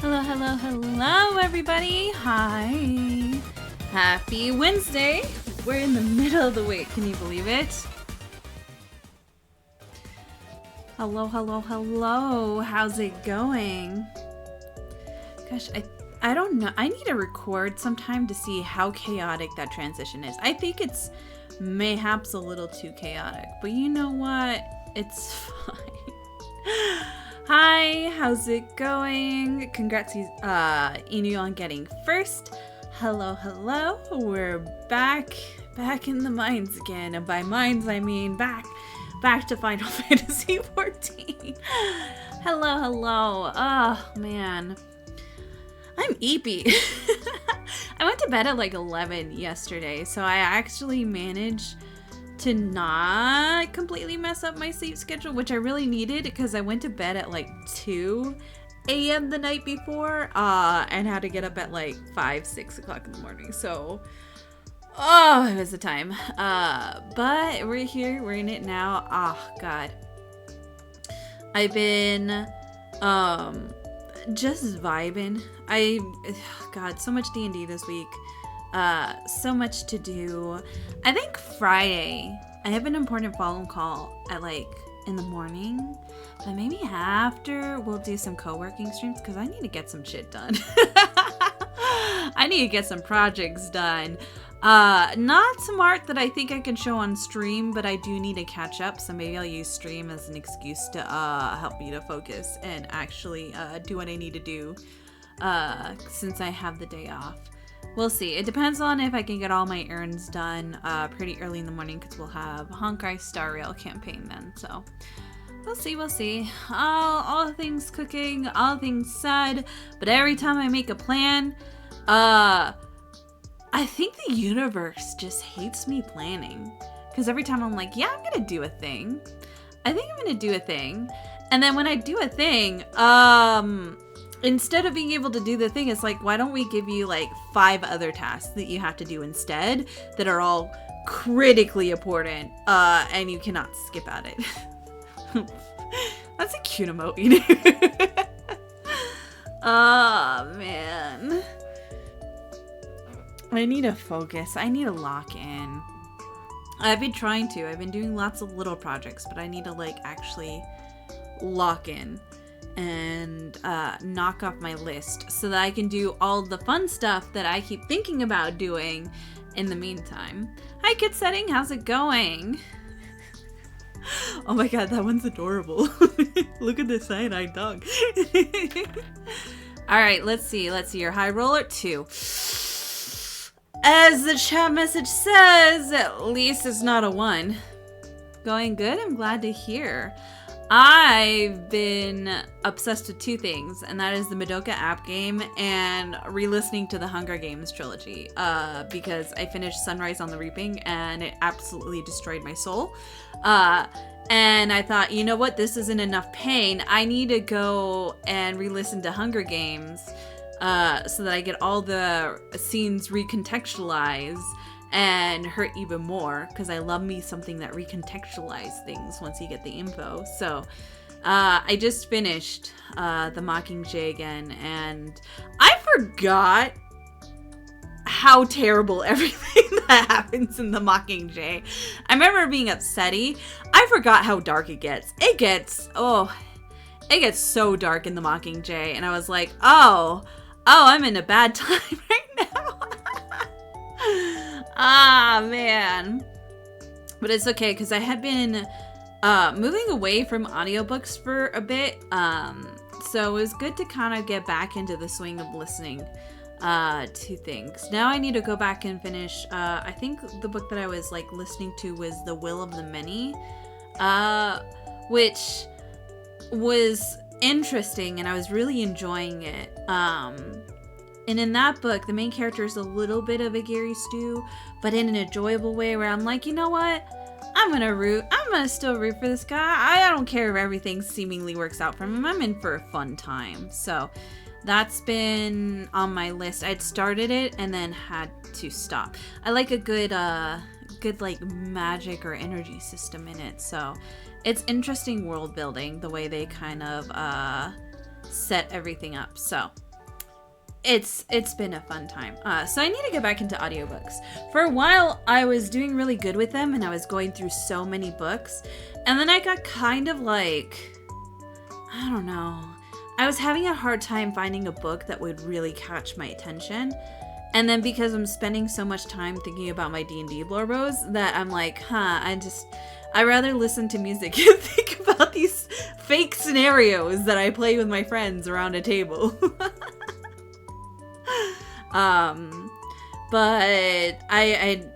Hello, hello, hello, everybody. Hi. Happy Wednesday. We're in the middle of the week. Can you believe it? Hello, hello, hello. How's it going? Gosh, I don't know. I need to record sometime to see how chaotic that transition is. I think it's mayhaps a little too chaotic, but you know what? It's fine. Hi, how's it going? Congrats, Inu, on getting first. Hello, hello. We're back in the mines again. And by mines, I mean back to Final Fantasy XIV. Hello, hello. Oh, man. I'm eepy. I went to bed at like 11 yesterday, so I actually managed to not completely mess up my sleep schedule, which I really needed because I went to bed at like 2 a.m. the night before and had to get up at like 5-6 o'clock in the morning. So it was the time. But we're here, we're in it now. Oh god, I've been just vibing. God, so much D&D this week. So much to do. I think Friday I have an important phone call at like in the morning, but maybe after we'll do some co-working streams because I need to get some shit done. I need to get some projects done. Not some art that I think I can show on stream, but I do need to catch up, so maybe I'll use stream as an excuse to help me to focus and actually do what I need to do since I have the day off. We'll see. It depends on if I can get all my errands done pretty early in the morning because we'll have Honkai Star Rail campaign then. So we'll see. All things cooking, all things said. But every time I make a plan, I think the universe just hates me planning. Because every time I'm like, yeah, I'm going to do a thing. I think I'm going to do a thing. And then when I do a thing, instead of being able to do the thing, it's like, why don't we give you like 5 other tasks that you have to do instead that are all critically important and you cannot skip at it. That's a cute emote. Oh man, I need to focus. I need to lock in. I've been trying to. I've been doing lots of little projects, but I need to like actually lock in and knock off my list so that I can do all the fun stuff that I keep thinking about doing in the meantime. Hi, Kid Setting. How's it going? Oh my god, that one's adorable. Look at this cyanide dog. Alright, let's see. Your high roller 2. As the chat message says, at least it's not a 1. Going good? I'm glad to hear. I've been obsessed with 2 things, and that is the Madoka app game and re-listening to the Hunger Games trilogy, because I finished Sunrise on the Reaping and it absolutely destroyed my soul. And I thought, you know what, this isn't enough pain. I need to go and re-listen to Hunger Games so that I get all the scenes recontextualized and hurt even more, because I love me something that recontextualizes things once you get the info. So I just finished the Mockingjay again, and I forgot how terrible everything that happens in the Mockingjay. I remember being upsetty. I forgot how dark it gets. It gets so dark in the Mockingjay, and I was like, oh, I'm in a bad time right now. Ah, man. But it's okay, because I had been moving away from audiobooks for a bit. So it was good to kind of get back into the swing of listening to things. Now I need to go back and finish. I think the book that I was like listening to was The Will of the Many, which was interesting, and I was really enjoying it. And in that book, the main character is a little bit of a Gary Stu, but in an enjoyable way where I'm like, you know what? I'm gonna still root for this guy. I don't care if everything seemingly works out for him. I'm in for a fun time. So that's been on my list. I'd started it and then had to stop. I like a good like magic or energy system in it. So it's interesting world building, the way they kind of set everything up. So it's been a fun time. So I need to get back into audiobooks. For a while, I was doing really good with them, and I was going through so many books. And then I got kind of like, I don't know. I was having a hard time finding a book that would really catch my attention. And then because I'm spending so much time thinking about my D&D blorbos, that I'm like, I'd rather listen to music and think about these fake scenarios that I play with my friends around a table. But I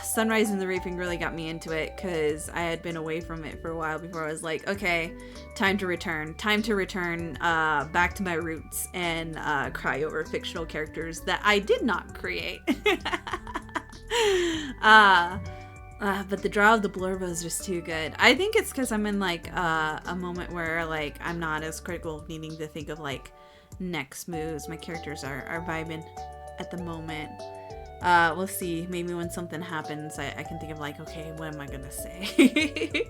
Sunrise and the Reaping really got me into it because I had been away from it for a while before I was like, okay, time to return back to my roots and cry over fictional characters that I did not create. But the draw of the blurb was just too good. I think it's because I'm in like a moment where like I'm not as critical of needing to think of like next moves. My characters are vibing at the moment. We'll see. Maybe when something happens, I can think of like, okay, what am I gonna say?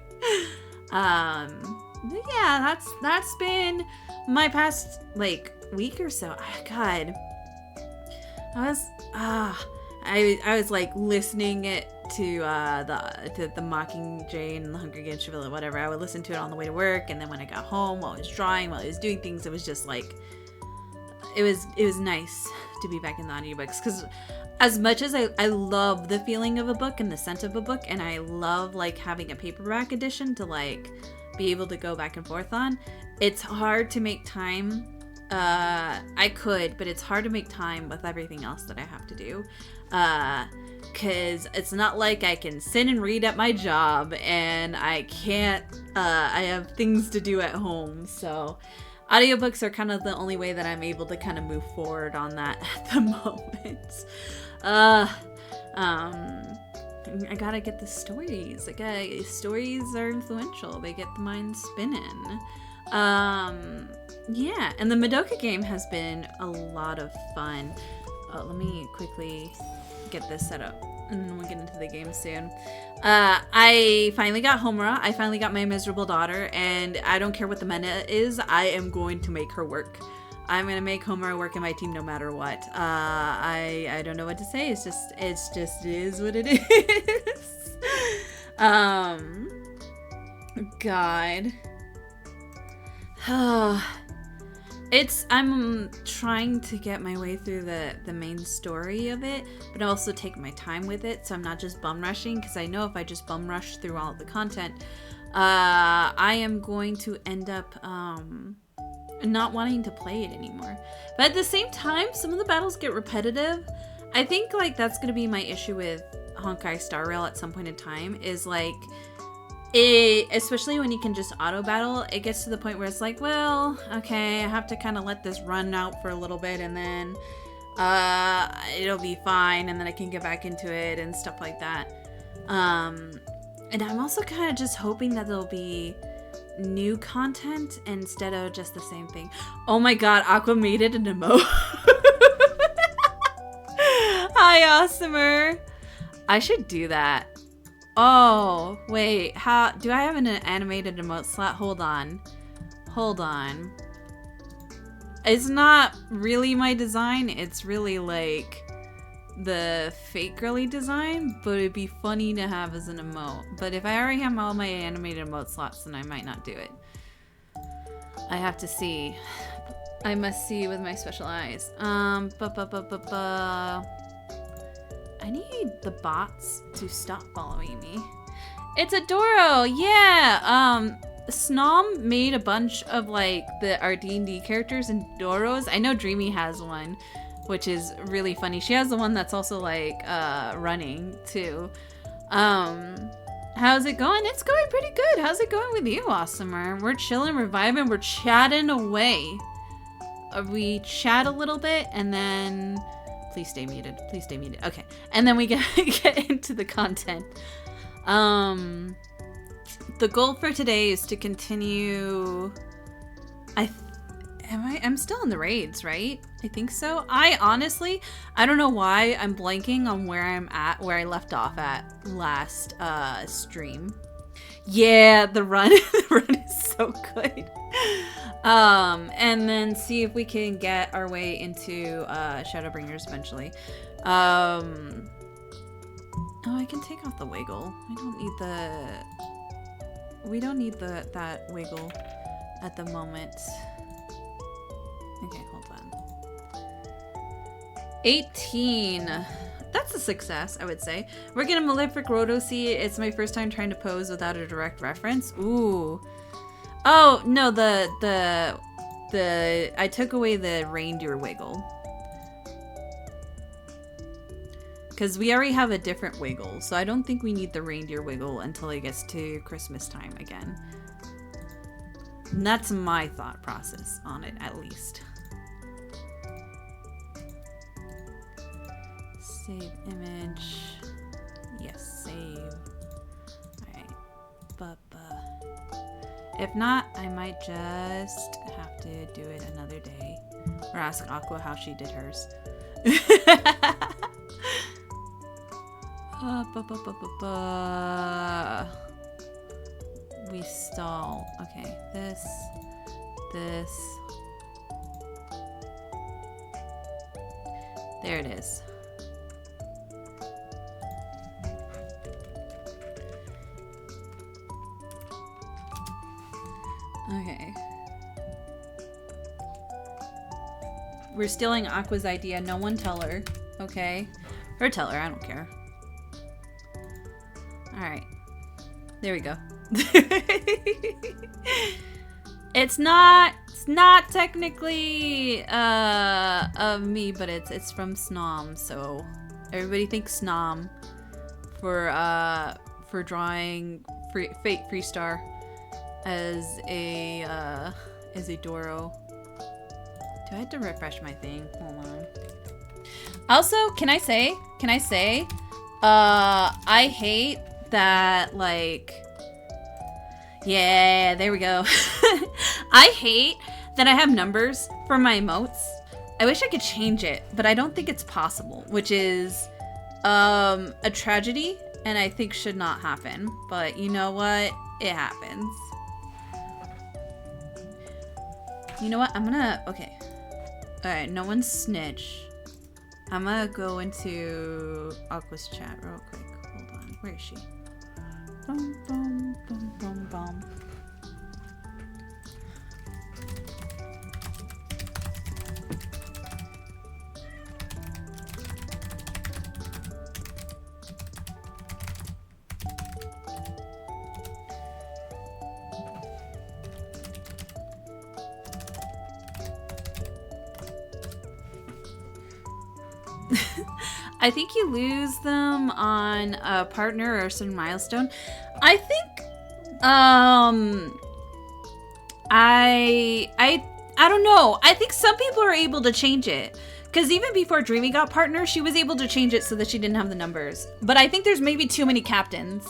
Yeah, that's been my past like week or so. God, I was like listening it to the Mockingjay and the Hunger Games Trivia, whatever. I would listen to it on the way to work, and then when I got home, while I was drawing, while I was doing things, it was just like it was nice to be back in the audiobooks, because as much as I love the feeling of a book and the scent of a book, and I love like having a paperback edition to like be able to go back and forth on, it's hard to make time. I could, but it's hard to make time with everything else that I have to do. Cause it's not like I can sit and read at my job, and I can't, I have things to do at home. So audiobooks are kind of the only way that I'm able to kind of move forward on that at the moment. I gotta get the stories. Stories are influential. They get the mind spinning. Yeah, and the Madoka game has been a lot of fun. Let me quickly get this set up, and then we'll get into the game soon. I finally got Homura. I finally got my miserable daughter, and I don't care what the meta is. I am going to make her work. I'm gonna make Homura work in my team no matter what. I don't know what to say. It's just it is what it is. God. I'm trying to get my way through the main story of it, but also take my time with it, so I'm not just bum rushing, because I know if I just bum rush through all of the content, I am going to end up not wanting to play it anymore. But at the same time, some of the battles get repetitive. I think like that's going to be my issue with Honkai Star Rail at some point in time, is like especially when you can just auto battle, it gets to the point where it's like, well, okay, I have to kind of let this run out for a little bit, and then it'll be fine, and then I can get back into it and stuff like that. And I'm also kind of just hoping that there'll be new content instead of just the same thing. Oh my god, Aqua made it an emote. Hi, Awesomer. I should do that. Oh, wait, how do I have an animated emote slot? Hold on. It's not really my design. It's really like the fake girly design, but it'd be funny to have as an emote. But if I already have all my animated emote slots, then I might not do it. I have to see. I must see with my special eyes. I need the bots to stop following me. It's Adoro, yeah. Snom made a bunch of like our D&D characters in Doros. I know Dreamy has one, which is really funny. She has the one that's also like running too. How's it going? It's going pretty good. How's it going with you, Awesomer? We're chilling, we're vibing, we're chatting away. We chat a little bit, and then please stay muted. Please stay muted. Okay, and then we get into the content. The goal for today is to continue. I'm still in the raids, right? I think so. I don't know why I'm blanking on where I left off at last stream. Yeah, the run is so good. And then see if we can get our way into Shadowbringers eventually. Oh, I can take off the wiggle. We don't need that wiggle at the moment. Okay, hold on. 18. That's a success, I would say. We're getting Malefic Rotosi. It's my first time trying to pose without a direct reference. Ooh. Oh, no, I took away the reindeer wiggle. Because we already have a different wiggle, so I don't think we need the reindeer wiggle until it gets to Christmas time again. And that's my thought process on it, at least. Save image. Yes, save. Alright. If not, I might just have to do it another day. Or ask Aqua how she did hers. We stall. Okay, this. There it is. Okay. We're stealing Aqua's idea. No one tell her. Okay? Or tell her. I don't care. Alright. There we go. It's not technically of me, but it's from Snom, so everybody thanks Snom for drawing Fate Freestar as a Doro. Do I have to refresh my thing? Hold on. Also, can I say I hate that, like, yeah, there we go. I hate that I have numbers for my emotes. I wish I could change it, but I don't think it's possible, which is a tragedy and I think should not happen. But you know what? It happens. You know what? Okay. Alright, no one snitch. I'm gonna go into Aqua's chat real quick. Hold on. Where is she? Boom, boom, boom, boom, boom. I think you lose them on a partner or a certain milestone. I think, I don't know. I think some people are able to change it. Because even before Dreamy got partner, she was able to change it so that she didn't have the numbers. But I think there's maybe too many captains.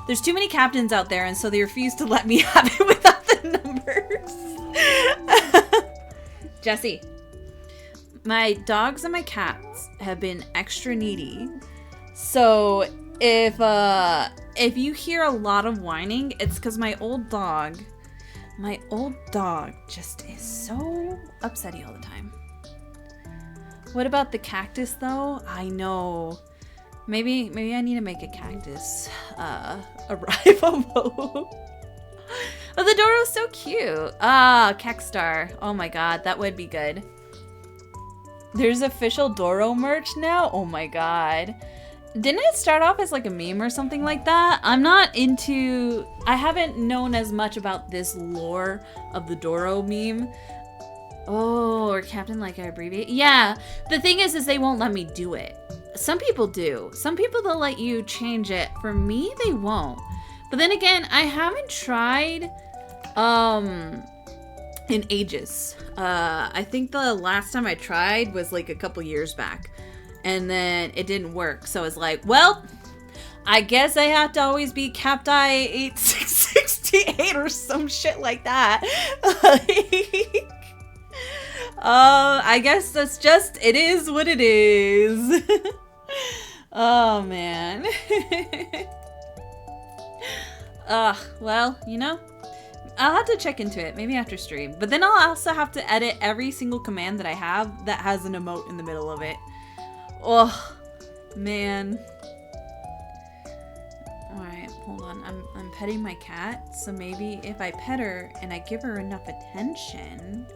There's too many captains out there, and so they refuse to let me have it without the numbers. Jesse. My dogs and my cats have been extra needy. So if you hear a lot of whining, it's because my old dog just is so upsetty all the time. What about the cactus though? I know. Maybe I need to make a cactus arrival. Oh, the Doro's so cute. Ah, Kekstar. Oh my god, that would be good. There's official Doro merch now? Oh my god. Didn't it start off as like a meme or something like that? I haven't known as much about this lore of the Doro meme. Oh, or Captain like I abbreviate. Yeah, the thing is they won't let me do it. Some people do. Some people, they'll let you change it. For me, they won't. But then again, I haven't tried in ages. I think the last time I tried was like a couple years back. And then it didn't work. So it's like, well, I guess I have to always be Capti 8668 or some shit like that. I guess that's just, it is what it is. Oh, man. Well, you know, I'll have to check into it, maybe after stream. But then I'll also have to edit every single command that I have that has an emote in the middle of it. Oh, man. Alright, hold on. I'm petting my cat, so maybe if I pet her and I give her enough attention,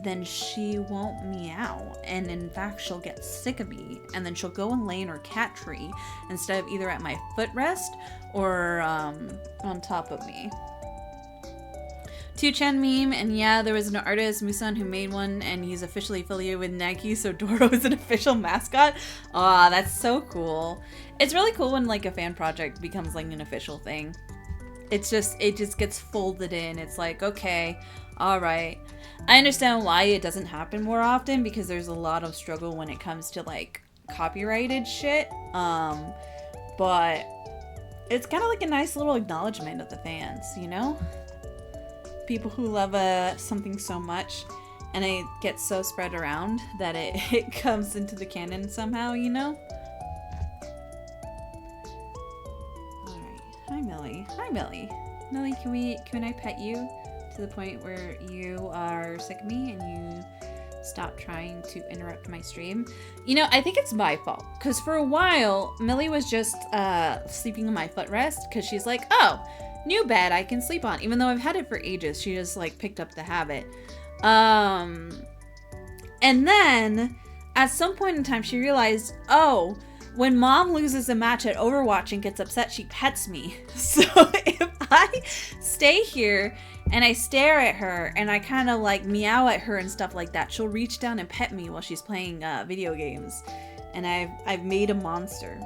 then she won't meow, and in fact she'll get sick of me, and then she'll go and lay in her cat tree instead of either at my footrest or on top of me. 2chan meme, and yeah, there was an artist, Musan, who made one, and he's officially affiliated with Nike, so Doro is an official mascot. Aw, that's so cool. It's really cool when like a fan project becomes like an official thing. It just gets folded in. It's like, okay, alright. I understand why it doesn't happen more often, because there's a lot of struggle when it comes to like copyrighted shit. But it's kind of like a nice little acknowledgement of the fans, you know? People who love something so much, and it gets so spread around that it comes into the canon somehow, you know? Alright. Hi, Millie. Hi, Millie. Millie, can I pet you to the point where you are sick of me and you stop trying to interrupt my stream? You know, I think it's my fault, because for a while, Millie was just sleeping on my footrest, because she's like, oh, new bed I can sleep on, even though I've had it for ages. She just like picked up the habit. And then at some point in time she realized, oh, when mom loses a match at Overwatch and gets upset, she pets me. So if I stay here and I stare at her and I kind of like meow at her and stuff like that, she'll reach down and pet me while she's playing video games. And I've made a monster.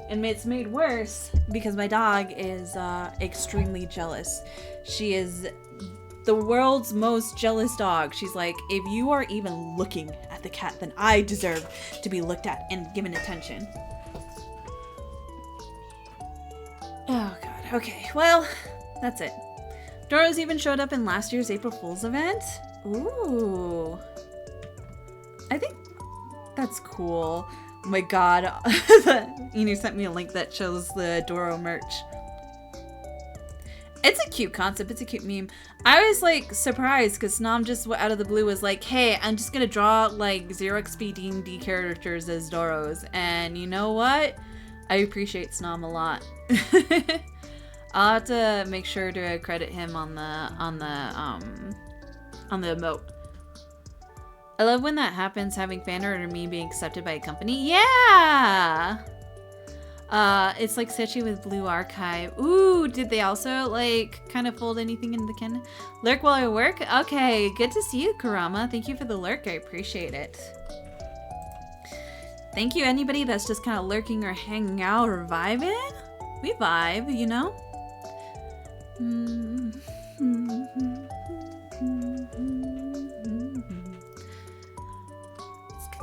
And it's made worse because my dog is extremely jealous. She is the world's most jealous dog. She's like, if you are even looking at the cat, then I deserve to be looked at and given attention. Oh god, okay, well, that's it. Doro's even showed up in last year's April Fool's event. Ooh. I think that's cool. Oh my god, Inu sent me a link that shows the Doro merch. It's a cute concept, it's a cute meme. I was like surprised because Snom just out of the blue was like, hey, I'm just gonna draw like 0 XP D&D characters as Doros. And you know what? I appreciate Snom a lot. I'll have to make sure to credit him on the emote. I love when that happens, having fan art or me being accepted by a company. Yeah! It's like Sechi with Blue Archive. Ooh, did they also like kind of fold anything into the canon? Lurk while I work? Okay, good to see you, Kurama. Thank you for the lurk, I appreciate it. Thank you anybody that's just kind of lurking or hanging out or vibing. We vibe, you know?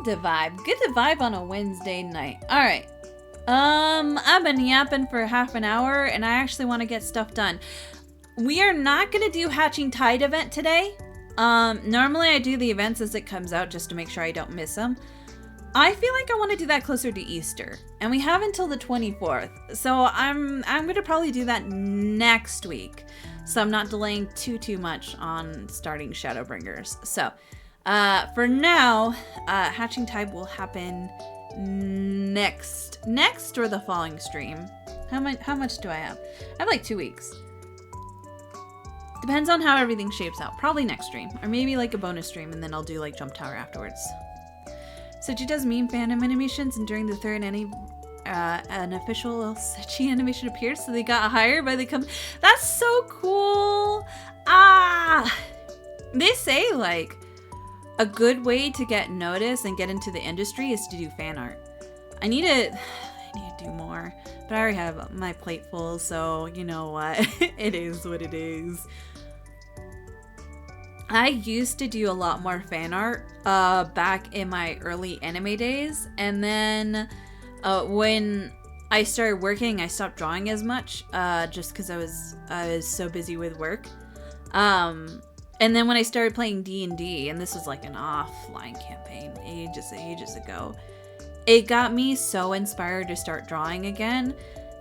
To vibe. Good to vibe on a Wednesday night. Alright. I've been yapping for half an hour and I actually want to get stuff done. We are not going to do Hatching Tide event today. Normally I do the events as it comes out just to make sure I don't miss them. I feel like I want to do that closer to Easter. And we have until the 24th. So I'm going to probably do that next week. So I'm not delaying too much on starting Shadowbringers. So for now, Hatching Tide will happen next or the following stream. How much do I have? I have like 2 weeks. Depends on how everything shapes out. Probably next stream, or maybe like a bonus stream, and then I'll do like Jump Tower afterwards. Sechi does meme fandom animations, and during the third an official Sechi animation appeared, so they got hired by the company. That's so cool. They say like a good way to get noticed and get into the industry is to do fan art. I need to do more, but I already have my plate full, so you know what? It is what it is. I used to do a lot more fan art back in my early anime days, and then when I started working, I stopped drawing as much just because I was so busy with work. And then when I started playing D&D, and this was like an offline campaign ages ago, it got me so inspired to start drawing again.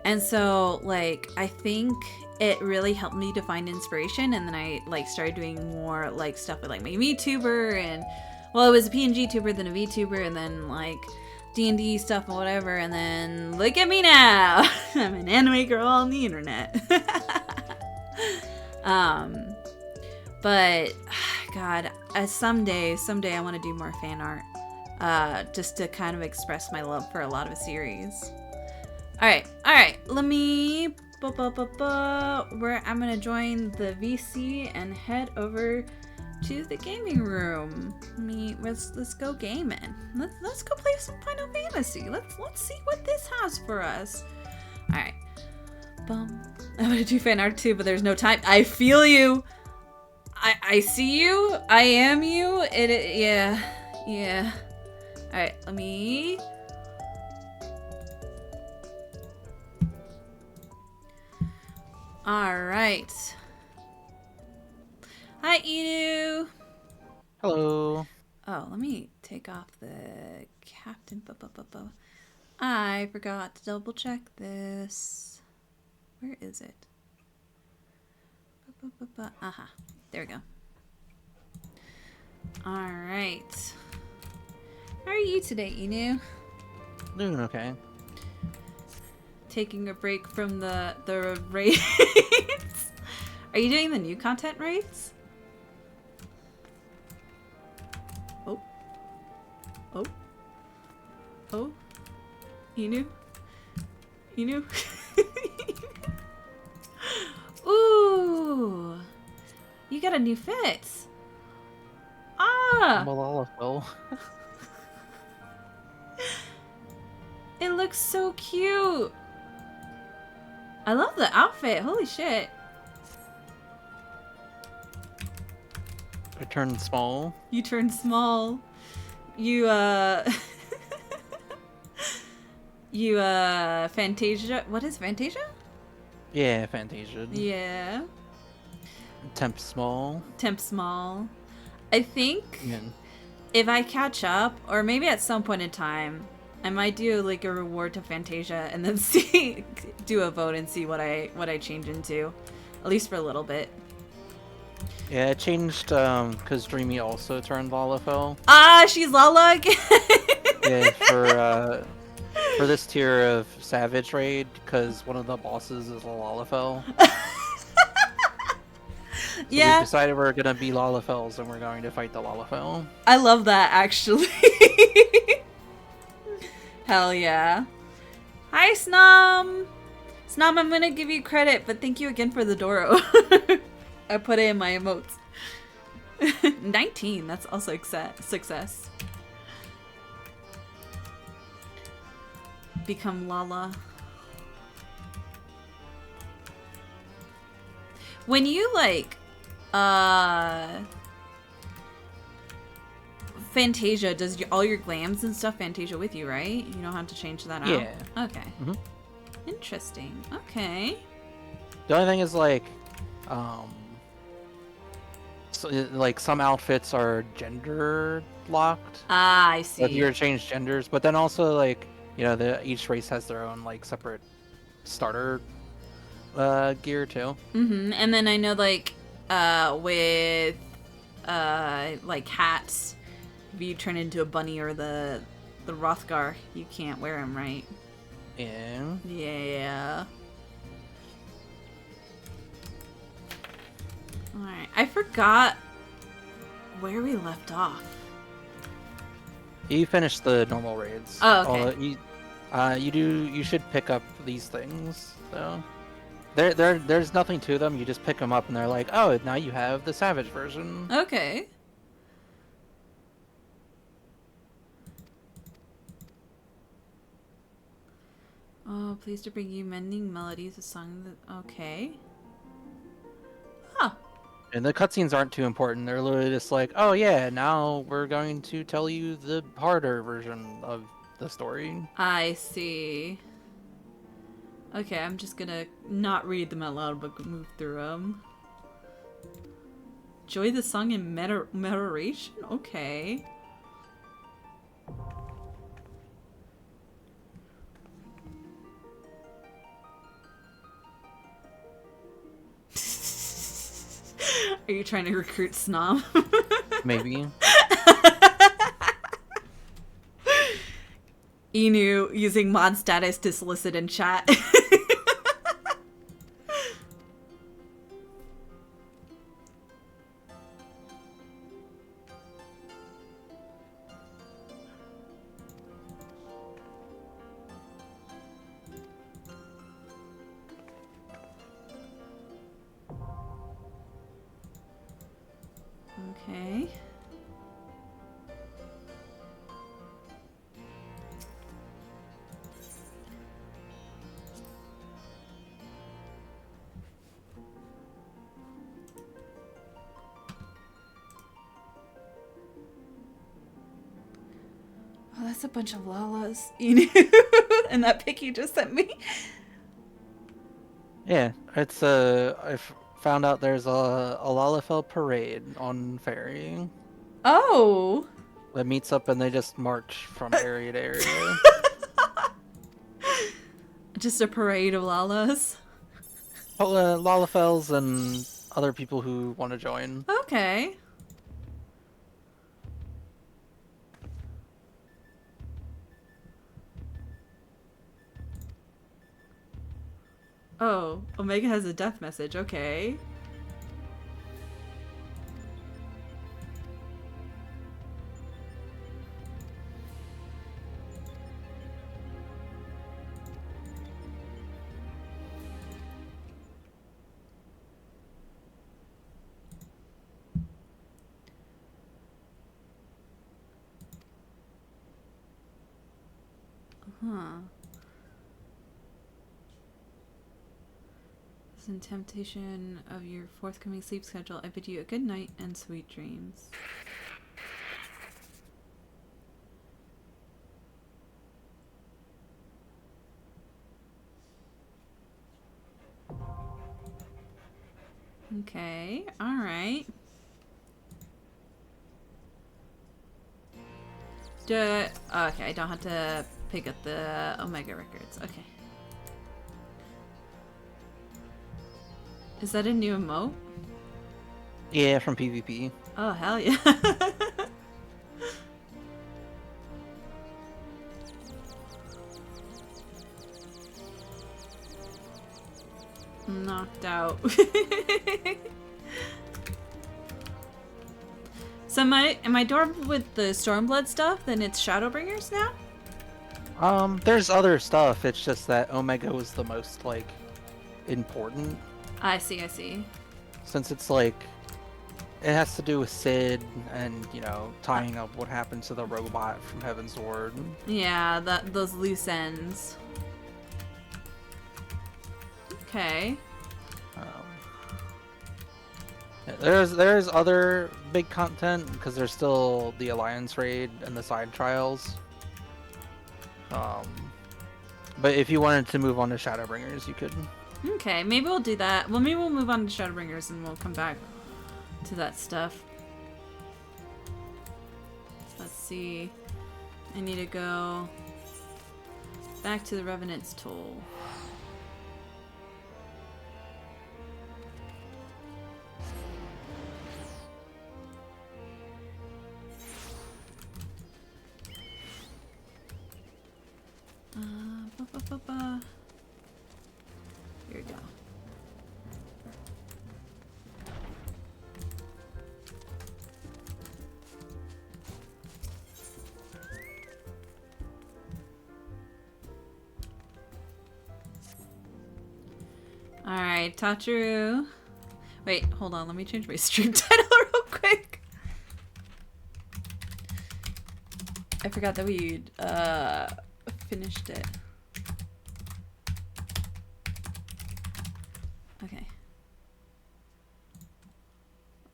And so like I think it really helped me to find inspiration, and then I like started doing more like stuff with like my VTuber, and well, it was a PNG tuber, then a VTuber, and then like D&D stuff or whatever, and then look at me now. I'm an anime girl on the internet. But God, someday I want to do more fan art, just to kind of express my love for a lot of a series. All right. Let me. Where I'm gonna join the VC and head over to the gaming room. Let's go gaming. Let's go play some Final Fantasy. Let's see what this has for us. All right. I want to do fan art too, but there's no time. I feel you. I see you. I am you. Yeah. All right. Let me. All right. Hi, Inu. Hello. Oh, let me take off the captain. I forgot to double check this. Where is it? Aha. There we go. All right. How are you today, Inu? Doing okay. Taking a break from the raids. Are you doing the new content raids? Oh. Inu? Ooh. You got a new fit. Ah. Well. It looks so cute. I love the outfit. Holy shit. I turned small. You turned small. You, Fantasia. What is Fantasia? Yeah, Fantasia. Yeah. Temp small. I think if I catch up, or maybe at some point in time, I might do like a reward to Fantasia and then do a vote and see what I change into, at least for a little bit. Yeah, it changed because Dreamy also turned Lalafell. Ah, she's Lala again. Yeah, for this tier of Savage Raid, because one of the bosses is a Lalafell. So yeah. we decided we're gonna be Lalafells and we're going to fight the Lalafell. I love that actually. Hell yeah. Hi, Snom. Snom, I'm gonna give you credit, but thank you again for the Doro. I put it in my emotes. 19, that's also success. Become Lala. When you like, Fantasia, does all your glams and stuff Fantasia with you, right? You don't have to change that out? Yeah. Okay. Mm-hmm. Interesting. Okay. The only thing is like, so, like some outfits are gender locked. Ah, I see. If you were to change genders, but then also like, you know, each race has their own like separate starter gear too. Mm-hmm. And then I know like with like hats, if you turn into a bunny or the Rothgar, you can't wear them, right? Yeah. Yeah. Alright. I forgot where we left off. You finished the normal raids. Oh, okay. You should pick up these things though. There's nothing to them. You just pick them up and they're like, oh, now you have the Savage version. Okay. Oh, pleased to bring you Mending Melodies, a song that... Okay. Huh. And the cutscenes aren't too important. They're literally just like, oh yeah, now we're going to tell you the harder version of the story. I see. Okay, I'm just gonna not read them out loud, but move through them. Enjoy the song in moderation? Okay. Are you trying to recruit Snom? Maybe. Inu using mod status to solicit in chat. Okay. Oh, that's a bunch of Lalas. And that pic you just sent me. Yeah, it's found out there's a Lalafell parade on Ferry. Oh. That meets up and they just march from area to area. Just a parade of Lalas. Lalafells and other people who want to join. Okay. Oh, Omega has a death message. Okay. Huh. In temptation of your forthcoming sleep schedule, I bid you a good night and sweet dreams. Okay, alright. Okay, I don't have to pick up the Omega records. Okay. Is that a new emote? Yeah, from PvP. Oh, hell yeah. Knocked out. So am I doored with the Stormblood stuff? Then it's Shadowbringers now? There's other stuff. It's just that Omega was the most, like, important. I see, I see. Since it's, like, it has to do with Sid and, you know, tying up what happened to the robot from Heaven's Ward. Yeah, those loose ends. Okay. There's other big content because there's still the Alliance raid and the side trials. But if you wanted to move on to Shadowbringers, you could. Okay, maybe we'll do that. Well, maybe we'll move on to Shadowbringers and we'll come back to that stuff. Let's see. I need to go back to the Revenant's Toll. Here we go. Alright, Tachiru. Wait, hold on, let me change my stream title real quick. I forgot that we'd finished it. Okay.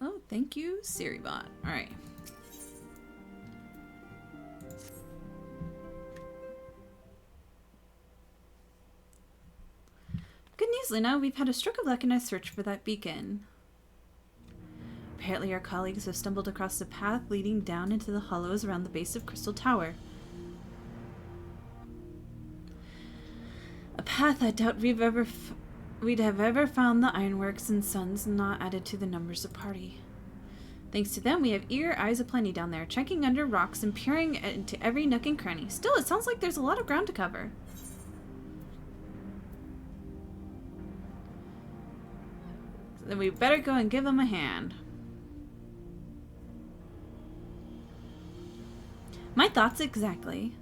Oh, thank you, SiriBot. Alright. Good news, Luna. We've had a stroke of luck in our search for that beacon. Apparently our colleagues have stumbled across a path leading down into the hollows around the base of Crystal Tower. A path I doubt we've ever we'd have ever found the Ironworks and Sons not added to the numbers of party. Thanks to them, we have ear, eyes aplenty down there, checking under rocks and peering into every nook and cranny. Still, it sounds like there's a lot of ground to cover. So then we better go and give them a hand. My thoughts exactly.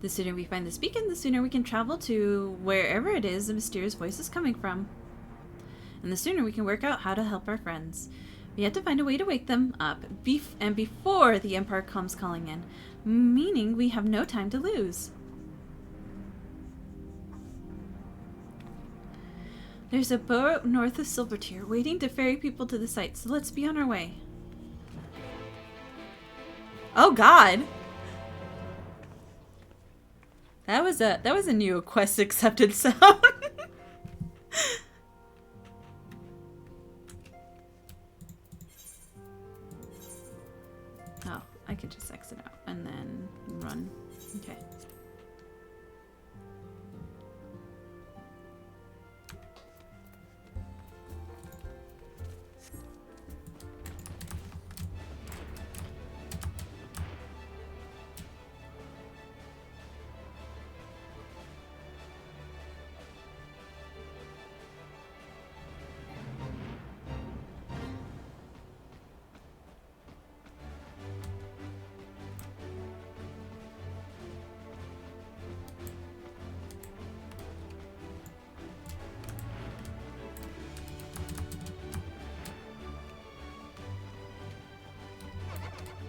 The sooner we find this beacon, the sooner we can travel to wherever it is the mysterious voice is coming from. And the sooner we can work out how to help our friends. We have to find a way to wake them up, and before the Empire comes calling in, meaning we have no time to lose. There's a boat north of Silvertier waiting to ferry people to the site, so let's be on our way. Oh God! That was a new quest accepted sound. Oh, I could just exit out and then run. Okay.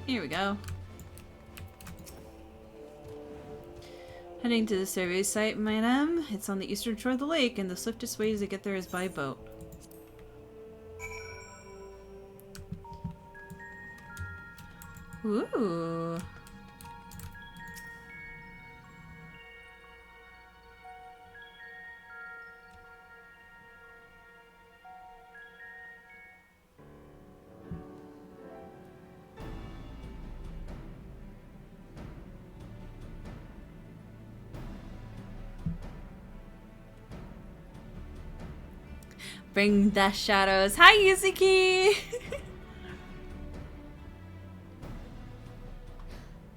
Here we go. Heading to the survey site, madam. It's on the eastern shore of the lake, and the swiftest way to get there is by boat. Ooh. Bring the shadows. Hi, Yuzuki!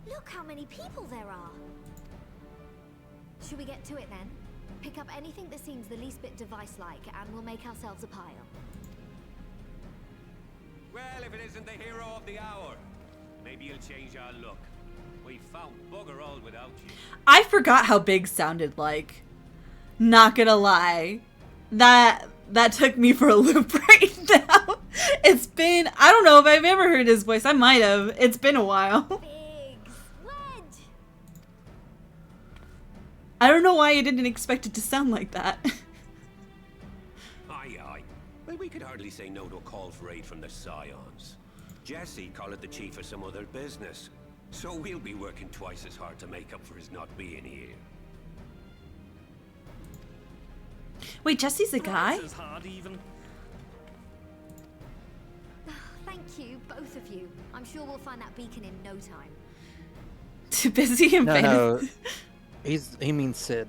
Look how many people there are. Should we get to it then? Pick up anything that seems the least bit device-like, and we'll make ourselves a pile. Well, if it isn't the hero of the hour, maybe you'll change our look. We found bugger all without you. I forgot how Big sounded like. Not gonna lie. That took me for a loop right now. It's been, I don't know if I've ever heard his voice. I might have. It's been a while. Big wedge. I don't know why I didn't expect it to sound like that. Aye, aye. Well, we could hardly say no to a call for aid from the Scions. Jesse called it the chief of some other business. So we'll be working twice as hard to make up for his not being here. Wait, Jesse's a guy? Thank you, both of you. I'm sure we'll find that beacon in no time. Too busy and No, he means Sid.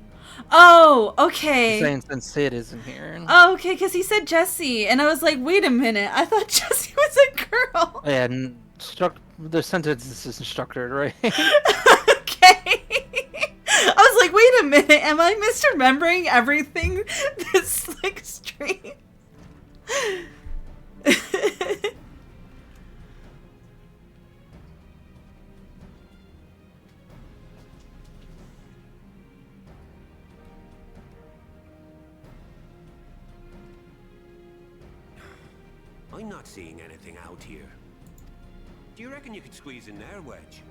Oh, okay. He's saying since Sid isn't here. Oh, okay, because he said Jesse, and I was like, wait a minute, I thought Jesse was a girl. Yeah, and the sentence is structured, right? Okay. I was like, wait a minute, am I misremembering everything this like stream? I'm not seeing anything out here. Do you reckon you could squeeze in there, Wedge?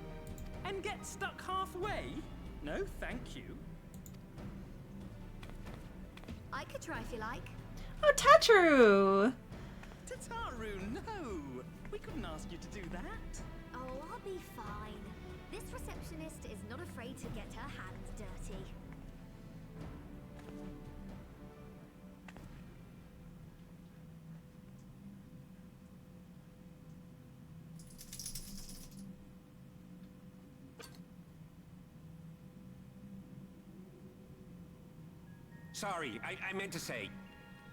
And get stuck halfway? No, thank you. I could try if you like. Oh, Tatru! Tataru, no! We couldn't ask you to do that. Oh, I'll be fine. This receptionist is not afraid to get her hands dirty. Sorry, I meant to say,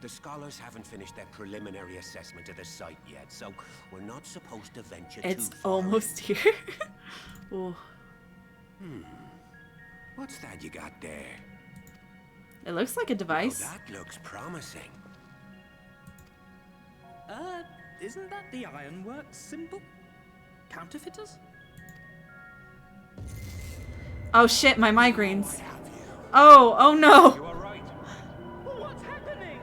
The scholars haven't finished their preliminary assessment of the site yet, so we're not supposed to venture It's too far. almost here. Oh, What's that you got there? it looks like a Oh, device. that looks promising. Isn't that the ironworks symbol? Counterfeiters? Oh shit, my migraines. Oh no. You are right. What's happening?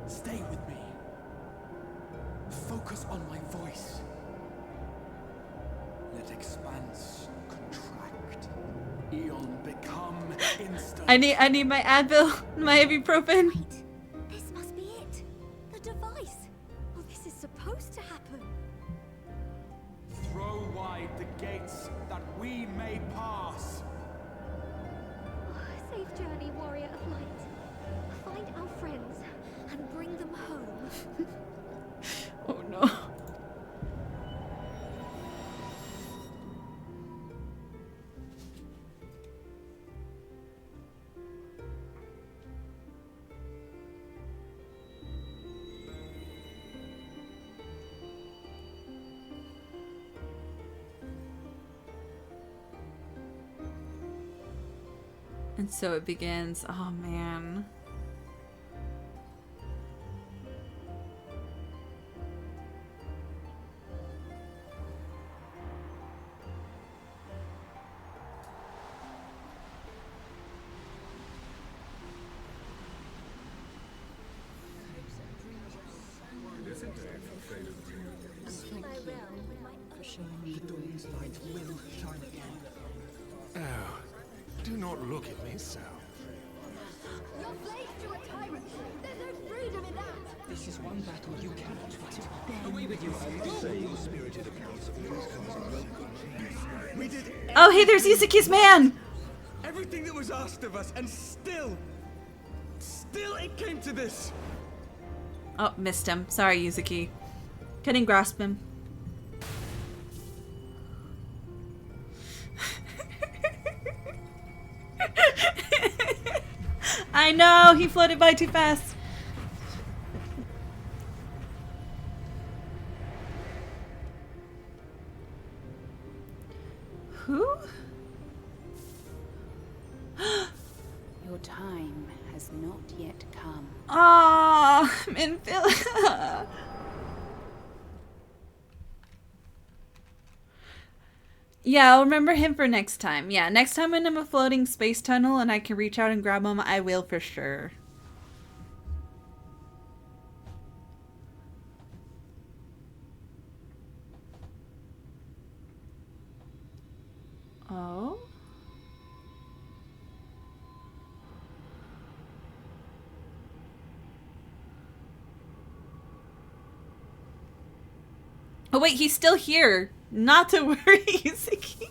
Stay with me. Focus on my voice. Let expanse contract. Eon become instant. I need my Advil, my ibuprofen. Wait, this must be it. The device. Oh, this is supposed to happen. Throw wide the gates that we may pass. Oh, safe journey, warrior of light. Find our friends and bring them home. Oh no. And so it begins. Oh man. Oh, do not look at me so. You're slaves to a tyrant. There's no freedom in that. This is one battle you cannot fight. Away with you! Spirited accounts of We did Oh hey, there's Yuzuki's man. everything that was asked of us, and still it came to this. Oh, missed him. Sorry, Yuzuki. Couldn't grasp him. I know, he floated by too fast. Who? Your time has not yet come. Aw, Minfield. Yeah, I'll remember him for next time. Yeah, next time when I'm a floating space tunnel and I can reach out and grab him, I will for sure. Oh? Oh wait, he's still here. Not to worry, Yuzuki.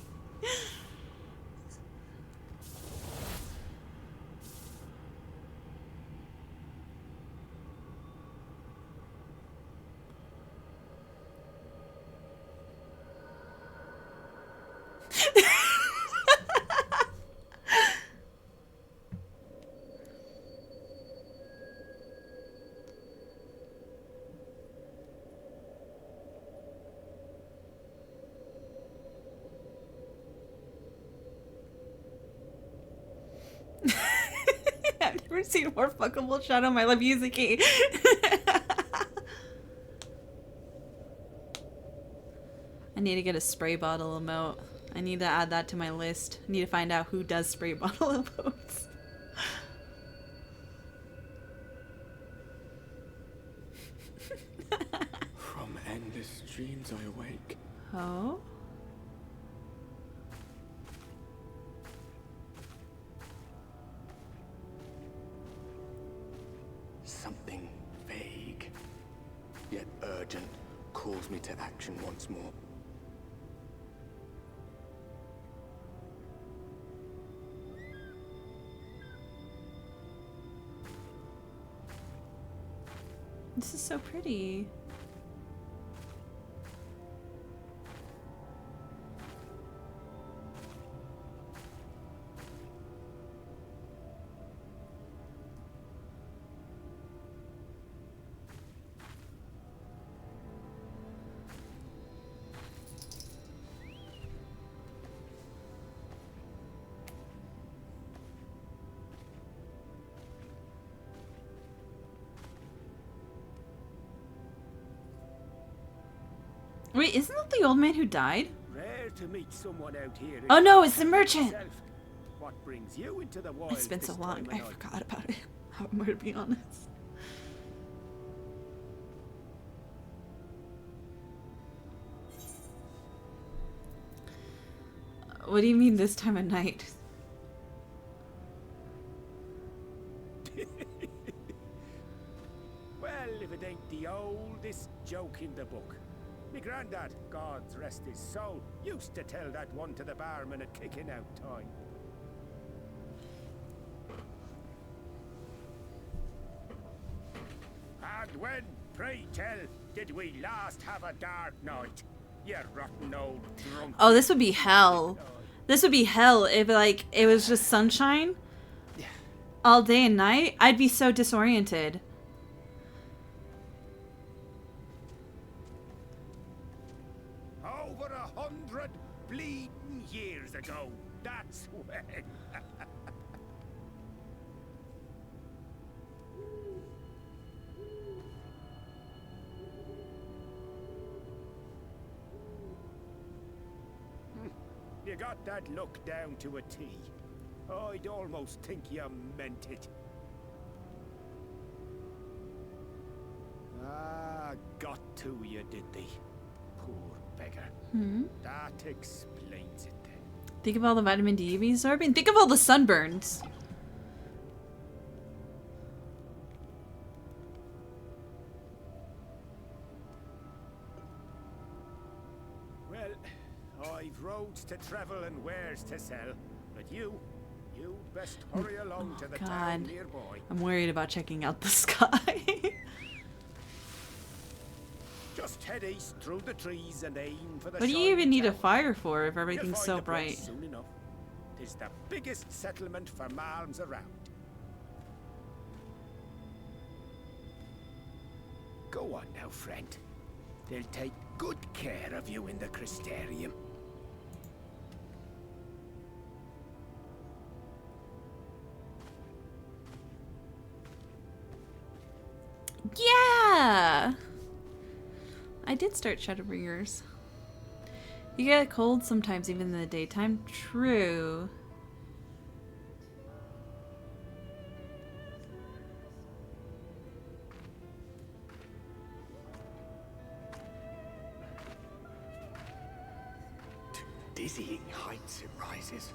I've never seen more fuckable Shadow. I love Yuzuki. I need to get a spray bottle emote. I need to add that to my list. I need to find out who does spray bottle emotes. From endless dreams I awake. Oh? Something vague, yet urgent, calls me to action once more. This is so pretty. Wait, isn't that the old man who died? Rare to meet someone out here. Oh no, it's the merchant! What brings you into the wild? It's been so long, I forgot about it. How am I to be honest? What do you mean this time of night? Well, if it ain't the oldest joke in the book. Me granddad, God rest his soul, used to tell that one to the barman at kicking out time. And when, pray tell, did we last have a dark night? You rotten old drunk. Oh, this would be hell. This would be hell if, like, it was just sunshine all day and night. I'd be so disoriented. Over 100 bleeding years ago, that's when. You got that look down to a T. I'd almost think you meant it. Ah, got to you, did they? Poor beggar. That explains it then. Think of all the vitamin D you'd be absorbing. Think of all the sunburns. Well, I've roads to travel and wares to sell, but you'd best hurry along to the town nearby. I'm worried about checking out the sky. Just head east through the trees and aim for the. What do you even need a fire for if everything's so bright? Soon enough. Tis the biggest settlement for malms around. Go on now, friend. They'll take good care of you in the Crystarium. Yeah! I did start Shadowbringers. You get cold sometimes, even in the daytime. True. To dizzying heights it rises.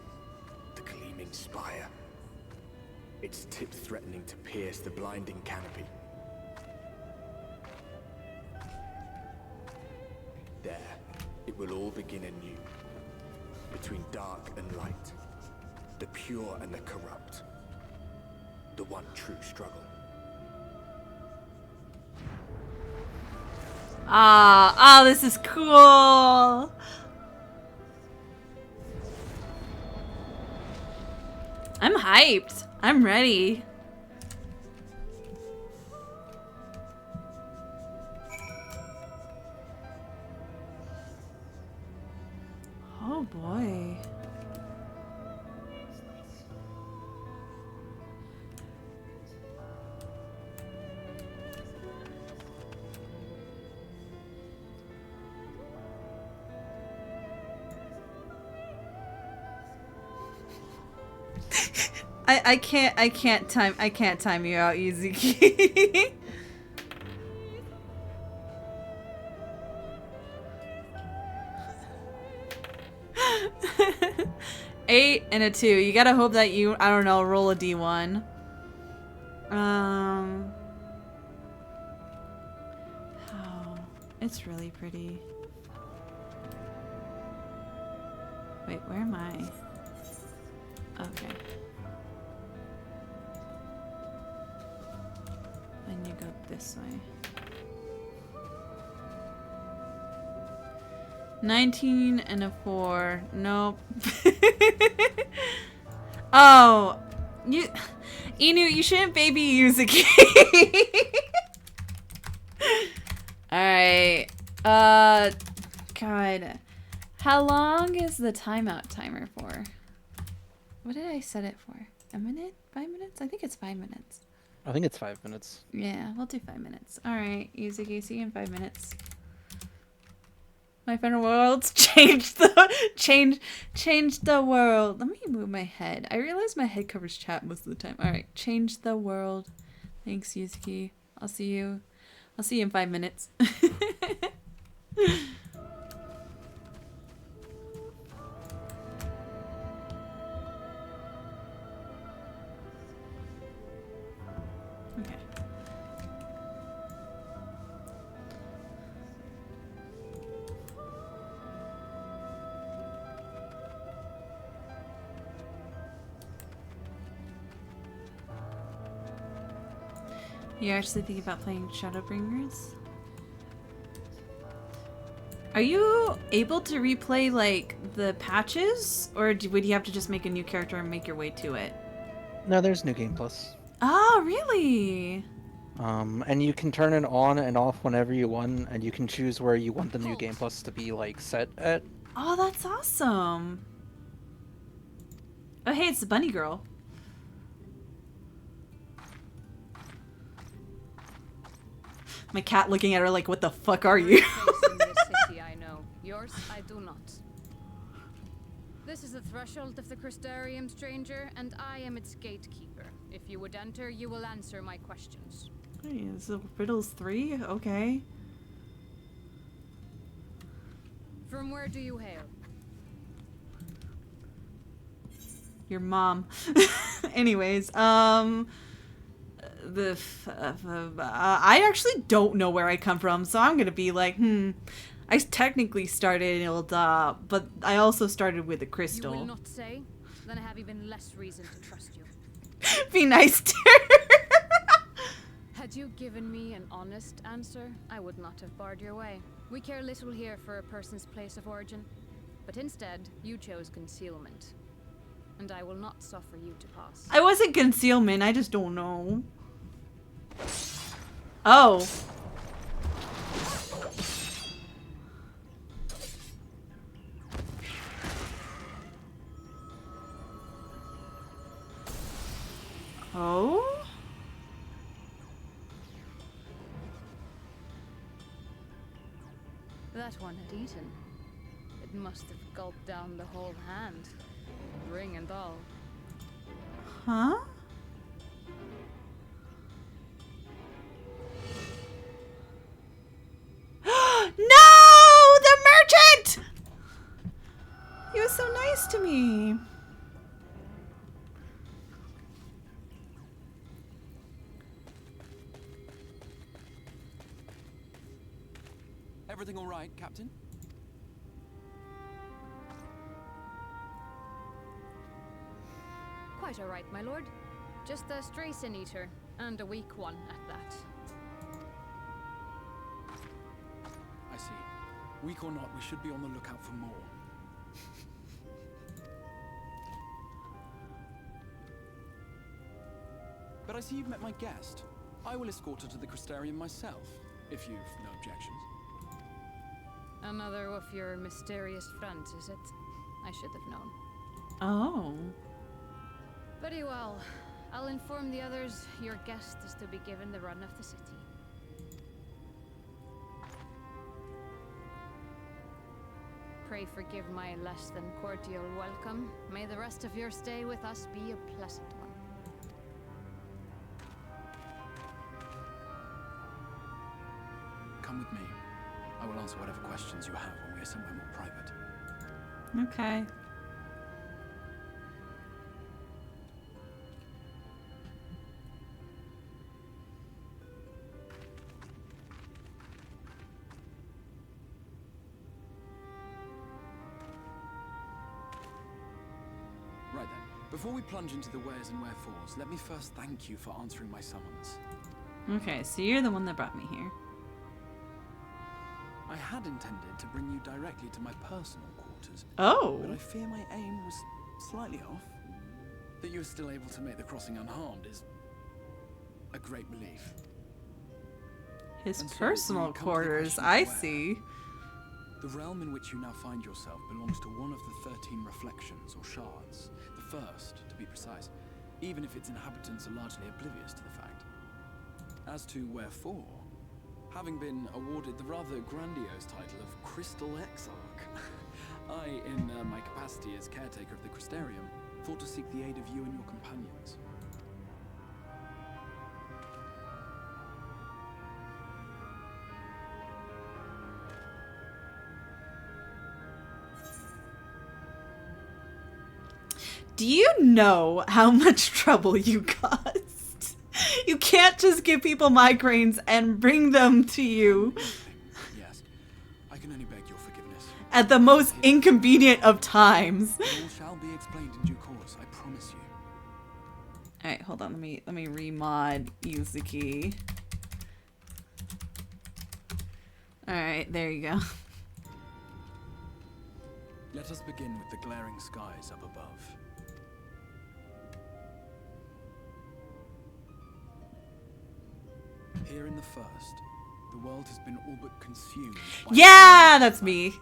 The gleaming spire. Its tip threatening to pierce the blinding canopy. There, it will all begin anew. Between dark and light. The pure and the corrupt. The one true struggle. Ah, this is cool. I'm hyped. I'm ready. Oh boy. I can't time you out, Yuzuki. 8 and a 2. You gotta hope that you, I don't know, roll a D1. Oh, it's really pretty. Wait, where am I? Okay. And you go this way. 19 and a 4. Nope. Oh, Inu, you shouldn't baby Yuzuki. Alright. God. How long is the timeout timer for? What did I set it for? A minute? 5 minutes? I think it's 5 minutes. I think it's 5 minutes. Yeah, we'll do 5 minutes. Alright, Yuzuki, see you in 5 minutes. My final worlds changed the world. Let me move my head. I realize my head covers chat most of the time. All right, change the world. Thanks, Yuzuki. I'll see you in 5 minutes. Okay. You're actually thinking about playing Shadowbringers? Are you able to replay, like, the patches? Or would you have to just make a new character and make your way to it? No, there's New Game Plus. Oh, really? And you can turn it on and off whenever you want, and you can choose where you want the New Game Plus to be, like, set at. Oh, that's awesome. Oh, hey, it's the bunny girl. My cat looking at her like, what the fuck are you? In this city, I know. Yours, I do not. This is the threshold of the Crystarium, stranger, and I am its gatekeeper. If you would enter, you will answer my questions. Hey, so Riddles 3? Okay. From where do you hail? Your mom. Anyways, I actually don't know where I come from, so I'm gonna be like, I technically started in Ilda, but I also started with a crystal. You will not say? Then I have even less reason to trust you. Be nice to her. Had you given me an honest answer, I would not have barred your way. We care little here for a person's place of origin, but instead, you chose concealment. And I will not suffer you to pass. I wasn't concealment, I just don't know. Oh. Oh? That one had eaten. It must have gulped down the whole hand. Ring and all. Huh? No! The merchant! He was so nice to me. Everything all right, Captain? Quite all right, my lord. Just a stray sin eater, and a weak one at that. I see. Weak or not, we should be on the lookout for more. But I see you've met my guest. I will escort her to the Crystarium myself, if you've no objections. Another of your mysterious friends, is it? I should have known. Oh. Very well. I'll inform the others your guest is to be given the run of the city. Pray forgive my less than cordial welcome. May the rest of your stay with us be a pleasant one. Come with me. I will answer whatever questions you have when we are somewhere more private. Okay. Right then. Before we plunge into the wheres and wherefores, let me first thank you for answering my summons. Okay, so you're the one that brought me here. I had intended to bring you directly to my personal quarters. Oh. But I fear my aim was slightly off. That you are still able to make the crossing unharmed is a great relief. His And so personal we come to the quarters, question of I where. see. The realm in which you now find yourself belongs to one of the 13 reflections or shards. The first, to be precise, even if its inhabitants are largely oblivious to the fact. As to wherefore, having been awarded the rather grandiose title of Crystal Exarch. I, in my capacity as caretaker of the Crystarium, thought to seek the aid of you and your companions. Do you know how much trouble you caused? You can't just give people migraines and bring them to you Yes, I can only beg your forgiveness. at the most inconvenient of times. All shall be explained in due course, I promise you. Alright, hold on, let me remod Yuzuki. Alright, there you go. Let us begin with the glaring skies up above. Here in the first, the world has been all but consumed by Yeah, that's me.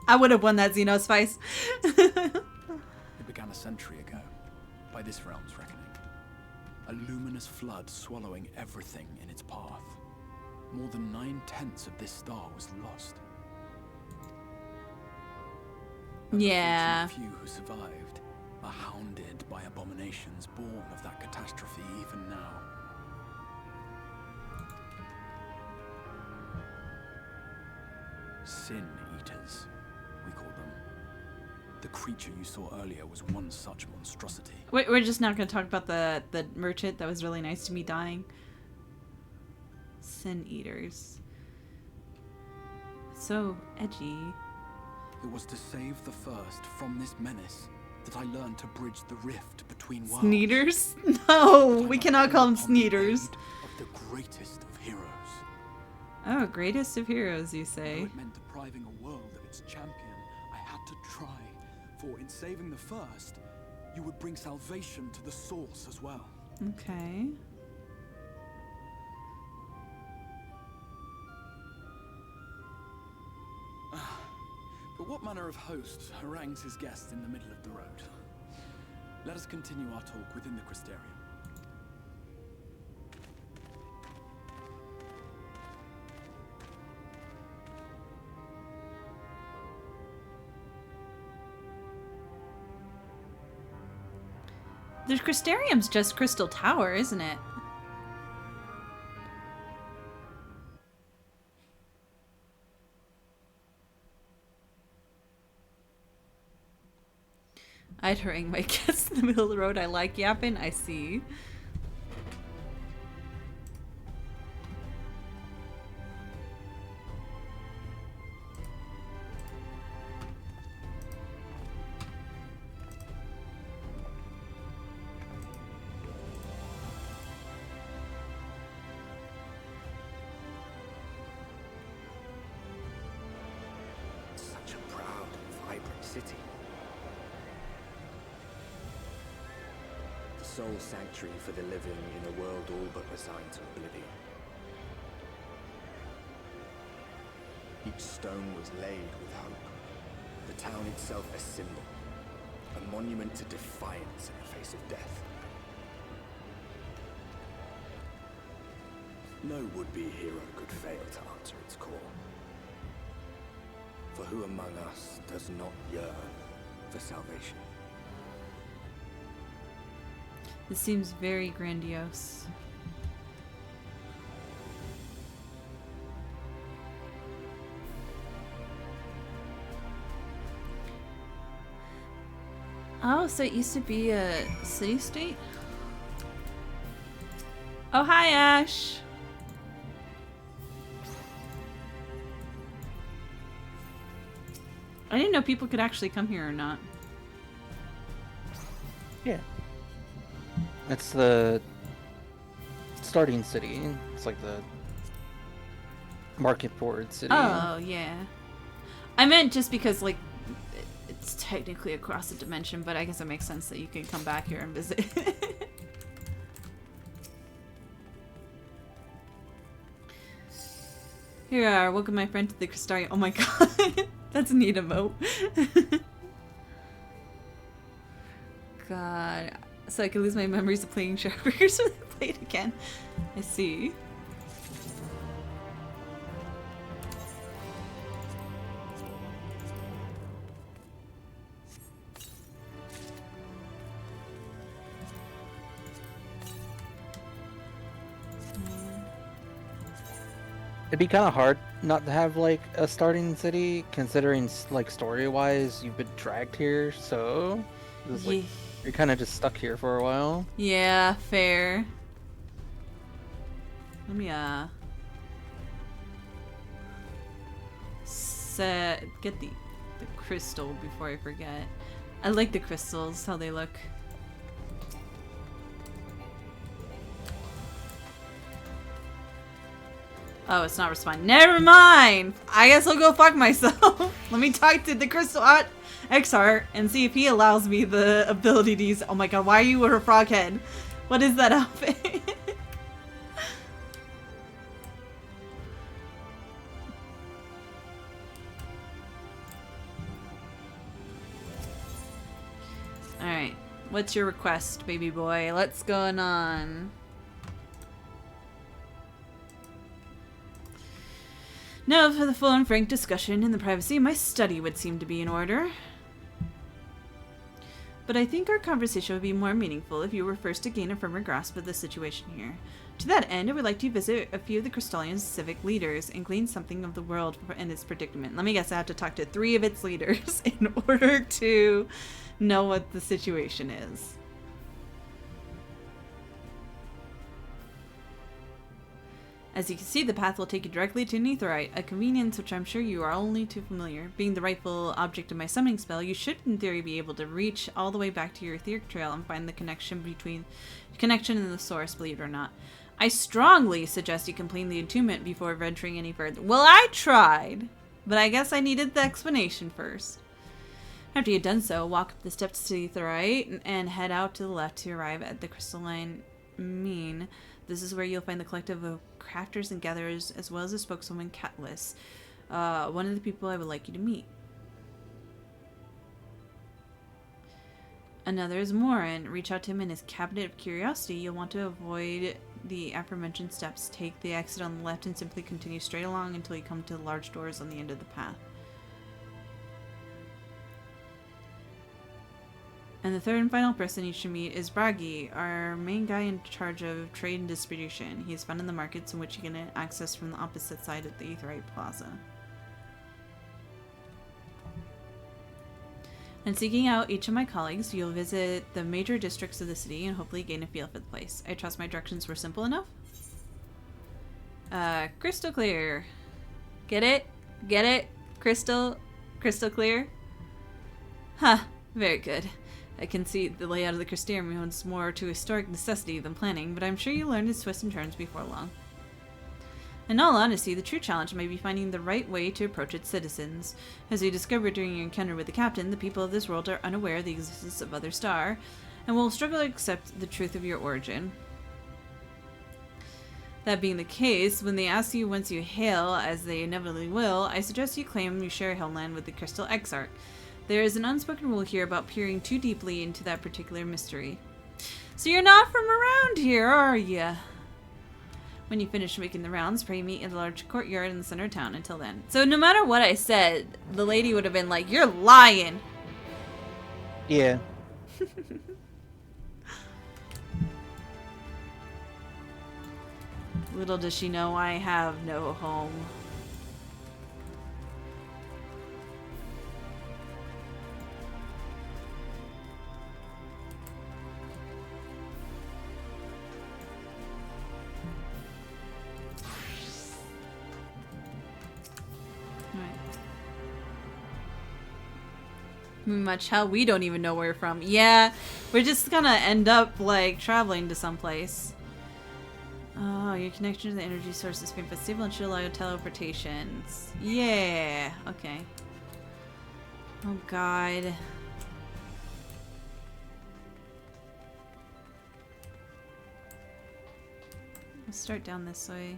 I would have won that Xeno Spice. It began a century ago, by this realm's reckoning. A luminous flood swallowing everything in its path. More than 9/10 of this star was lost. Yeah. The few who survived are hounded by abominations born of that catastrophe even now. Sin Eaters, we call them. The creature you saw earlier was one such monstrosity. We're just not going to talk about the merchant that was really nice to me dying. Sin Eaters. So edgy. It was to save the first from this menace that I learned to bridge the rift between worlds. Sneeders? No, we cannot call them Sneeders. Of the greatest of heroes. Oh, greatest of heroes, you Though say? it meant depriving a world of its champion, I had to try. For in saving the first, you would bring salvation to the source as well. Okay. But what manner of host harangues his guests in the middle of the road? Let us continue our talk within the Crystarium. The Crystarium's just Crystal Tower, isn't it? I'd harangue my guests in the middle of the road. I like yapping. I see. Such a proud and vibrant city. The sole sanctuary for the living in a world all but resigned to oblivion. Each stone was laid with hope. The town itself a symbol, a monument to defiance in the face of death. No would-be hero could fail to answer its call. For who among us does not yearn for salvation? This seems very grandiose. Oh, so it used to be a city-state? Oh, hi, Ash! I didn't know people could actually come here or not. Yeah. It's the starting city. It's like the market board city. Oh, yeah. I meant just because, like, it's technically across the dimension, but I guess it makes sense that you can come back here and visit. Here you are. Welcome, my friend, to the Crystarium. Oh my god. That's a neat emote. God. So I could lose my memories of playing Shadowbringers when I play it again. I see. It'd be kind of hard not to have like a starting city, considering like story-wise, you've been dragged here, so it's like Ye- you're kind of just stuck here for a while. Yeah, fair. Let me get the crystal before I forget. I like the crystals, how they look. Oh, it's not responding. Never mind! I guess I'll go fuck myself. Let me talk to the crystal Xart and see if he allows me the ability to use. Oh my god, why are you with a frog head? What is that outfit? Alright. What's your request, baby boy? What's going on? Now, for the full and frank discussion in the privacy of my study would seem to be in order. But I think our conversation would be more meaningful if you were first to gain a firmer grasp of the situation here. To that end, I would like to visit a few of the Crystallian civic leaders and glean something of the world and its predicament. Let me guess, I have to talk to 3 of its leaders in order to know what the situation is. As you can see, the path will take you directly to Netherite, a convenience which I'm sure you are only too familiar. Being the rightful object of my summoning spell, you should in theory be able to reach all the way back to your etheric trail and find the connection and the source, believe it or not. I strongly suggest you complete the attunement before venturing any further. Well, I tried, but I guess I needed the explanation first. After you've done so, walk up the steps to Netherite and head out to the left to arrive at the crystalline mean. This is where you'll find the collective of crafters and gatherers, as well as a spokeswoman, Catelys, one of the people I would like you to meet. Another is Morin. Reach out to him in his cabinet of curiosity. You'll want to avoid the aforementioned steps. Take the exit on the left and simply continue straight along until you come to the large doors on the end of the path. And the third and final person you should meet is Bragi, our main guy in charge of trade and distribution. He is found in the markets in which you can access from the opposite side of the Aetheryte Plaza. And seeking out each of my colleagues, you'll visit the major districts of the city and hopefully gain a feel for the place. I trust my directions were simple enough? Crystal clear. Get it? Get it? Crystal clear? Huh, very good. I can see the layout of the Crystarium was more to historic necessity than planning, but I'm sure you learned its twists and turns before long. In all honesty, the true challenge may be finding the right way to approach its citizens. As you discovered during your encounter with the captain, the people of this world are unaware of the existence of Other Star, and will struggle to accept the truth of your origin. That being the case, when they ask you whence you hail, as they inevitably will, I suggest you claim you share homeland with the Crystal Exarch. There is an unspoken rule here about peering too deeply into that particular mystery. So you're not from around here, are ya? When you finish making the rounds, pray meet in the large courtyard in the center of town. Until then. So no matter what I said, the lady would have been like, you're lying! Yeah. Little does she know I have no home. Much hell, we don't even know where we're from. Yeah, we're just gonna end up like traveling to someplace. Oh, your connection to the energy source is painful, stable, and should allow teleportations. Yeah, okay. Oh god. Let's start down this way.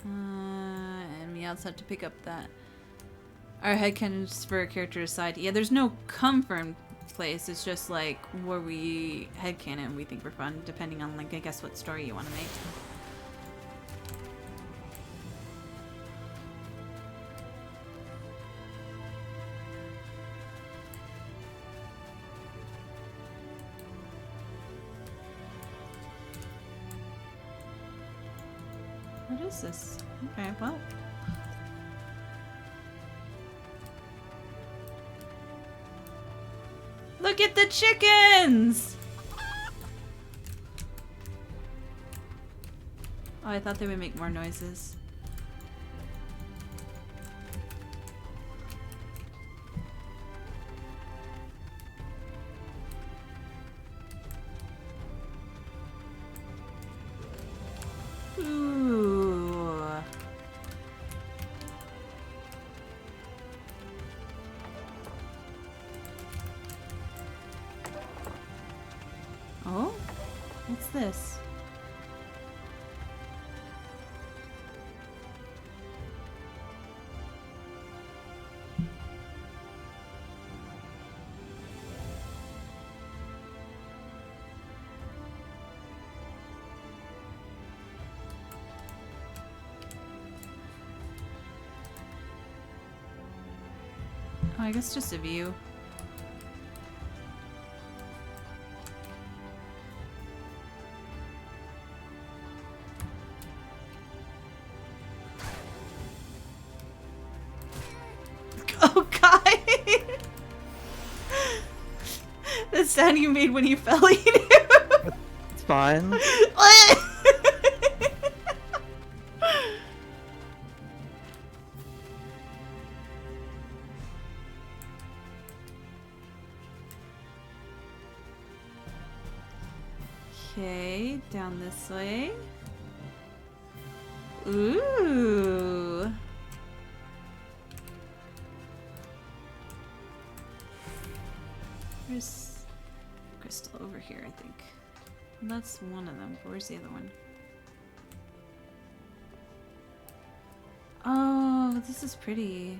And we also have to pick up that. Our headcanons for a character aside. Yeah, there's no confirmed place. It's just like where we headcanon we think we're fun, depending on like I guess what story you want to make. What is this? Okay, well. Look at the chickens! Oh, I thought they would make more noises. Ooh. Oh? What's this? Oh, I guess just a view. Oh, God! The sound you made when you fell, you knew. It's fine. Okay, down this way. Ooh. There's crystal over here, I think. Well, that's one of them. But where's the other one? Oh, this is pretty.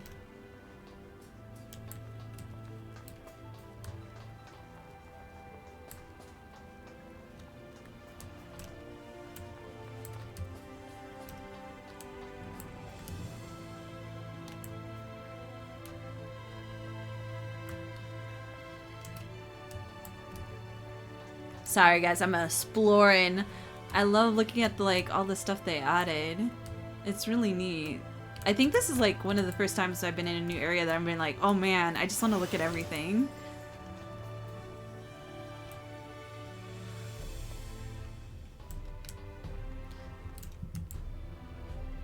Sorry guys, I'm exploring. I love looking at the, like, all the stuff they added. It's really neat. I think this is like one of the first times I've been in a new area that I've been like, oh man, I just want to look at everything.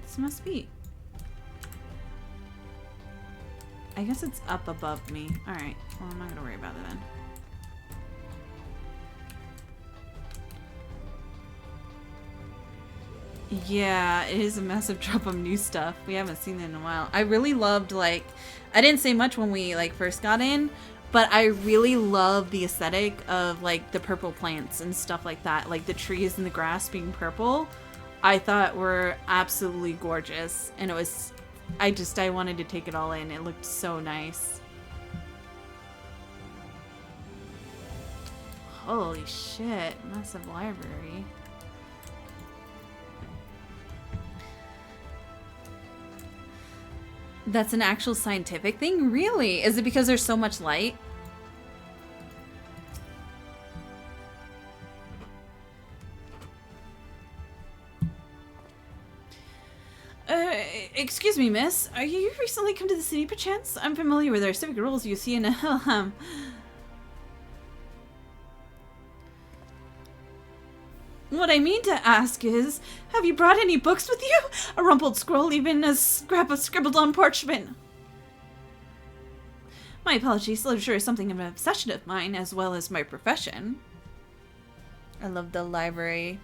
This must be. I guess it's up above me. Alright, well I'm not gonna worry about it then. Yeah, it is a massive drop of new stuff. We haven't seen it in a while. I really loved, like, I didn't say much when we, like, first got in, but I really love the aesthetic of, like, the purple plants and stuff like that. Like, the trees and the grass being purple, I thought were absolutely gorgeous. And it was, I wanted to take it all in. It looked so nice. Holy shit, massive library. That's an actual scientific thing? Really? Is it because there's so much light? Excuse me, miss. Are you recently come to the city, perchance? I'm familiar with our civic rules you see in a What I mean to ask is, have you brought any books with you? A rumpled scroll, even a scrap of scribbled on parchment. My apologies, literature is something of an obsession of mine, as well as my profession. I love the library.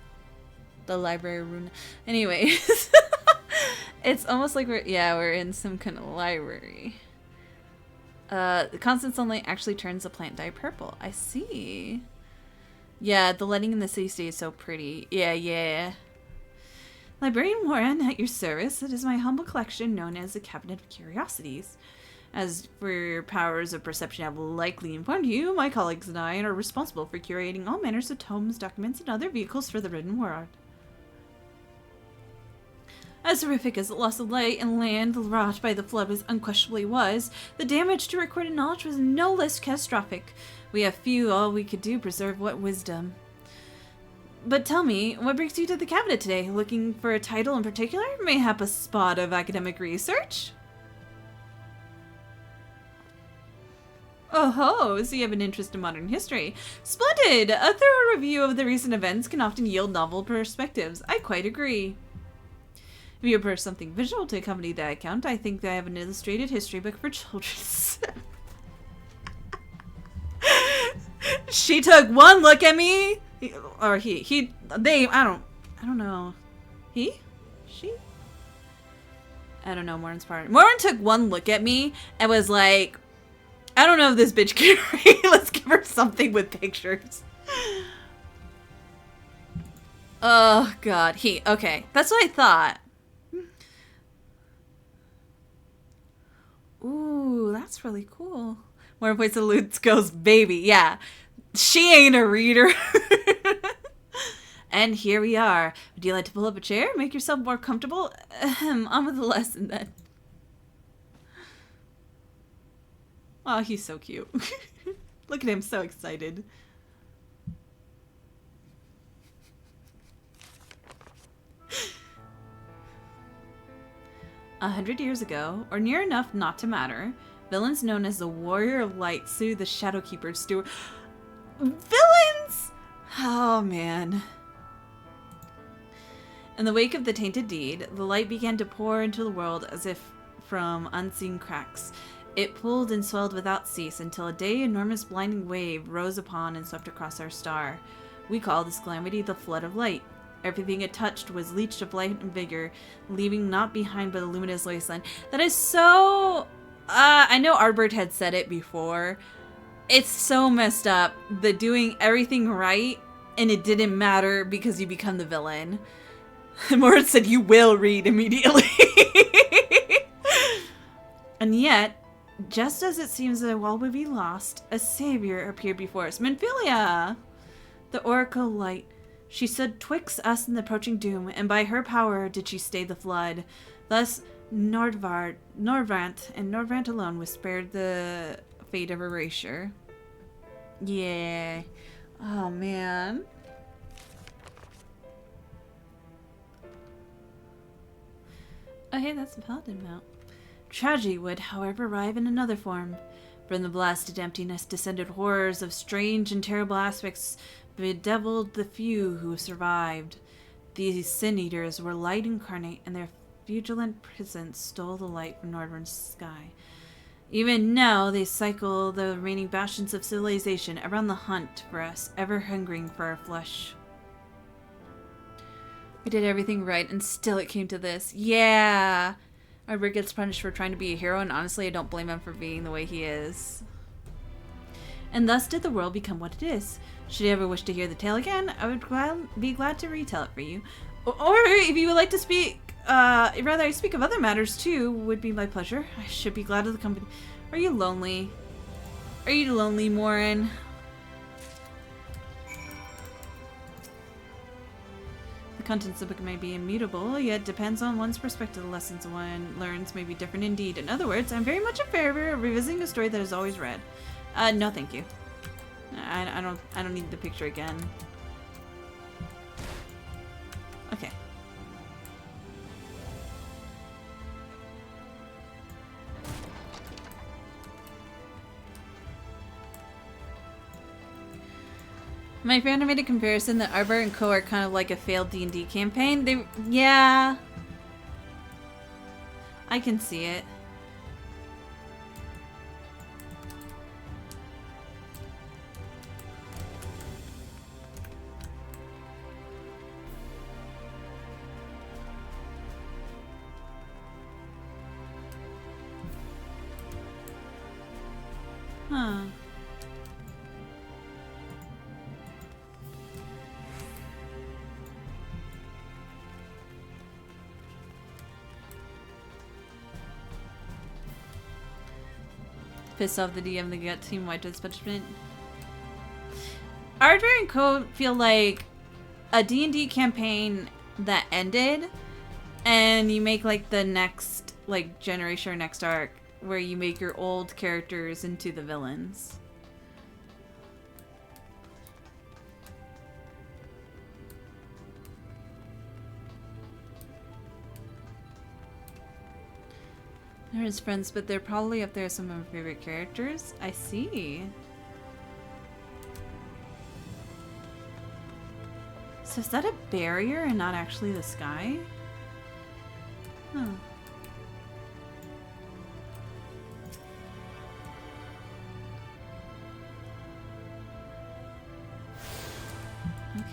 The library room. Anyways. It's almost like we're in some kind of library. The constant sunlight actually turns the plant dye purple. I see. Yeah, the lighting in the city is so pretty. Yeah. Librarian Warren, at your service. It is my humble collection known as the Cabinet of Curiosities. As for your powers of perception have likely informed you, my colleagues and I are responsible for curating all manners of tomes, documents, and other vehicles for the written word. As horrific as the loss of light and land wrought by the flood unquestionably was, the damage to recorded knowledge was no less catastrophic. We have few, all we could do preserve what wisdom. But tell me, what brings you to the cabinet today? Looking for a title in particular? Mayhap a spot of academic research? Oh ho, so you have an interest in modern history. Splendid! A thorough review of the recent events can often yield novel perspectives. I quite agree. If you prefer something visual to accompany that account, I think that I have an illustrated history book for children. She took one look at me, or they, I don't know. She? I don't know, Morin's part. Morin took one look at me and was like, I don't know if this bitch can read. Let's give her something with pictures. Oh, God. Okay. That's what I thought. Ooh, that's really cool. More points of loot goes, baby. Yeah. She ain't a reader. And here we are. Would you like to pull up a chair? Make yourself more comfortable? On with the lesson then. Oh, he's so cute. Look at him, so excited. A 100 years ago, or near enough not to matter, villains known as the Warrior of Light sued the Shadowkeeper Steward. Villains! Oh, man. In the wake of the tainted deed, the light began to pour into the world as if from unseen cracks. It pulled and swelled without cease until a day enormous blinding wave rose upon and swept across our star. We call this calamity the Flood of Light. Everything it touched was leached of light and vigor, leaving naught behind but a luminous wasteland. That is so... I know Arbert had said it before. It's so messed up that doing everything right and it didn't matter because you become the villain. Moritz said you will read immediately. And yet, just as it seems that all would be lost, a savior appeared before us. Minfilia! The Oracle Light. She stood twixt us and the approaching doom, and by her power did she stay the flood. Thus, Norvrant and Norvrant alone was spared the fate of erasure. Yeah. Oh, man. Oh, hey, that's the Paladin mount. Tragedy would, however, arrive in another form. From the blasted emptiness descended horrors of strange and terrible aspects bedeviled the few who survived. These sin-eaters were light incarnate, and their vigilant presence stole the light from northern sky. Even now, they cycle the remaining bastions of civilization around the hunt for us, ever hungering for our flesh. We did everything right, and still it came to this. Yeah! Arbor gets punished for trying to be a hero, and honestly, I don't blame him for being the way he is. And thus did the world become what it is. Should you ever wish to hear the tale again, I would be glad to retell it for you. Or if you would like to speak, rather speak of other matters too, would be my pleasure. I should be glad of the company. Are you lonely? Are you lonely, Morin? The contents of the book may be immutable, yet depends on one's perspective. The lessons one learns may be different indeed. In other words, I'm very much in favor of revisiting a story that is always read. No thank you. I don't need the picture again. Okay. My friend made a comparison that Arbor and Co are kind of like a failed D&D campaign. Yeah. I can see it. Huh. Piss off the DM, they get team wiped as punishment. Ardver and Co feel like a D&D campaign that ended, and you make like the next like generation or next arc where you make your old characters into the villains. They're his friends, but they're probably up there as some of my favorite characters. I see. So is that a barrier and not actually the sky? Huh.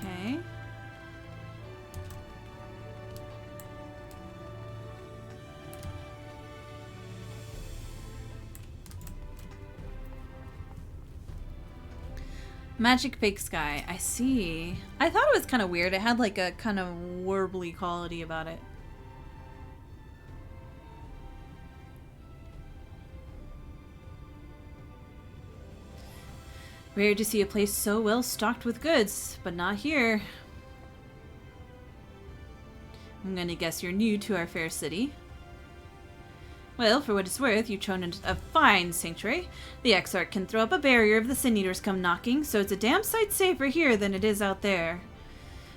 Okay. Magic fake sky. I see. I thought it was kind of weird. It had like a kind of warbly quality about it. Rare to see a place so well stocked with goods, but not here. I'm gonna guess you're new to our fair city. Well, for what it's worth, you've chosen a fine sanctuary. The Exarch can throw up a barrier if the Sin Eaters come knocking, so it's a damn sight safer here than it is out there.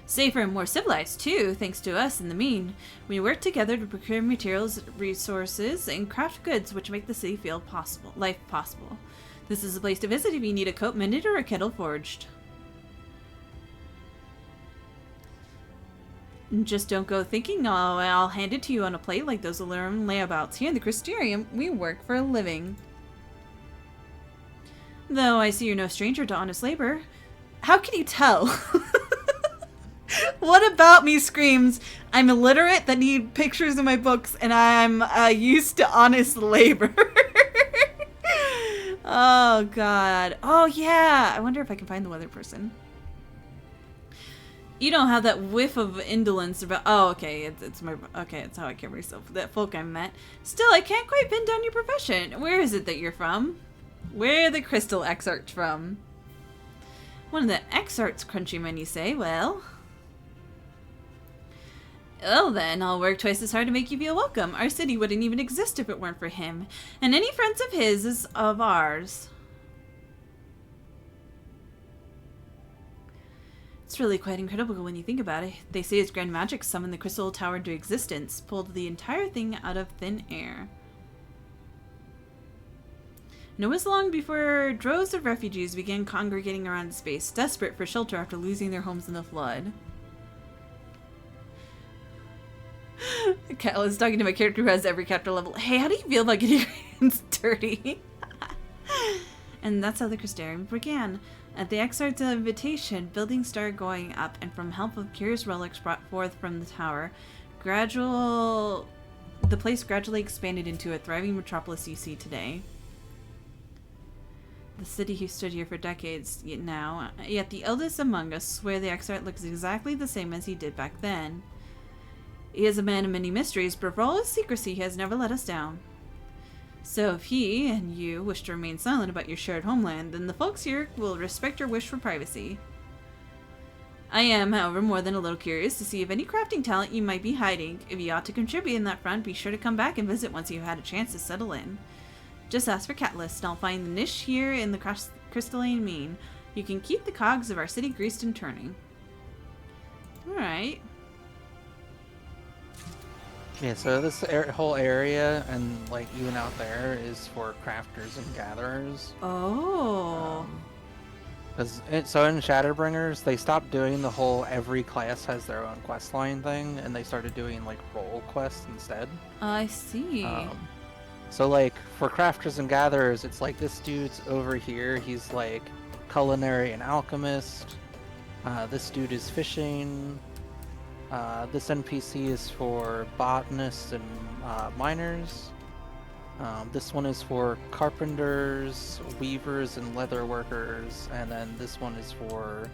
Safer and more civilized, too, thanks to us and the mean. We work together to procure materials, resources, and craft goods which make the city feel life possible. This is a place to visit if you need a coat mended or a kettle forged. Just don't go thinking, oh, I'll hand it to you on a plate like those alarm layabouts. Here in the Crystarium, we work for a living. Though I see you're no stranger to honest labor. How can you tell? What about me screams, I'm illiterate that need pictures in my books and I'm used to honest labor? Oh, God. Oh, yeah. I wonder if I can find the weather person. You don't have that whiff of indolence about... Oh, okay. It's my... Okay, it's how I carry myself. That folk I met. Still, I can't quite pin down your profession. Where is it that you're from? Where are the Crystal Exarchs from? One of the Exarchs, Crunchymen, you say? Well... Well then, I'll work twice as hard to make you feel welcome. Our city wouldn't even exist if it weren't for him. And any friends of his is of ours. It's really quite incredible when you think about it. They say his grand magic summoned the Crystal Tower into existence, pulled the entire thing out of thin air. And it was long before droves of refugees began congregating around the space, desperate for shelter after losing their homes in the flood. Cal is talking to my character who has every chapter level. Hey, how do you feel about getting your hands dirty? And that's how the Crystarium began. At the Exarch's invitation, buildings started going up, and from help of curious relics brought forth from the tower, the place gradually expanded into a thriving metropolis you see today. The city who stood here for decades yet the eldest among us swear the Exarch looks exactly the same as he did back then. He is a man of many mysteries, but for all his secrecy, he has never let us down. So if he and you wish to remain silent about your shared homeland, then the folks here will respect your wish for privacy. I am, however, more than a little curious to see if any crafting talent you might be hiding. If you ought to contribute in that front, be sure to come back and visit once you've had a chance to settle in. Just ask for Catalyst, and I'll find the niche here in the crystalline mean. You can keep the cogs of our city greased and turning. Alright. Yeah, so this whole area and like even out there is for crafters and gatherers. Oh. So in Shadowbringers, they stopped doing the whole every class has their own quest line thing, and they started doing like role quests instead. I see. So like for crafters and gatherers, it's like this dude's over here. He's like culinary and alchemist. This dude is fishing. This NPC is for botanists and miners. This one is for carpenters, weavers, and leather workers, and then this one is for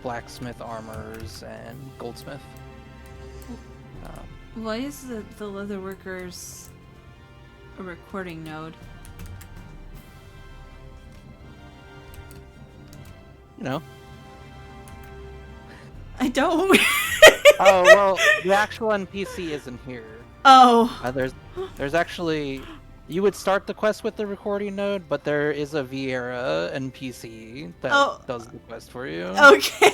blacksmith, armorers, and goldsmith. Why is the leather workers a recording node? You know. I don't. Oh, well, the actual NPC isn't here. Oh. There's actually... You would start the quest with the recording node, but there is a Viera NPC that does the quest for you. Okay.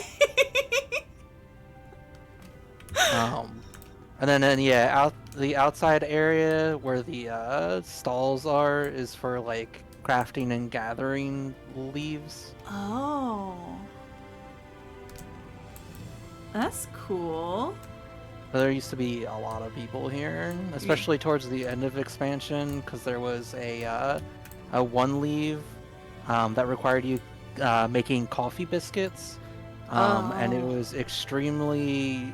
And then yeah, the outside area where the stalls are is for like crafting and gathering leaves. Oh. That's cool. There used to be a lot of people here, especially towards the end of expansion, because there was a one leave that required you making coffee biscuits, and it Oh. was extremely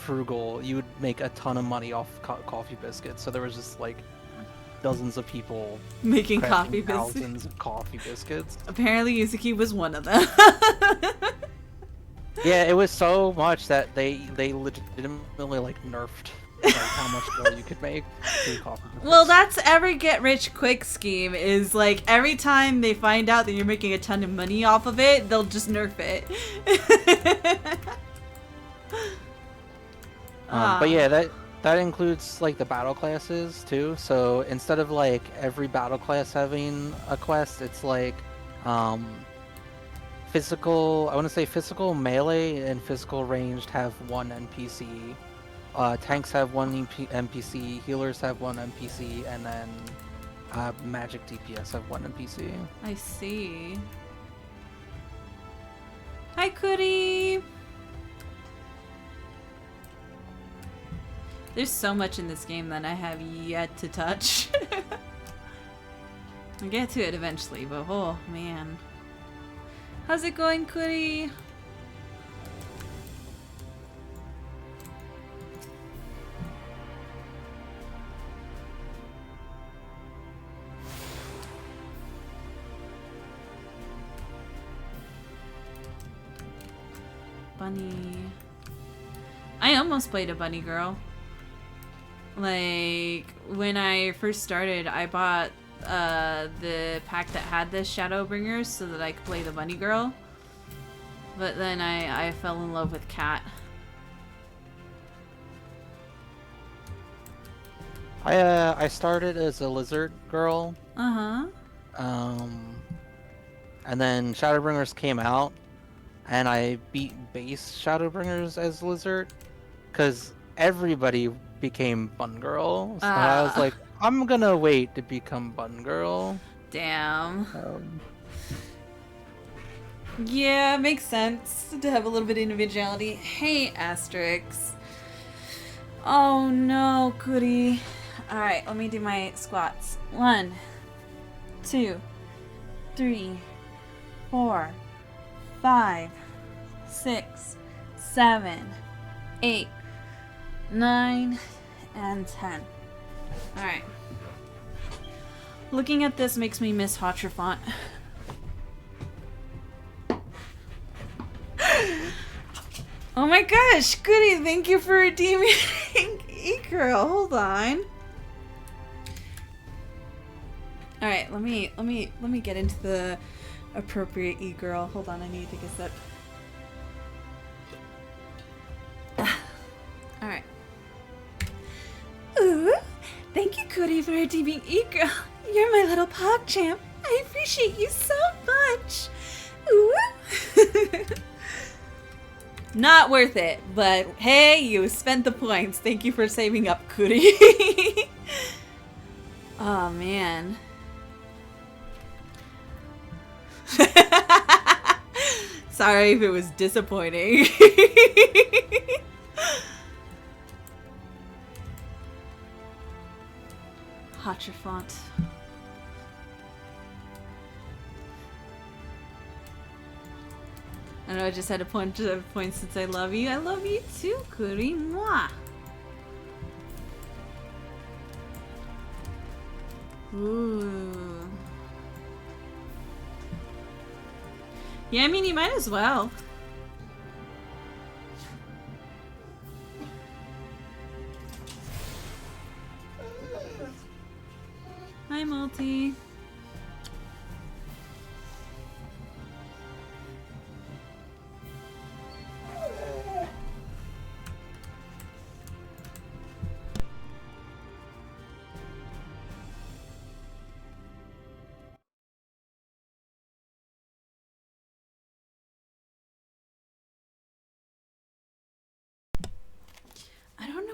frugal. You would make a ton of money off coffee biscuits, so there was just like dozens of people Making crafting coffee biscuits. thousands of coffee biscuits. Apparently Yuzuki was one of them. Yeah, it was so much that they legitimately like nerfed like how much more you could make through coffee biscuits. Well, that's every get rich quick scheme is like every time they find out that you're making a ton of money off of it, they'll just nerf it. But yeah, that includes like the battle classes too. So instead of like every battle class having a quest, it's like physical, I want to say physical melee and physical ranged have one NPC. Tanks have one NPC, healers have one NPC, and then magic DPS have one NPC. I see. Hi, Kuri! There's so much in this game that I have yet to touch. I'll get to it eventually, but oh man. How's it going, Kuri? Bunny. I almost played a bunny girl. Like, when I first started, I bought the pack that had the Shadowbringers so that I could play the bunny girl. But then I fell in love with Cat. I started as a lizard girl. Uh-huh. And then Shadowbringers came out, and I beat base Shadowbringers as lizard, because everybody became Bun Girl. So I was like, I'm gonna wait to become Bun Girl. Damn. Yeah, makes sense to have a little bit of individuality. Hey, Asterix. Oh no, Kuri. Alright, let me do my squats. 1, 2, 3, 4, 5, 6, 7, 8, 9, and 10. Alright. Looking at this makes me miss Hotterfont. Oh my gosh, Goody, thank you for redeeming E-Girl. Hold on. Alright, let me get into the appropriate E-Girl. Hold on, I need to take a sip. Alright. Ooh, thank you, Cody, for redeeming E-Girl. You're my little PogChamp. I appreciate you so much. Ooh. Not worth it, but hey, you spent the points. Thank you for saving up, Cody. Oh, man. Sorry if it was disappointing. Hotterfont. I know I just had a point since I love you. I love you too, Kuri. Mwah. Ooh. Yeah, I mean, you might as well. Hi, Multi.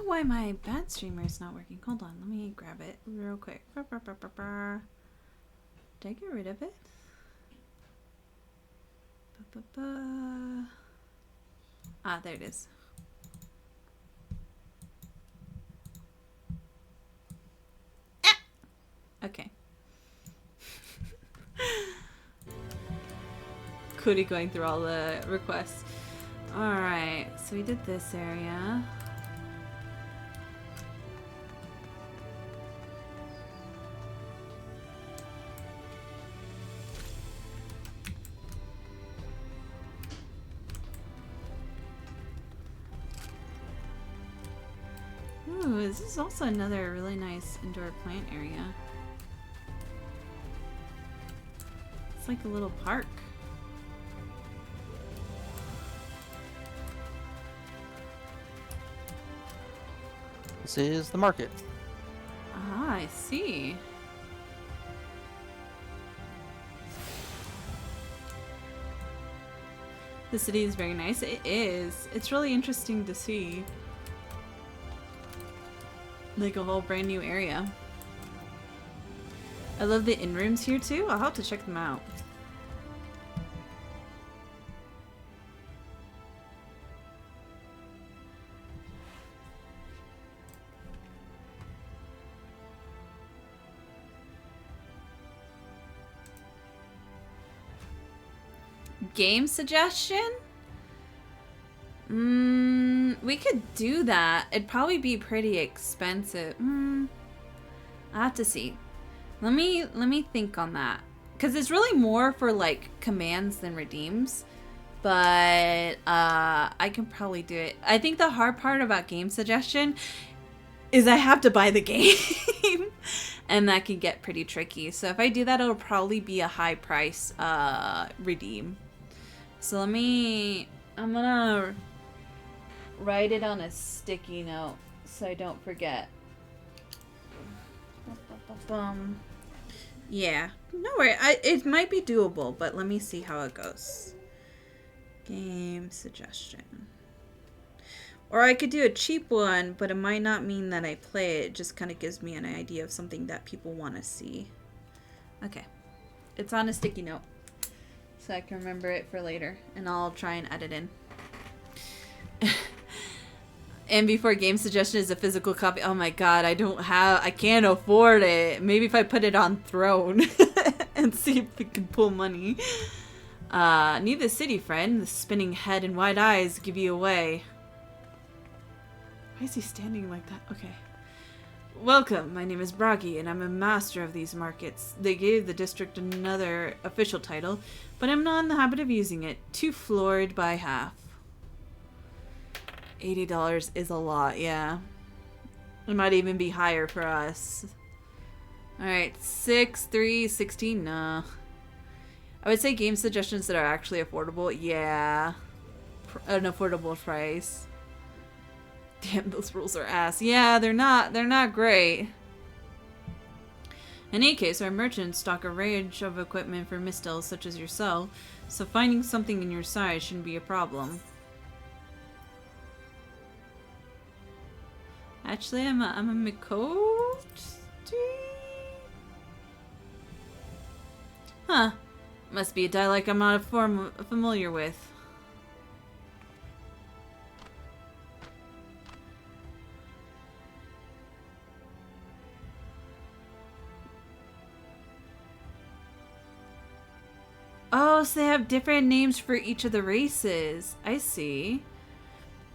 why my bad streamer is not working. Hold on, let me grab it real quick. Did I get rid of it? Ah, there it is. Ah! Okay. Cody going through all the requests. Alright, so we did this area. Ooh, this is also another really nice indoor plant area. It's like a little park. This is the market. Ah, I see. The city is very nice. It is. It's really interesting to see. Like a whole brand new area. I love the inn rooms here too. I'll have to check them out. Game suggestion? We could do that. It'd probably be pretty expensive. I have to see. Let me think on that. Because it's really more for like commands than redeems. But I can probably do it. I think the hard part about game suggestion is I have to buy the game. And that can get pretty tricky. So if I do that, it'll probably be a high price redeem. So I'm gonna write it on a sticky note so I don't forget. Yeah, no worry. It might be doable, but let me see how it goes. Game suggestion. Or I could do a cheap one, but it might not mean that I play it. It just kind of gives me an idea of something that people want to see. Okay. It's on a sticky note. So I can remember it for later. And I'll try and edit in. And before game suggestion is a physical copy. Oh my god, I can't afford it. Maybe if I put it on Throne and see if it can pull money. Need the city, friend. The spinning head and wide eyes give you away. Why is he standing like that? Okay. Welcome, my name is Bragi, and I'm a master of these markets. They gave the district another official title, but I'm not in the habit of using it. Too floored by half. $80 is a lot, yeah. It might even be higher for us. Alright, 6, 3, 16, nah. I would say game suggestions that are actually affordable, yeah. An affordable price. Damn, those rules are ass. Yeah, they're not great. In any case, our merchants stock a range of equipment for mistills such as yourself, so finding something in your size shouldn't be a problem. Actually, I'm a Mikochi? Huh. Must be a dialect I'm not familiar with. Oh, so they have different names for each of the races. I see.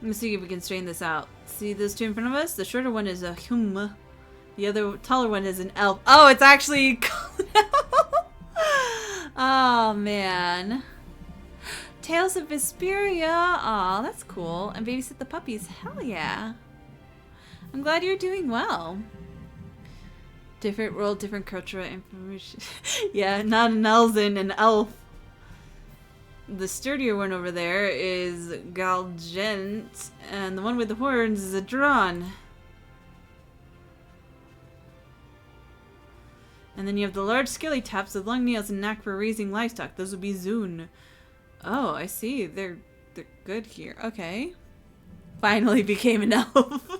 Let me see if we can straighten this out. See those two in front of us? The shorter one is a hum. The other taller one is an elf. Oh, it's actually... Oh, man. Tales of Vesperia. Aw, that's cool. And babysit the puppies. Hell yeah. I'm glad you're doing well. Different world, different cultural information. Yeah, not an Elzen, an elf. The sturdier one over there is Galgent, and the one with the horns is a Dron. And then you have the large scaly taps with long nails and knack for raising livestock. Those would be Zun. Oh, I see. They're good here. Okay. Finally became an elf.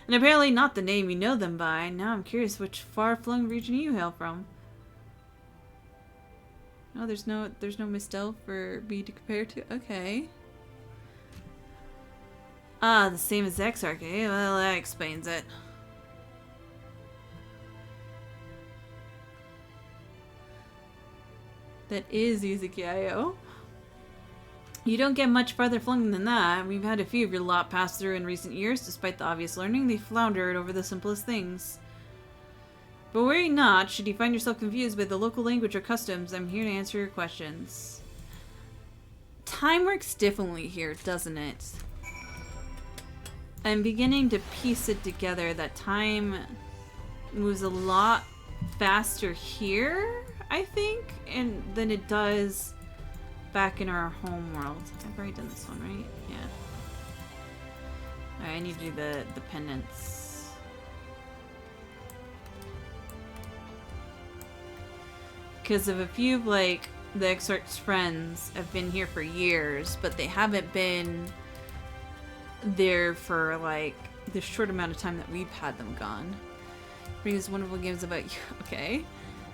And apparently not the name you know them by. Now I'm curious which far-flung region you hail from. Oh, there's no mistel for me to compare to? Okay. Ah, the same as Exarch, eh? Well, that explains it. That is Izakio. You don't get much farther flung than that. We've had a few of your lot pass through in recent years. Despite the obvious learning, they floundered over the simplest things. But worry not, should you find yourself confused by the local language or customs, I'm here to answer your questions. Time works differently here, doesn't it? I'm beginning to piece it together that time moves a lot faster here, I think, than it does back in our home world. I've already done this one, right? Yeah. Alright, I need to do the pendants. Because of a few of, like, the Exarch's friends have been here for years, but they haven't been there for, like, the short amount of time that we've had them gone. Brings wonderful games about you. Okay.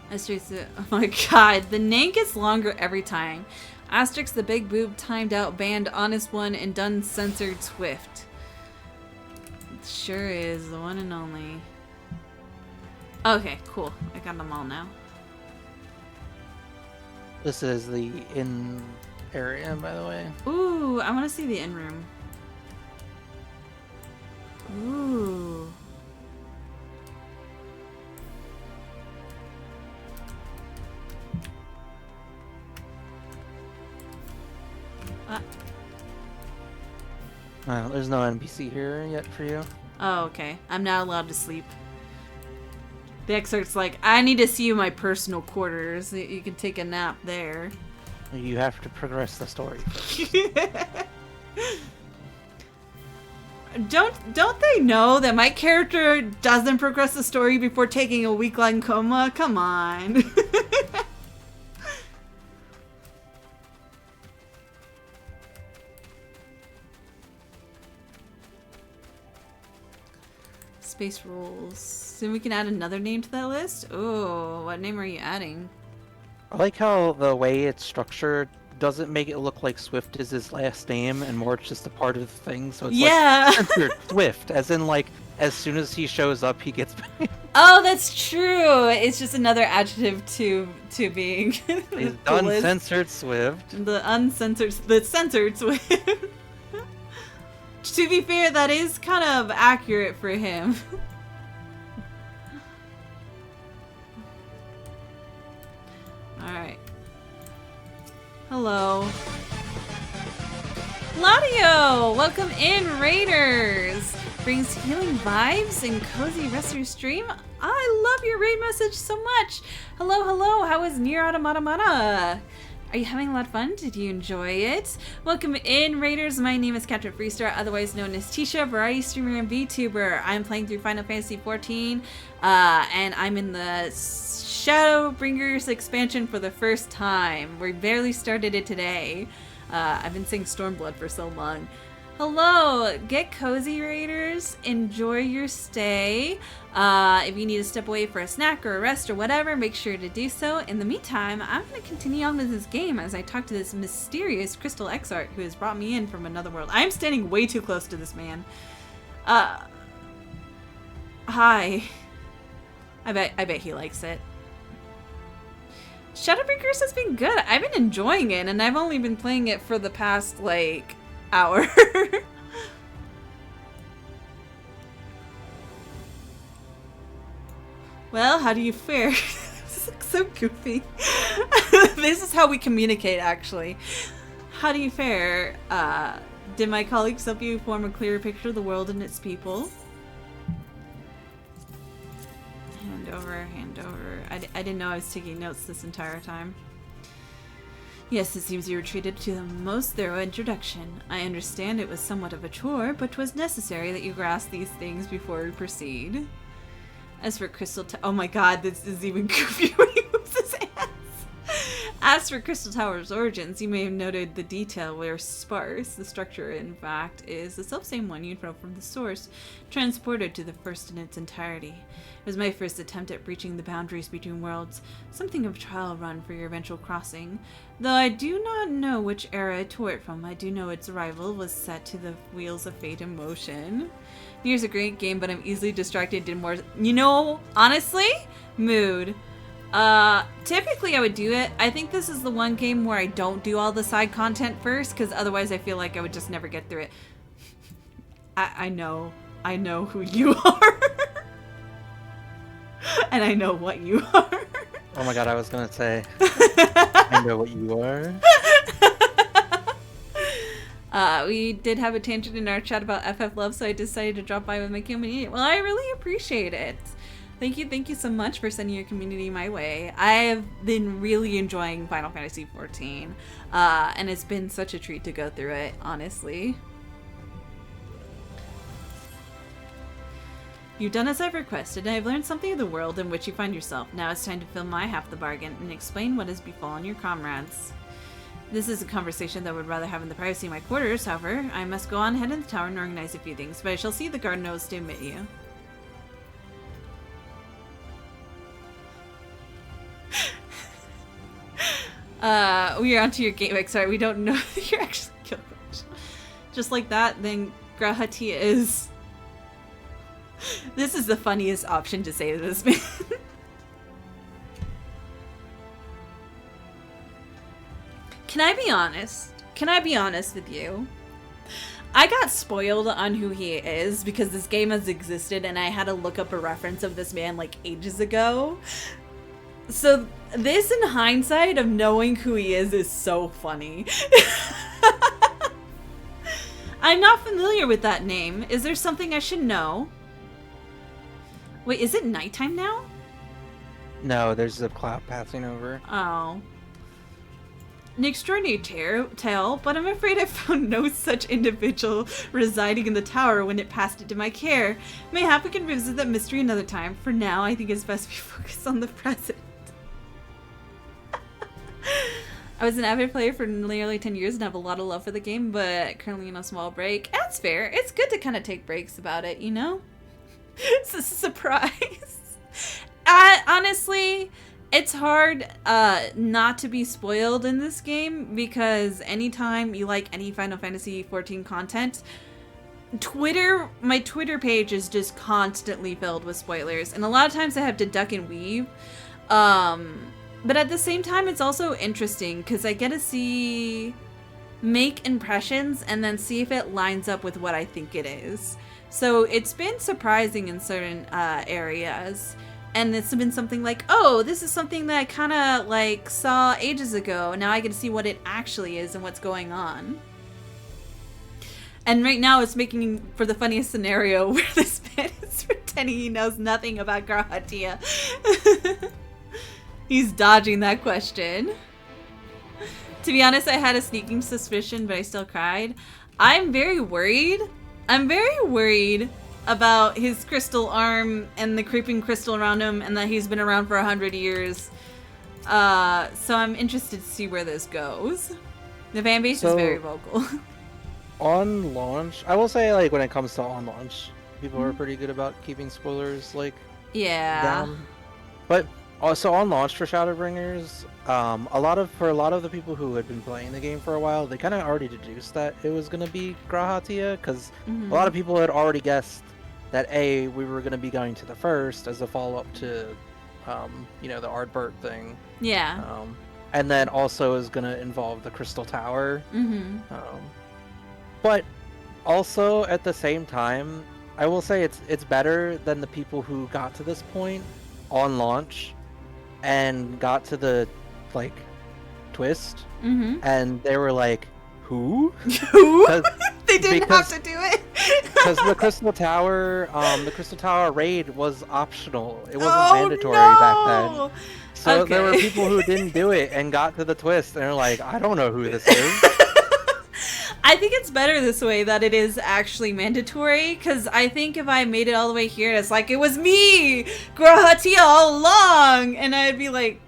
Asterix, oh my god, the name gets longer every time. Asterix the Big Boob timed out banned Honest One and done censored Swift. It sure is the one and only. Okay, cool. I got them all now. This is the inn area, by the way. Ooh, I want to see the inn room. Ooh. There's no NPC here yet for you. Oh, okay. I'm not allowed to sleep. The Exarch's like, I need to see you in my personal quarters. You can take a nap there. You have to progress the story first. Don't they know that my character doesn't progress the story before taking a week-long coma? Come on. Space rules. So we can add another name to that list? Oh, what name are you adding? I like how the way it's structured doesn't make it look like Swift is his last name and more it's just a part of the thing. So it's like censored Swift, as in like as soon as he shows up he gets back. Oh, that's true. It's just another adjective to being He's uncensored Swift. The censored Swift. To be fair, that is kind of accurate for him. Alright. Hello. Ladio! Welcome in, Raiders! Brings healing vibes and cozy rest of your stream. I love your raid message so much! Hello, hello! How is Nier Automata? Are you having a lot of fun? Did you enjoy it? Welcome in, Raiders. My name is Captain Freestar, otherwise known as Tisha, variety streamer and VTuber. I'm playing through Final Fantasy XIV, and I'm in the Shadowbringers expansion for the first time. We barely started it today. I've been saying Stormblood for so long. Hello! Get cozy, Raiders. Enjoy your stay. If you need to step away for a snack or a rest or whatever, make sure to do so. In the meantime, I'm going to continue on with this game as I talk to this mysterious Crystal Exarch who has brought me in from another world. I'm standing way too close to this man. Hi. I bet he likes it. Shadowbringers has been good. I've been enjoying it, and I've only been playing it for the past, like, hour. Well, how do you fare? This is so goofy. This is how we communicate, actually. How do you fare? Did my colleagues help you form a clearer picture of the world and its people? Hand over, hand over. I didn't know I was taking notes this entire time. Yes, it seems you were treated to the most thorough introduction. I understand it was somewhat of a chore, but 'twas necessary that you grasp these things before we proceed. As for Crystal oh my god, this is even goofy when he moves his hands. As for Crystal Tower's origins, you may have noted the detail where sparse. The structure, in fact, is the self-same one you know from the source, transported to the first in its entirety. It was my first attempt at breaching the boundaries between worlds, something of a trial run for your eventual crossing. Though I do not know which era it tore it from, I do know its arrival was set to the wheels of fate in motion. Here's a great game, but I'm easily distracted in more... You know, honestly, mood. Typically I would do it. I think this is the one game where I don't do all the side content first, because otherwise I feel like I would just never get through it. I know who you are. And I know what you are. Oh my god, I was gonna say, I know what you are. We did have a tangent in our chat about FF Love, so I decided to drop by with my community. Well, I really appreciate it. Thank you so much for sending your community my way. I have been really enjoying Final Fantasy XIV, and it's been such a treat to go through it, honestly. You've done as I've requested, and I've learned something of the world in which you find yourself. Now it's time to fill my half the bargain and explain what has befallen your comrades. This is a conversation that I would rather have in the privacy of my quarters, however. I must go on ahead in the tower and organize a few things, but I shall see the guard knows to admit you. We are onto your gateway. Sorry, we don't know that you're actually Gilgamesh. Just like that, then Grahatia is... This is the funniest option to say to this man. Can I be honest? Can I be honest with you? I got spoiled on who he is because this game has existed and I had to look up a reference of this man like ages ago. So this, in hindsight of knowing who he is so funny. I'm not familiar with that name. Is there something I should know? Wait, is it nighttime now? No, there's a cloud passing over. Oh. An extraordinary tale, but I'm afraid I found no such individual residing in the tower when it passed into my care. Mayhap we can revisit that mystery another time. For now, I think it's best we focus on the present. I was an avid player for nearly 10 years and have a lot of love for the game, but currently in a small break. That's fair. It's good to kind of take breaks about it, you know? It's a surprise. Honestly, it's hard not to be spoiled in this game because anytime you like any Final Fantasy XIV content, my Twitter page is just constantly filled with spoilers, and a lot of times I have to duck and weave. But at the same time, it's also interesting because I get to make impressions and then see if it lines up with what I think it is. So it's been surprising in certain areas. And it's been something like, oh, this is something that I kind of like saw ages ago. Now I get to see what it actually is and what's going on. And right now it's making for the funniest scenario where this man is pretending he knows nothing about Grahatia. He's dodging that question. To be honest, I had a sneaking suspicion, but I still cried. I'm very worried. I'm very worried about his crystal arm and the creeping crystal around him and that he's been around for 100 years. So I'm interested to see where this goes. The fan base is very vocal. On launch, I will say, like, when it comes to on launch, people are pretty good about keeping spoilers, like, down. But also on launch for Shadowbringers, for a lot of the people who had been playing the game for a while, they kind of already deduced that it was going to be Grahatia, because a lot of people had already guessed that we were going to be going to the first as a follow-up to, the Ardbert thing. Yeah. And then also is going to involve the Crystal Tower. But also at the same time, I will say it's better than the people who got to this point on launch and got to the twist, and they were like, who? Who? They didn't have to do it. Because the Crystal Tower raid was optional. It wasn't mandatory back then. So there were people who didn't do it and got to the twist and are like, I don't know who this is. I think it's better this way that it is actually mandatory, because I think if I made it all the way here, it's like, it was me, Grahatia, all along, and I'd be like,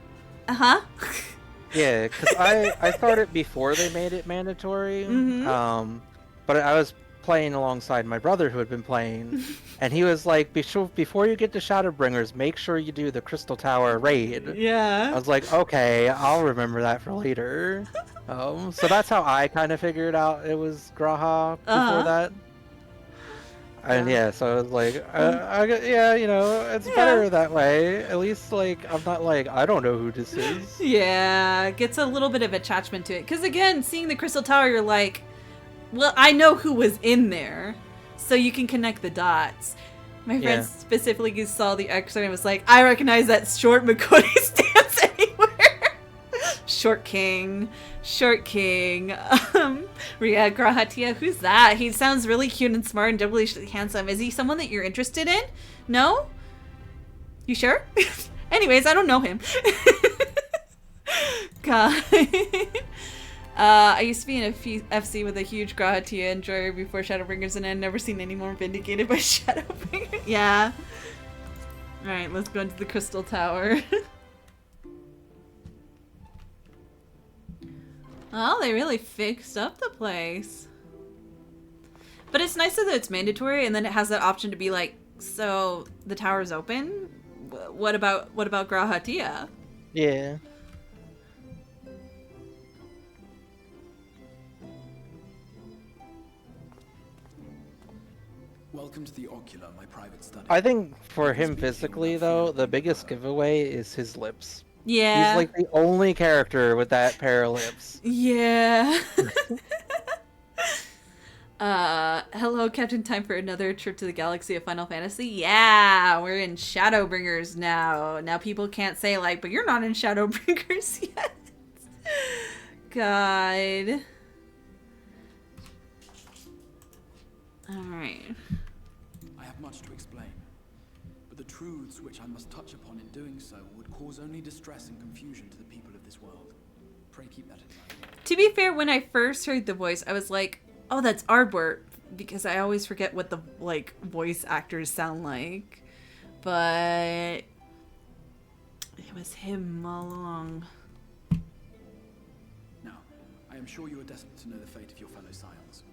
Yeah, because I started before they made it mandatory. But I was playing alongside my brother who had been playing, and he was like, before you get to Shadowbringers, make sure you do the Crystal Tower raid. I Yeah. was like, okay, I'll remember that for later. So that's how I kind of figured out it was Graha before that. And Yeah. yeah, so I was like, yeah, it's Yeah. better that way. At least, like, I'm not like, I don't know who this is. Yeah, it gets a little bit of attachment to it. Because again, seeing the Crystal Tower, you're like, well, I know who was in there. So you can connect the dots. My friend specifically saw the X-ray and was like, I recognize that short McCoy stance anywhere. Short King. Ria Grahatia, who's that? He sounds really cute and smart and doubly handsome. Is he someone that you're interested in? No? You sure? Anyways, I don't know him. God. I used to be in a FC with a huge Grahatia enjoyer before Shadowbringers, and I've never seen any more vindicated by Shadowbringers. Yeah. Alright, let's go into the Crystal Tower. Oh, they really fixed up the place. But it's nice that it's mandatory, and then it has that option to be like, so the tower's open? What about Grahatia? Yeah. Welcome to the Ocular, my private study. I think for him physically, though, the biggest giveaway is his lips. Yeah. He's like the only character with that pair of lips. Yeah. Hello, Captain. Time for another trip to the galaxy of Final Fantasy. Yeah, we're in Shadowbringers now. Now people can't say like, but you're not in Shadowbringers yet. God. Alright. I have much to explain, but the truths which I must touch upon in doing so would cause only distress and confusion to the people of this world. Pray keep that in mind. To be fair, when I first heard the voice, I was like, oh, that's Ardwort, because I always forget what the, like, voice actors sound like. But it was him all along. Now, I am sure you are desperate to know the fate of your fellow scions.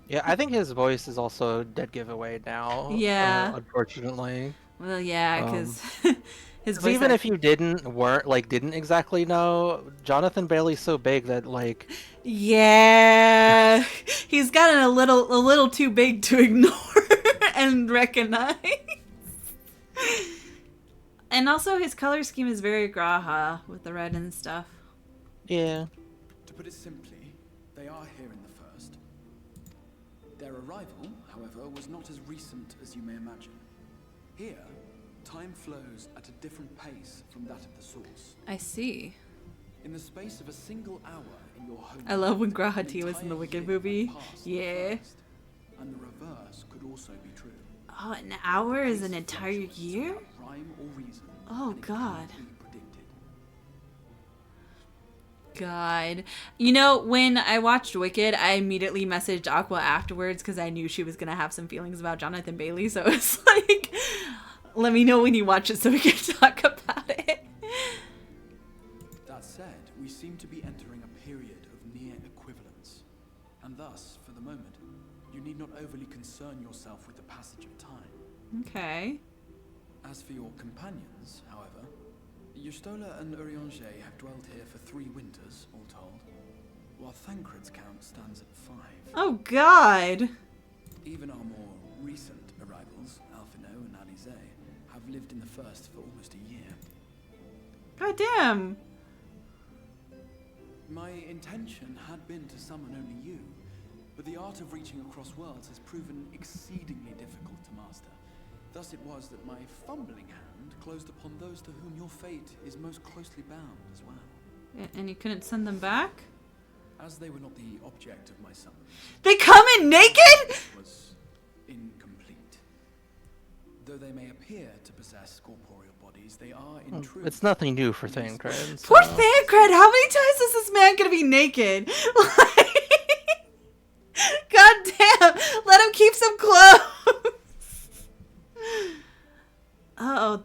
Yeah, I think his voice is also a dead giveaway now. Yeah. Unfortunately. Well, yeah, because his voice. Even if you didn't exactly know, Jonathan Bailey's so big that like. Yeah, he's gotten a little too big to ignore and recognize. And also, his color scheme is very Graha with the red and stuff. Yeah. To put it simply, they are here in the first. Their arrival, however, was not as recent as you may imagine. Here, time flows at a different pace from that of the source. I see. In the space of a single hour in your home. I love when Grahati was in the Wicked movie. Yeah. And the reverse could also be true. Oh, an hour is an entire year? Rhyme or reason, oh, God. predicted. God. You know, when I watched Wicked, I immediately messaged Aqua afterwards because I knew she was going to have some feelings about Jonathan Bailey. So it's like, let me know when you watch it so we can talk about it. That said, we seem to be entering a period of near equivalence. And thus, for the moment, you need not overly concern yourself with the passage of time. Okay. As for your companions, however, Yustola and Urianger have dwelled here for 3 winters, all told, while Thancred's count stands at 5. Oh, God. Even our more recent arrivals, Alphino and Alize, have lived in the first for almost a year. God damn. My intention had been to summon only you, but the art of reaching across worlds has proven exceedingly difficult to master. Thus it was that my fumbling hand closed upon those to whom your fate is most closely bound as well. And you couldn't send them back? As they were not the object of my summons. They come in naked?! Was incomplete. Though they may appear to possess corporeal bodies, they are in truth. It's nothing new for Thancred. So. Poor Thancred! How many times is this man gonna be naked? God damn! Let him keep some clothes! Oh,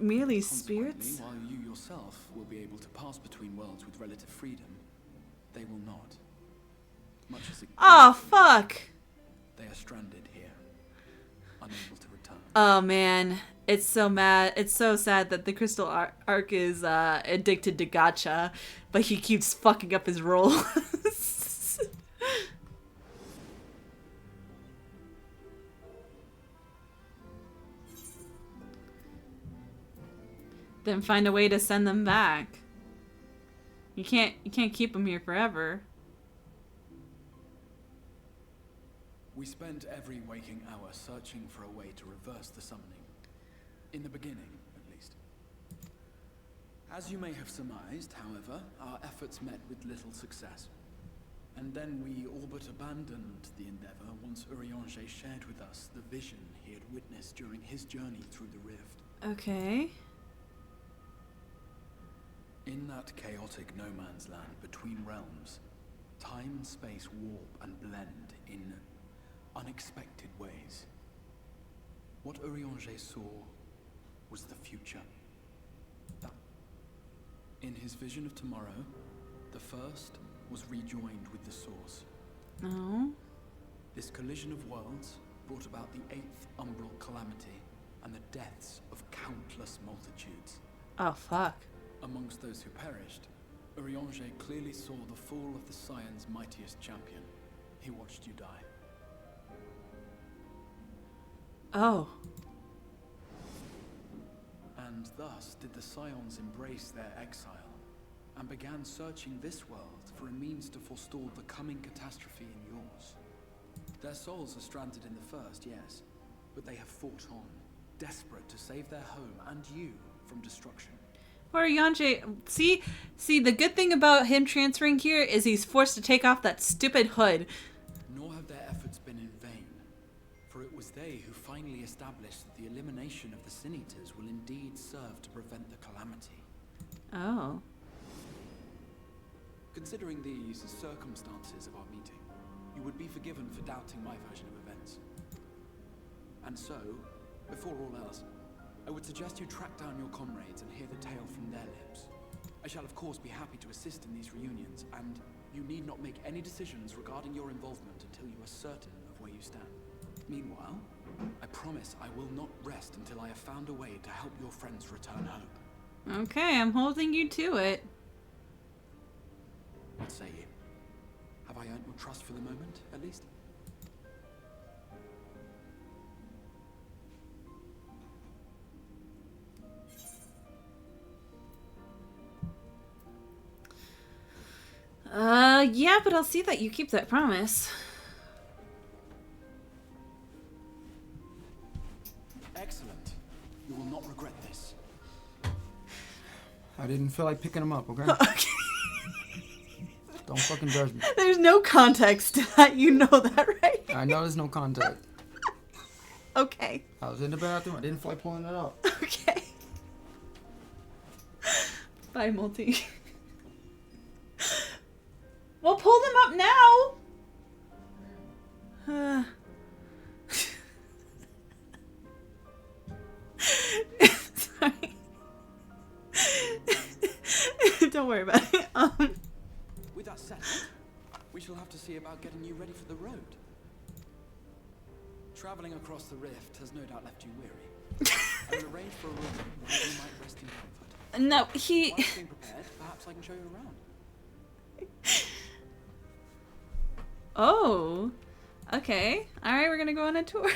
merely Consequently, spirits? while you yourself will be able to pass between worlds with relative freedom, they will not. Much as it Oh, grieves them, fuck. they are stranded here, unable to return. Oh, man. It's so mad. It's so sad that the Crystal Arc is addicted to gacha, but he keeps fucking up his rolls. Then find a way to send them back. You can't keep them here forever. We spent every waking hour searching for a way to reverse the summoning. In the beginning, at least. As you may have surmised, however, our efforts met with little success. And then we all but abandoned the endeavor once Urianger shared with us the vision he had witnessed during his journey through the rift. Okay. In that chaotic no man's land between realms, time and space warp and blend in unexpected ways. What Urianger saw was the future. In his vision of tomorrow, the first was rejoined with the source. Oh. This collision of worlds brought about the 8th umbral calamity and the deaths of countless multitudes. Oh, fuck. Amongst those who perished, Urianger clearly saw the fall of the Scion's mightiest champion. He watched you die. Oh. And thus did the Scions embrace their exile, and began searching this world for a means to forestall the coming catastrophe in yours. Their souls are stranded in the first, yes, but they have fought on, desperate to save their home and you from destruction. Poor Yonche. See, the good thing about him transferring here is he's forced to take off that stupid hood. Nor have their efforts been in vain, for it was they who finally established that the elimination of the Sin Eaters will indeed serve to prevent the calamity. Oh. Considering these circumstances of our meeting, you would be forgiven for doubting my version of events. And so, before all else, I would suggest you track down your comrades and hear the tale from their lips. I shall of course be happy to assist in these reunions, and you need not make any decisions regarding your involvement until you are certain of where you stand. Meanwhile, I promise I will not rest until I have found a way to help your friends return home. Okay, I'm holding you to it. What say you? Have I earned your trust for the moment, at least? Yeah, but I'll see that you keep that promise. Excellent. You will not regret this. I didn't feel like picking him up, okay? Okay. Don't fucking judge me. There's no context to that, you know that, right? I know there's no context. Okay. I was in the bathroom. I didn't feel like pulling it up. Okay. Bye, Multi. Well, pull them up now. Sorry. Don't worry about it. With that said, we shall have to see about getting you ready for the road. Traveling across the rift has no doubt left you weary. I will arrange for a room where you might rest in comfort. No, he... While being prepared, perhaps I can show you around. Oh. Okay. Alright, we're gonna go on a tour.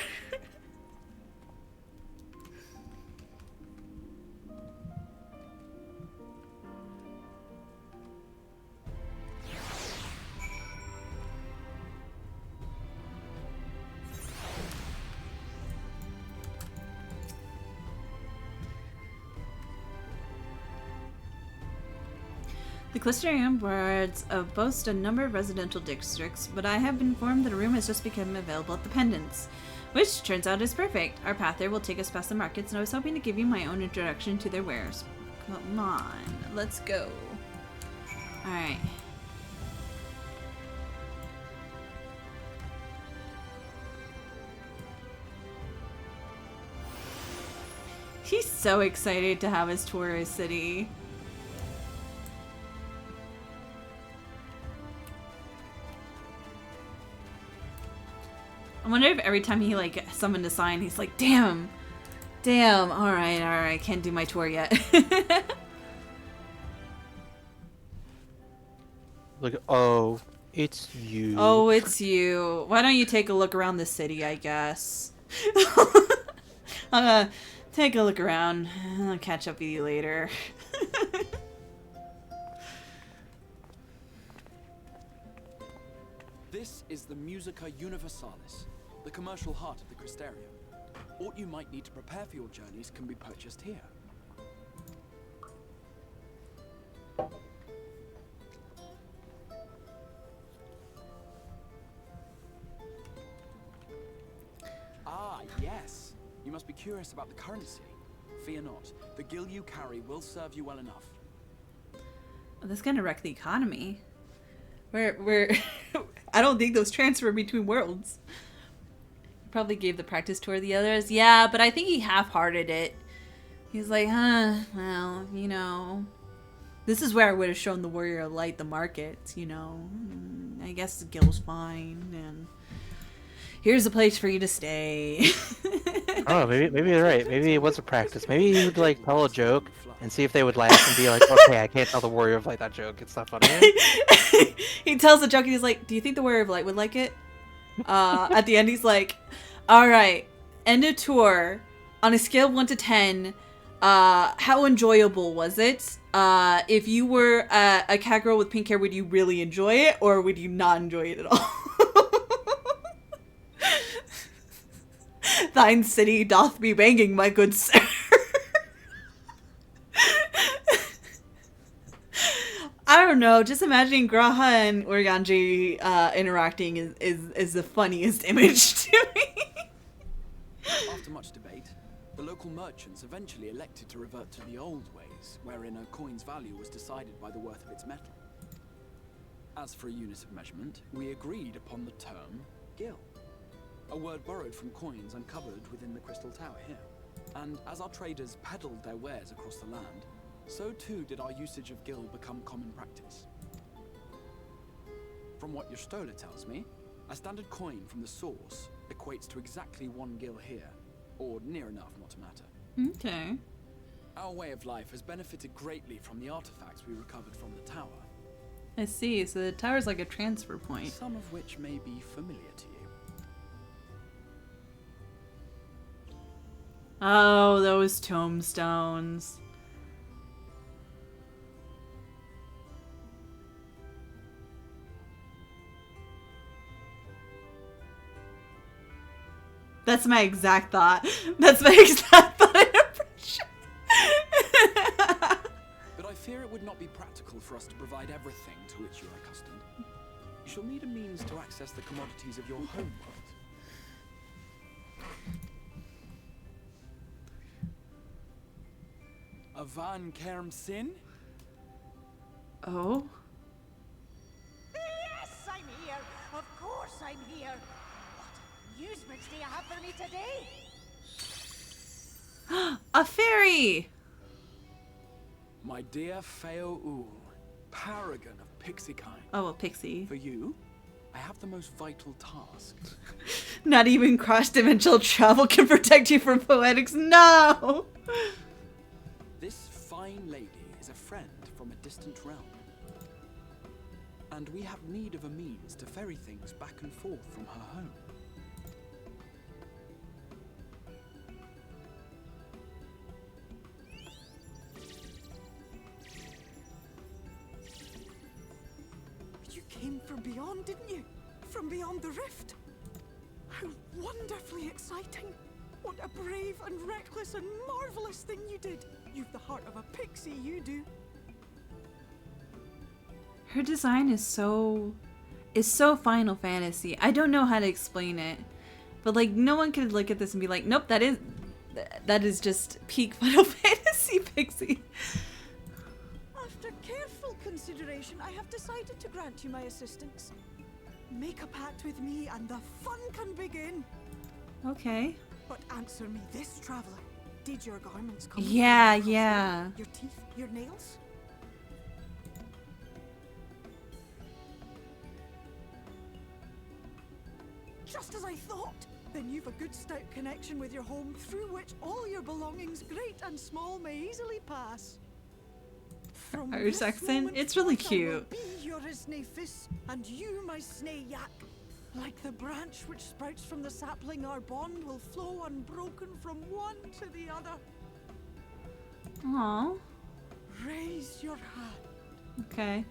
The Clisterium wards boast a number of residential districts, but I have been informed that a room has just become available at the Pendants, which turns out is perfect. Our path there will take us past the markets, and I was hoping to give you my own introduction to their wares. Come on, let's go. Alright. He's so excited to have his tourist city. I wonder if every time he like summoned a sign, he's like, damn, all right, can't do my tour yet. Like, oh, it's you. Oh, it's you. Why don't you take a look around the city, I guess. I'm gonna take a look around. I'll catch up with you later. This is the Musica Universalis, the commercial heart of the Crystarium. What you might need to prepare for your journeys can be purchased here. Ah, yes. You must be curious about the currency. Fear not. The gil you carry will serve you well enough. Oh, that's gonna wreck the economy. We're I don't think those transfer between worlds. Probably gave the practice tour to the others. Yeah, but I think he half-hearted it. He's like, well, you know, this is where I would have shown the Warrior of Light the markets, you know. I guess the guild's fine, and here's a place for you to stay. Oh, maybe you're right. Maybe it was a practice. Maybe he would like tell a joke and see if they would laugh and be like, okay, I can't tell the Warrior of Light that joke. It's not funny. He tells the joke and he's like, do you think the Warrior of Light would like it? At the end, he's like, all right, end of tour. On a scale of 1 to 10, how enjoyable was it? If you were a cat girl with pink hair, would you really enjoy it, or would you not enjoy it at all? Thine city doth be banging, my good sir. I don't know. Just imagining Graha and Urianji interacting is the funniest image to me. After much debate, the local merchants eventually elected to revert to the old ways, wherein a coin's value was decided by the worth of its metal. As for a unit of measurement, we agreed upon the term gil, a word borrowed from coins uncovered within the Crystal Tower here. And as our traders peddled their wares across the land, so too did our usage of gil become common practice. From what your stola tells me, a standard coin from the source equates to exactly 1 gil here, or near enough not to matter. Okay. Our way of life has benefited greatly from the artifacts we recovered from the tower. I see. So the tower's like a transfer point. Some of which may be familiar to you. Oh, those tombstones. That's my exact thought. That's my exact thought and impression. But I fear it would not be practical for us to provide everything to which you are accustomed. You shall need a means to access the commodities of your home world. A Van Kerm Sin? Oh? Yes, I'm here. Of course I'm here. What amusements do you have for me today? A fairy! My dear Feo Ul, paragon of pixie kind. Oh, a pixie. For you, I have the most vital task. Not even cross-dimensional travel can protect you from poetics. No! This fine lady is a friend from a distant realm. And we have need of a means to ferry things back and forth from her home. You came from beyond, didn't you? From beyond the rift. How wonderfully exciting. What a brave and reckless and marvelous thing you did. You've the heart of a pixie, you do. Her design is so Final Fantasy. I don't know how to explain it. But like no one could look at this and be like, nope, that is just peak Final Fantasy pixie. After careful consideration, I have decided to grant you my assistance. Make a pact with me and the fun can begin. Okay. But answer me this, traveler. Did your garments come? Yeah, from your yeah. Your teeth, your nails. Just as I thought. Then you've a good stout connection with your home, through which all your belongings, great and small, may easily pass. From Irish this accent? moment It's really forth I will cute. be your isne fis, and you my snay yak. Like the branch which sprouts from the sapling, our bond will flow unbroken from one to the other. Aww. Raise your hand. Okay.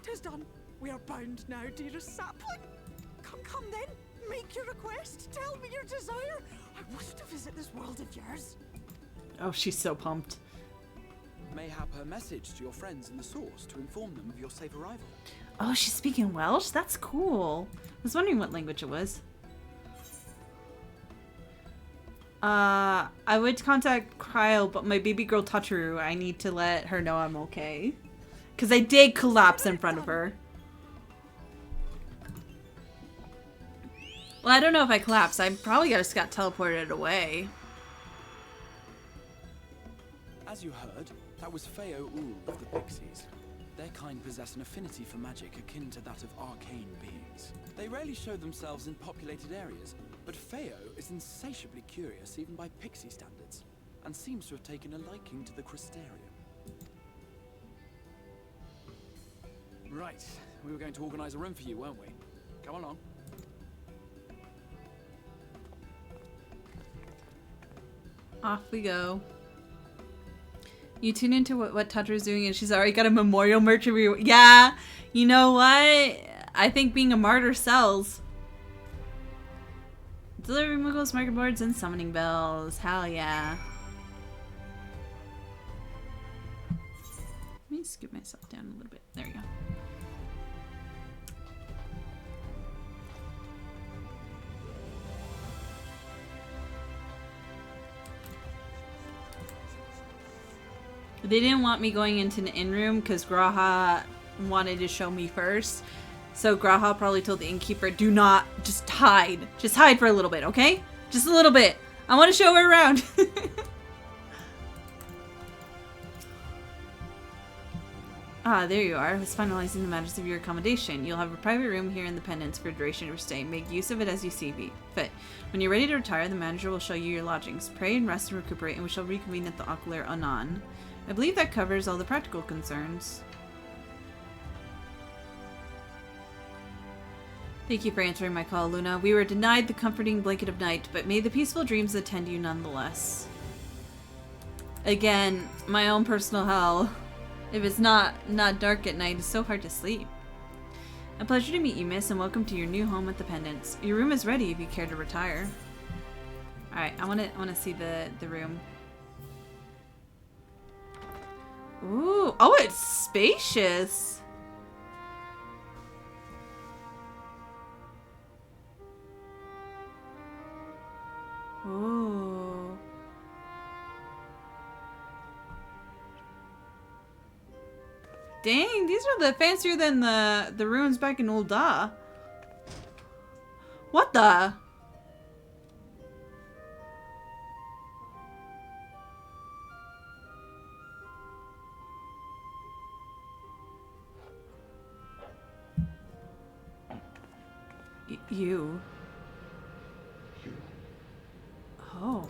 Tis done. We are bound now, dearest sapling. Come then. Make your request. Tell me your desire. I wish to visit this world of yours. Oh, she's so pumped. Mayhap her message to your friends in the source to inform them of your safe arrival. Oh, she's speaking Welsh? That's cool. I was wondering what language it was. I would contact Cryo, but my baby girl Tataru, I need to let her know I'm okay. Because I did collapse in front of her. Well, I don't know if I collapsed. I probably just got teleported away. As you heard, that was Feo Ul of the Pixies. Their kind possess an affinity for magic akin to that of arcane beings. They rarely show themselves in populated areas, but Feo is insatiably curious even by Pixie standards, and seems to have taken a liking to the Crystarium. Right, we were going to organize a room for you, weren't we? Come along. Off we go. You tune into what Tatra's doing and she's already got a memorial mercury. Yeah, you know what? I think being a martyr sells. Delivery muggles, market boards, and summoning bells. Hell yeah. Let me scoot myself down a little bit. There we go. They didn't want me going into the inn room because Graha wanted to show me first. So Graha probably told the innkeeper, do not, just hide. Just hide for a little bit, okay? Just a little bit. I want to show her around. Ah, there you are. I was finalizing the matters of your accommodation. You'll have a private room here in the Pendants for the duration of your stay. Make use of it as you see fit. When you're ready to retire, the manager will show you your lodgings. Pray and rest and recuperate, and we shall reconvene at the Oculaire anon. I believe that covers all the practical concerns. Thank you for answering my call, Luna. We were denied the comforting blanket of night, but may the peaceful dreams attend you nonetheless. Again, my own personal hell. If it's not dark at night, it's so hard to sleep. A pleasure to meet you, miss, and welcome to your new home at the Pendants. Your room is ready if you care to retire. Alright, I wanna see the room. Ooh, oh, it's spacious. Ooh. Dang, these are fancier than the ruins back in Ul'dah. What the? You. Oh.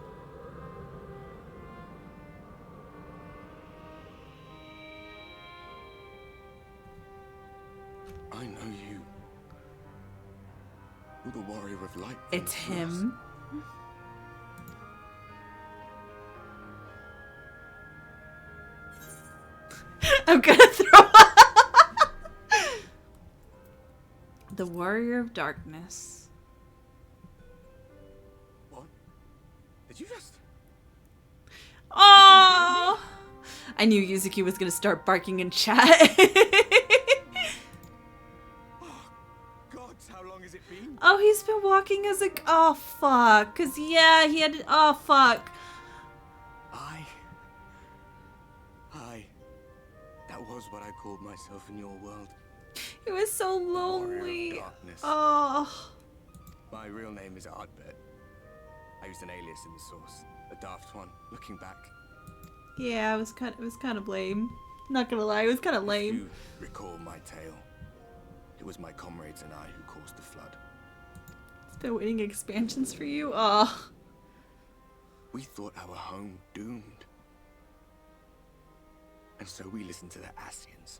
I know you. You're the warrior of light. It's him. I'm gonna throw up. The warrior of darkness. What? Did you just? Oh! I knew Yuzuki was gonna start barking in chat. Gods, how long has it been? Oh, he's been walking as a... Oh, fuck. Because, yeah, he had... Oh, fuck. That was what I called myself in your world. He was so Warrior lonely. of darkness. Oh. My real name is Ardbert. I used an alias in the source. A daft one, looking back. Yeah, it was kind of lame. Not gonna lie, it was kind of If lame. you recall my tale, it was my comrades and I who caused the flood. It's been waiting expansions for you. Oh. We thought our home doomed. And so we listened to the Ascians.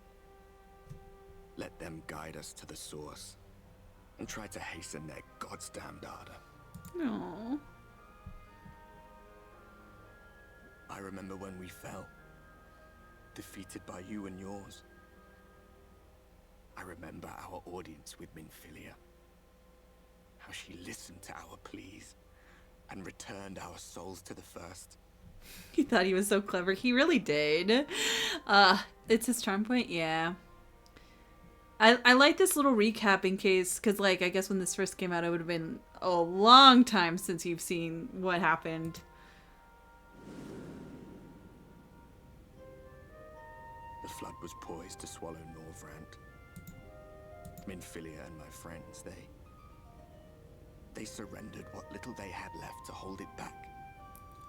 Let them guide us to the source. And tried to hasten their goddamned ardor. No. I remember when we fell. Defeated by you and yours. I remember our audience with Minfilia. How she listened to our pleas. And returned our souls to the first. He thought he was so clever. He really did. It's his charm point? Yeah. I like this little recap in case, because, like, I guess when this first came out, it would have been a long time since you've seen what happened. The flood was poised to swallow Norvrant. Minfilia and my friends, they surrendered what little they had left to hold it back.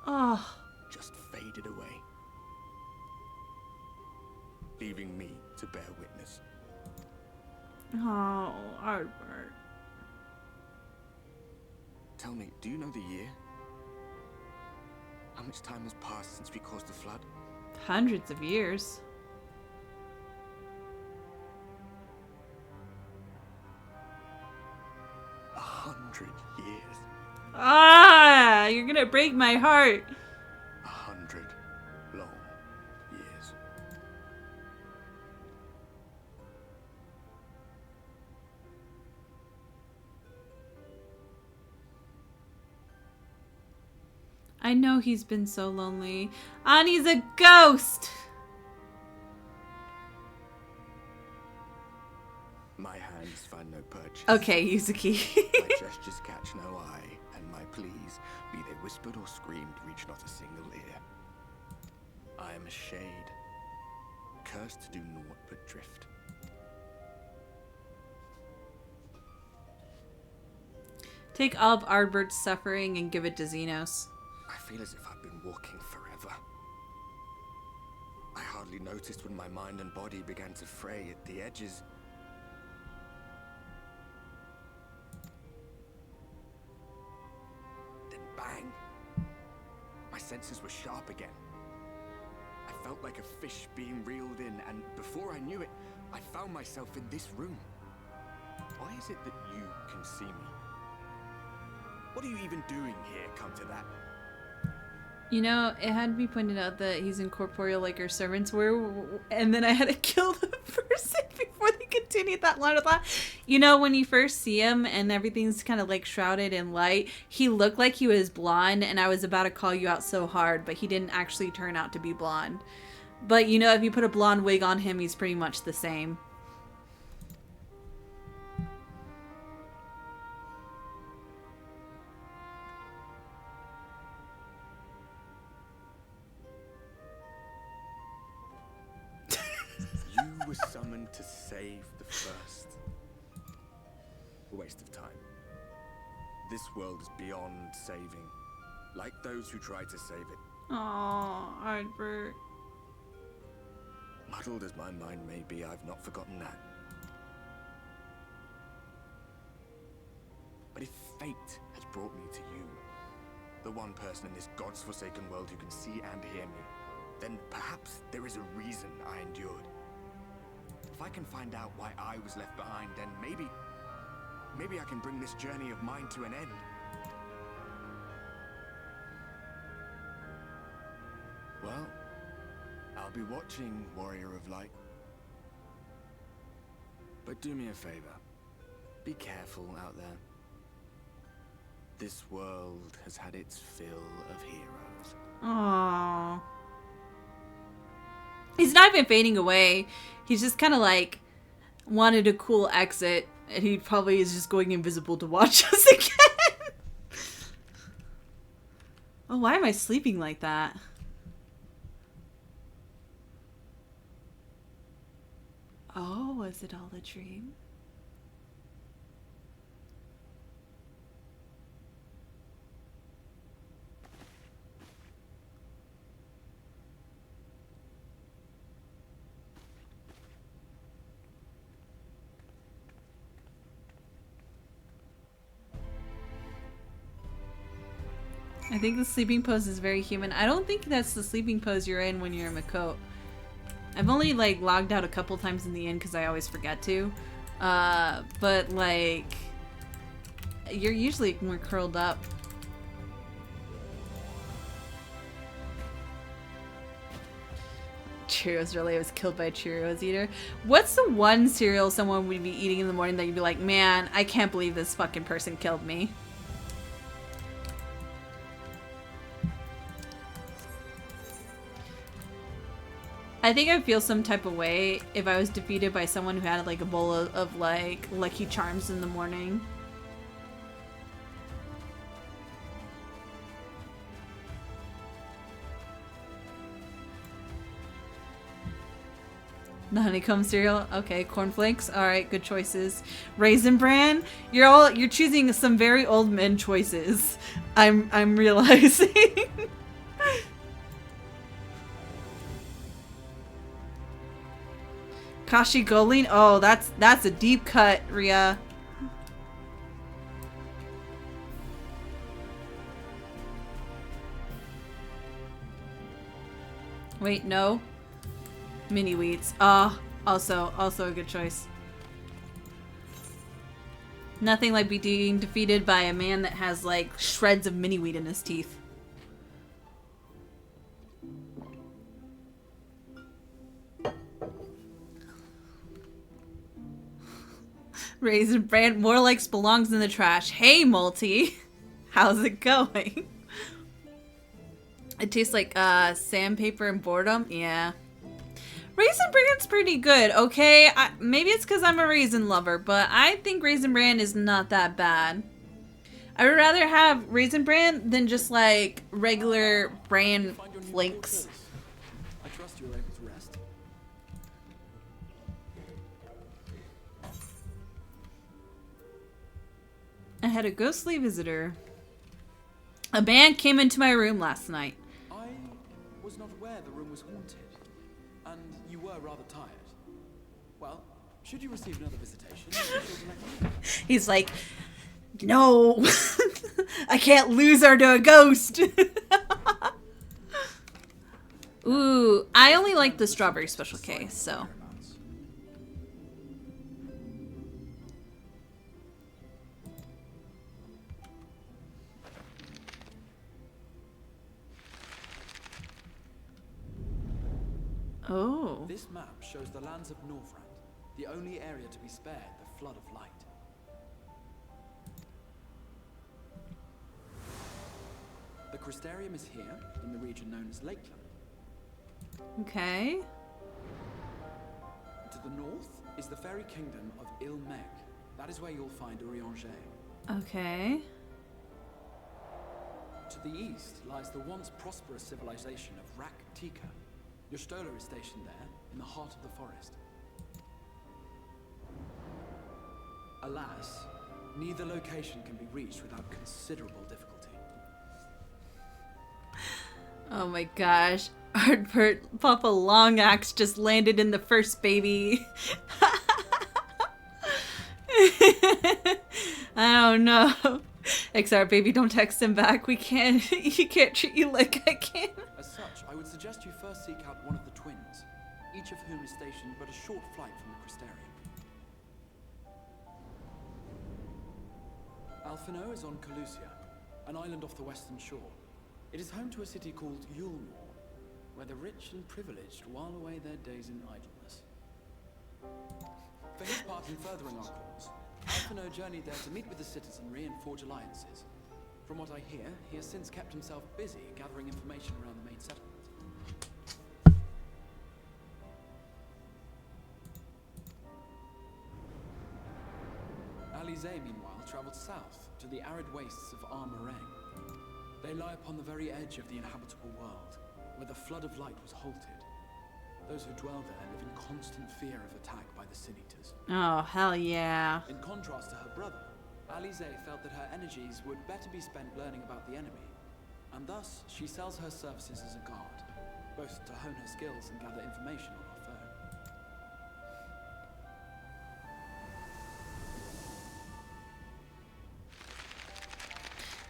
Oh. Just faded away. Leaving me to bear witness. Oh, Ardbert. Tell me, do you know the year? How much time has passed since we caused the flood? Hundreds of years. Years. Ah, you're gonna break my heart. 100 long years. I know he's been so lonely. Ani's a ghost! My hands find no purchase. Okay, Yuzuki. My gestures catch no eye, and my pleas, be they whispered or screamed, reach not a single ear. I am a shade, cursed to do naught but drift. Take all of Ardbert's suffering and give it to Xenos. I feel as if I've been walking forever. I hardly noticed when my mind and body began to fray at the edges. Then bang! My senses were sharp again. I felt like a fish being reeled in, and before I knew it, I found myself in this room. Why is it that you can see me? What are you even doing here, come to that? You know, it had to be pointed out that he's incorporeal like our servants were, and then I had to kill the person before they continued that line of thought. You know, when you first see him and everything's kind of like shrouded in light, he looked like he was blonde, and I was about to call you out so hard, but he didn't actually turn out to be blonde. But you know, if you put a blonde wig on him, he's pretty much the same. You were summoned to save the first. A waste of time. This world is beyond saving, like those who try to save it. Oh, Ardbert. Muddled as my mind may be, I've not forgotten that. But if fate has brought me to you, the one person in this God's forsaken world who can see and hear me, then perhaps there is a reason I endured. If I can find out why I was left behind, then maybe I can bring this journey of mine to an end. Well, I'll be watching, Warrior of Light. But do me a favor. Be careful out there. This world has had its fill of heroes. Aww. He's not even fading away. He's just kind of like wanted a cool exit And he probably is just going invisible to watch us again. Oh, why am I sleeping like that? Oh, was it all a dream? I think the sleeping pose is very human. I don't think that's the sleeping pose you're in when you're in Makot. I've only like logged out a couple times in the end because I always forget to. But like, you're usually more curled up. Cheerios, really? I was killed by a Cheerios eater. What's the one cereal someone would be eating in the morning that you'd be like, man, I can't believe this fucking person killed me? I think I'd feel some type of way if I was defeated by someone who had like a bowl of like Lucky Charms in the morning. The honeycomb cereal, okay. Cornflakes, all right, good choices. Raisin Bran, you're choosing some very old men choices. I'm realizing. Kashi Golin, oh, that's a deep cut, Ria. Wait, no. Mini wheats. Also a good choice. Nothing like being defeated by a man that has like shreds of mini wheat in his teeth. Raisin Bran more like belongs in the trash. Hey, Multi. How's it going? It tastes like sandpaper and boredom. Yeah. Raisin Bran's pretty good, okay? Maybe it's because I'm a raisin lover, but I think Raisin Bran is not that bad. I would rather have Raisin Bran than just like regular bran flakes. I trust you're able to rest. I had a ghostly visitor. A man came into my room last night. I was not aware the room was haunted, and you were rather tired. Well, should you receive another visitation, be sure to let me know. He's like, no, I can't lose her to a ghost. Ooh, I only like the strawberry special K, so. Oh. This map shows the lands of Northrend, the only area to be spared the flood of light. The Crystarium is here, in the region known as Lakeland. Okay. To the north is the fairy kingdom of Ilmeg. That is where you'll find Urianger. Okay. To the east lies the once prosperous civilization of Rak-Tika. Your Stola is stationed there, in the heart of the forest. Alas, neither location can be reached without considerable difficulty. Oh my gosh. Ardbert Papa Longaxe just landed in the first baby. I don't know. XR baby, don't text him back. We can't. He can't treat you like I can. As such, I would suggest you first seek out one of the twins, each of whom is stationed but a short flight from the Crystarium. Alphino is on Calusia, an island off the western shore. It is home to a city called Yulmore, where the rich and privileged while away their days in idleness. For his part in furthering our cause, Alphino journeyed there to meet with the citizenry and forge alliances. From what I hear, he has since kept himself busy gathering information around the main settlement. Alize, meanwhile, traveled south to the arid wastes of Armarang. They lie upon the very edge of the inhabitable world, where the flood of light was halted. Those who dwell there live in constant fear of attack by the Sin Eaters. Oh, hell yeah. In contrast to her brother, Alize felt that her energies would better be spent learning about the enemy, and thus she sells her services as a guard, both to hone her skills and gather information on our foe.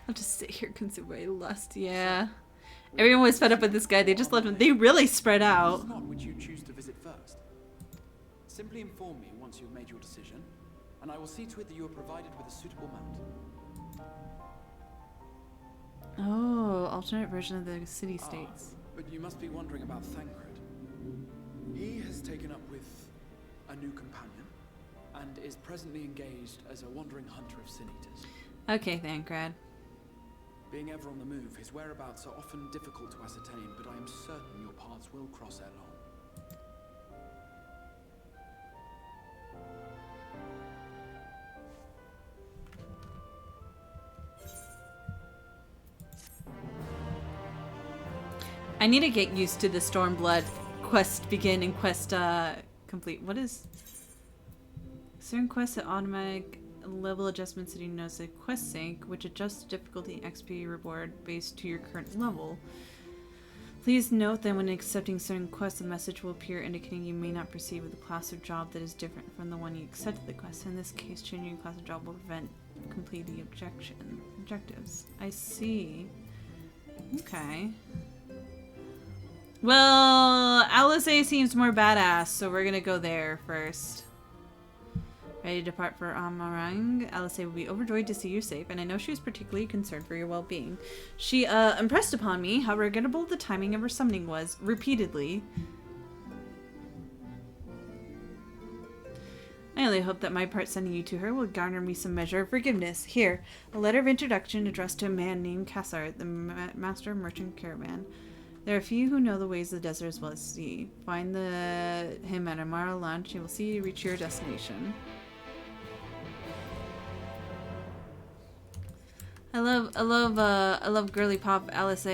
I'll just sit here consumed by lust, yeah. Everyone was fed up with this guy, they just left him. They really spread out. What would you choose to visit first? Simply inform me once you've made your decision, and I will see to it that you are provided with a suitable mount. Oh, alternate version of the city-states. But you must be wondering about Thancred. He has taken up with a new companion, and is presently engaged as a wandering hunter of Sin Eaters. Okay, Thancred. Being ever on the move, his whereabouts are often difficult to ascertain, but I am certain your paths will cross ere long. I need to get used to the Stormblood quest begin and quest complete. What is... Certain quests at automatic level adjustments that you notice a quest sync, which adjusts difficulty XP reward based to your current level. Please note that when accepting certain quests, a message will appear indicating you may not proceed with a class or job that is different from the one you accepted the quest. In this case, changing class or job will prevent completing objectives. I see. Okay. Well, Alice seems more badass, so we're gonna go there first. Ready to depart for Amarang? Alice will be overjoyed to see you safe, and I know she was particularly concerned for your well-being. She impressed upon me how regrettable the timing of her summoning was, repeatedly. I only hope that my part sending you to her will garner me some measure of forgiveness. Here, a letter of introduction addressed to a man named Kassar, the master of merchant caravan. There are few who know the ways of the desert as well as sea. Find him at Amara Launch. He will see you reach your destination. I love girly pop Alice.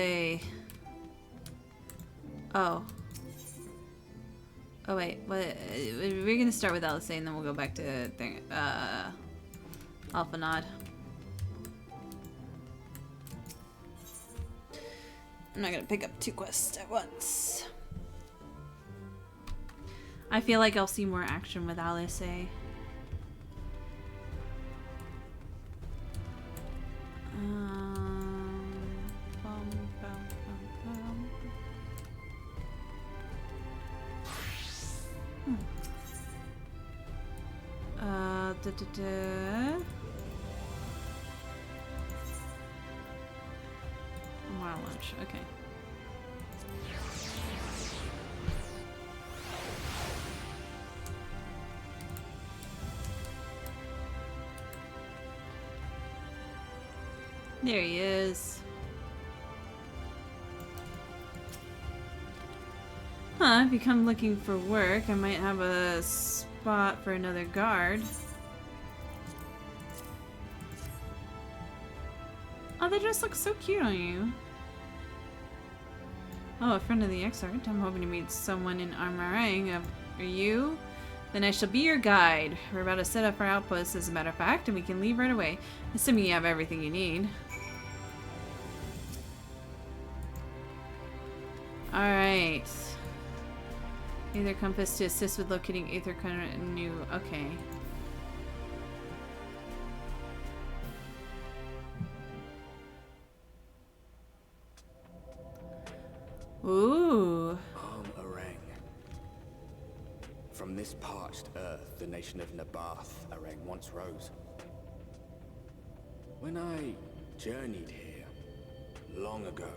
Oh. Oh wait, what? We're gonna start with Alice and then we'll go back to Alphanod. I'm not gonna pick up 2 quests at once. I feel like I'll see more action with Alice. Wow, lunch. Okay. There he is. Huh, if you come looking for work, I might have a spot for another guard. Oh, they just look so cute on you. Oh, a friend of the Exarch. I'm hoping to meet someone in Armarang. Are you? Then I shall be your guide. We're about to set up our outpost, as a matter of fact, and we can leave right away. Assuming you have everything you need. Alright. Aether Compass to assist with locating Aether Canoe. Okay. Ooh. Arang. From this parched earth, the nation of Nabath, Arang once rose. When I journeyed here, long ago,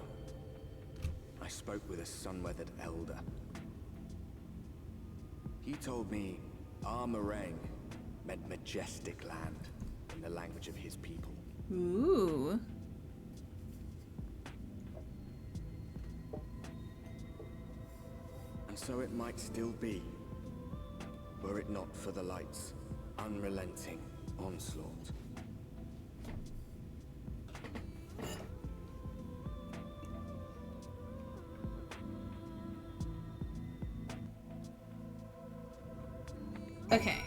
I spoke with a sun-weathered elder. He told me Armarang meant majestic land in the language of his people. Ooh. And so it might still be, were it not for the light's unrelenting onslaught. Okay.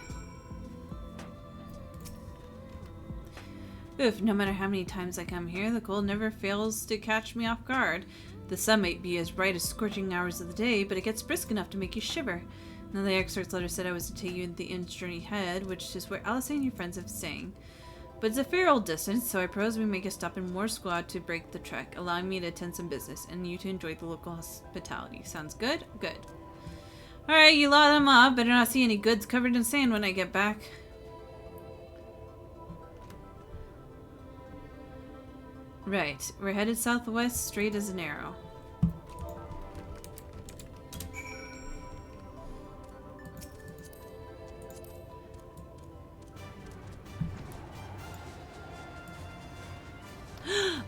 Oof, no matter how many times I come here, the cold never fails to catch me off guard. The sun might be as bright as scorching hours of the day, but it gets brisk enough to make you shiver. Now the excerpt's letter said I was to take you the inn's journey ahead, which is where Alice and your friends have staying. But it's a fair old distance, so I propose we make a stop in Moore Squad to break the trek, allowing me to attend some business, and you to enjoy the local hospitality. Sounds good? Good. Alright, you lot them up. Better not see any goods covered in sand when I get back. Right, we're headed southwest, straight as an arrow.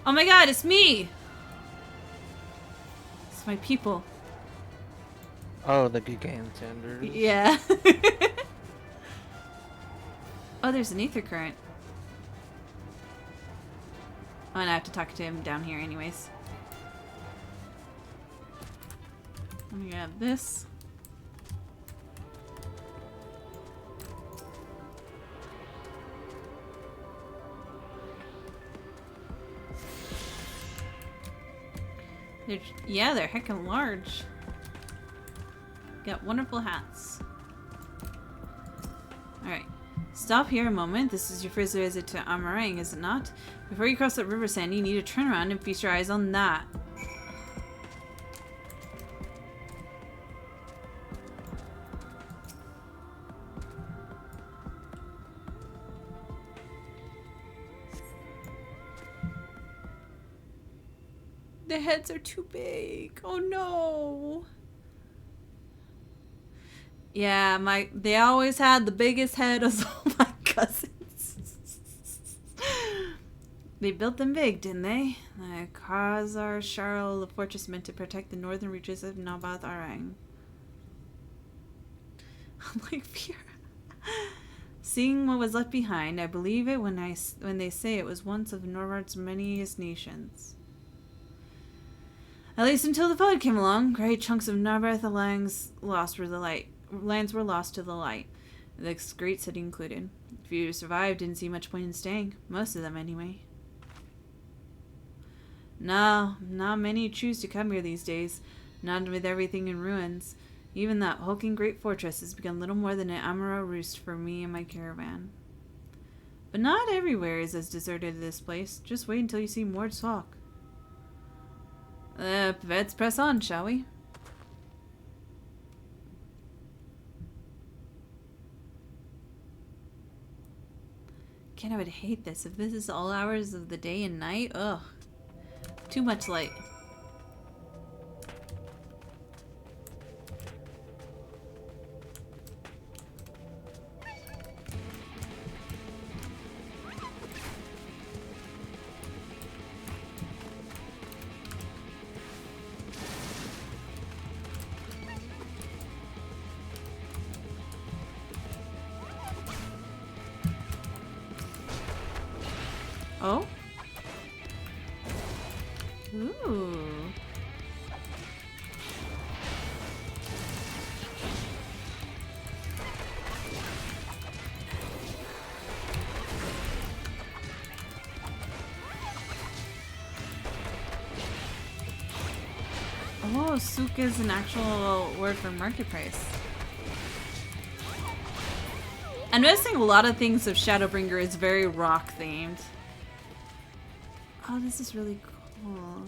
Oh my god, it's me! It's my people. Oh, the Gigantanders. Yeah. Oh, there's an ether current. Oh, and I have to talk to him down here anyways. Let me grab this. They're heckin' large. Got wonderful hats. Alright. Stop here a moment. This is your first visit to Amarang, is it not? Before you cross that river, Sandy, you need to turn around and feast your eyes on that. The heads are too big. Oh no. Yeah, they always had the biggest head of all my cousins. They built them big, didn't they? The Khazar Sharl, the fortress meant to protect the northern reaches of Nabath Arang. I'm like, fear. Seeing what was left behind, I believe it when they say it was once of Norvard's manyest nations. At least until the flood came along, great chunks of Narvarth lands were lost to the light. This great city included. If you survived, didn't see much point in staying. Most of them, anyway. No, not many choose to come here these days. Not with everything in ruins. Even that hulking great fortress has become little more than an Amaro roost for me and my caravan. But not everywhere is as deserted as this place. Just wait until you see Mord's Hawk. Let's press on, shall we? God, I would hate this. If this is all hours of the day and night, ugh. Too much light. Oh? Ooh. Oh, souk is an actual word for market price. I'm noticing a lot of things of Shadowbringer is very rock themed. Oh, this is really cool.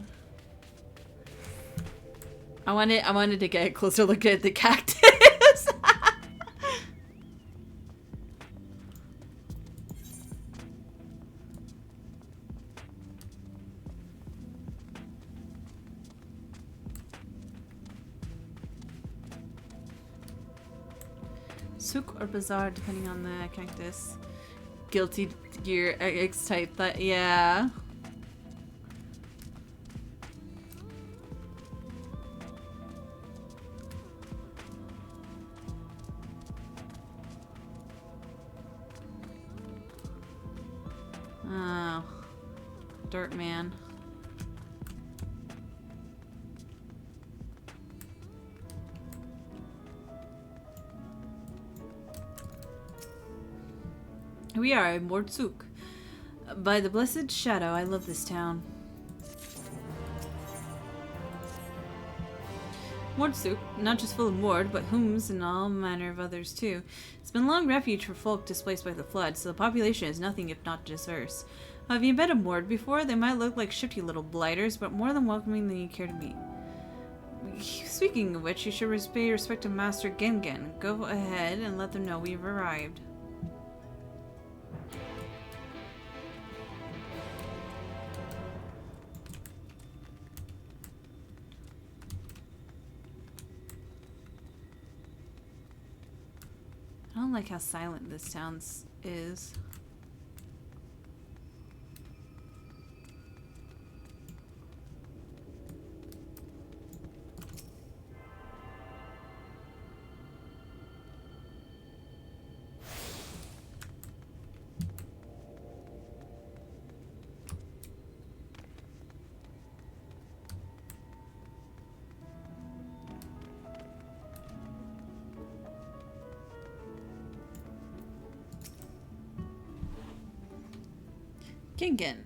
I wanted to get a closer look at the cactus. Souk or bazaar, depending on the cactus. Guilty Gear X type, but yeah. Dirt man. We are in Mordsuk. By the blessed shadow, I love this town. Mordsuk, not just full of Mord, but Hums and all manner of others too. It's been long refuge for folk displaced by the flood, so the population is nothing if not diverse. Have you been to Mord before? They might look like shifty little blighters, but more than welcoming than you care to meet. Speaking of which, you should pay respect to Master Gengen. Go ahead and let them know we've arrived. I don't like how silent this town is. Gengen.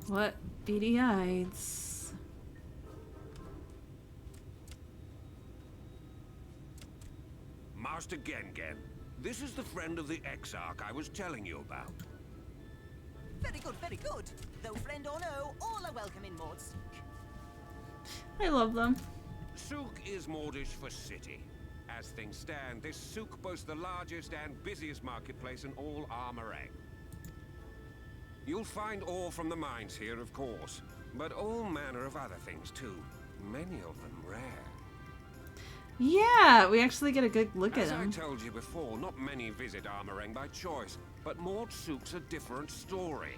What beady eyes. Master Gengen, this is the friend of the Exarch I was telling you about. Very good, very good. Though friend or no, all are welcome in Mords. I love them. Souk is Mordish for city. As things stand, this souk boasts the largest and busiest marketplace in all Armorang. You'll find ore from the mines here, of course, but all manner of other things too. Many of them rare. Yeah, we actually get a good look at them. As I told you before, not many visit Armorang by choice, but Mord Souk's a different story.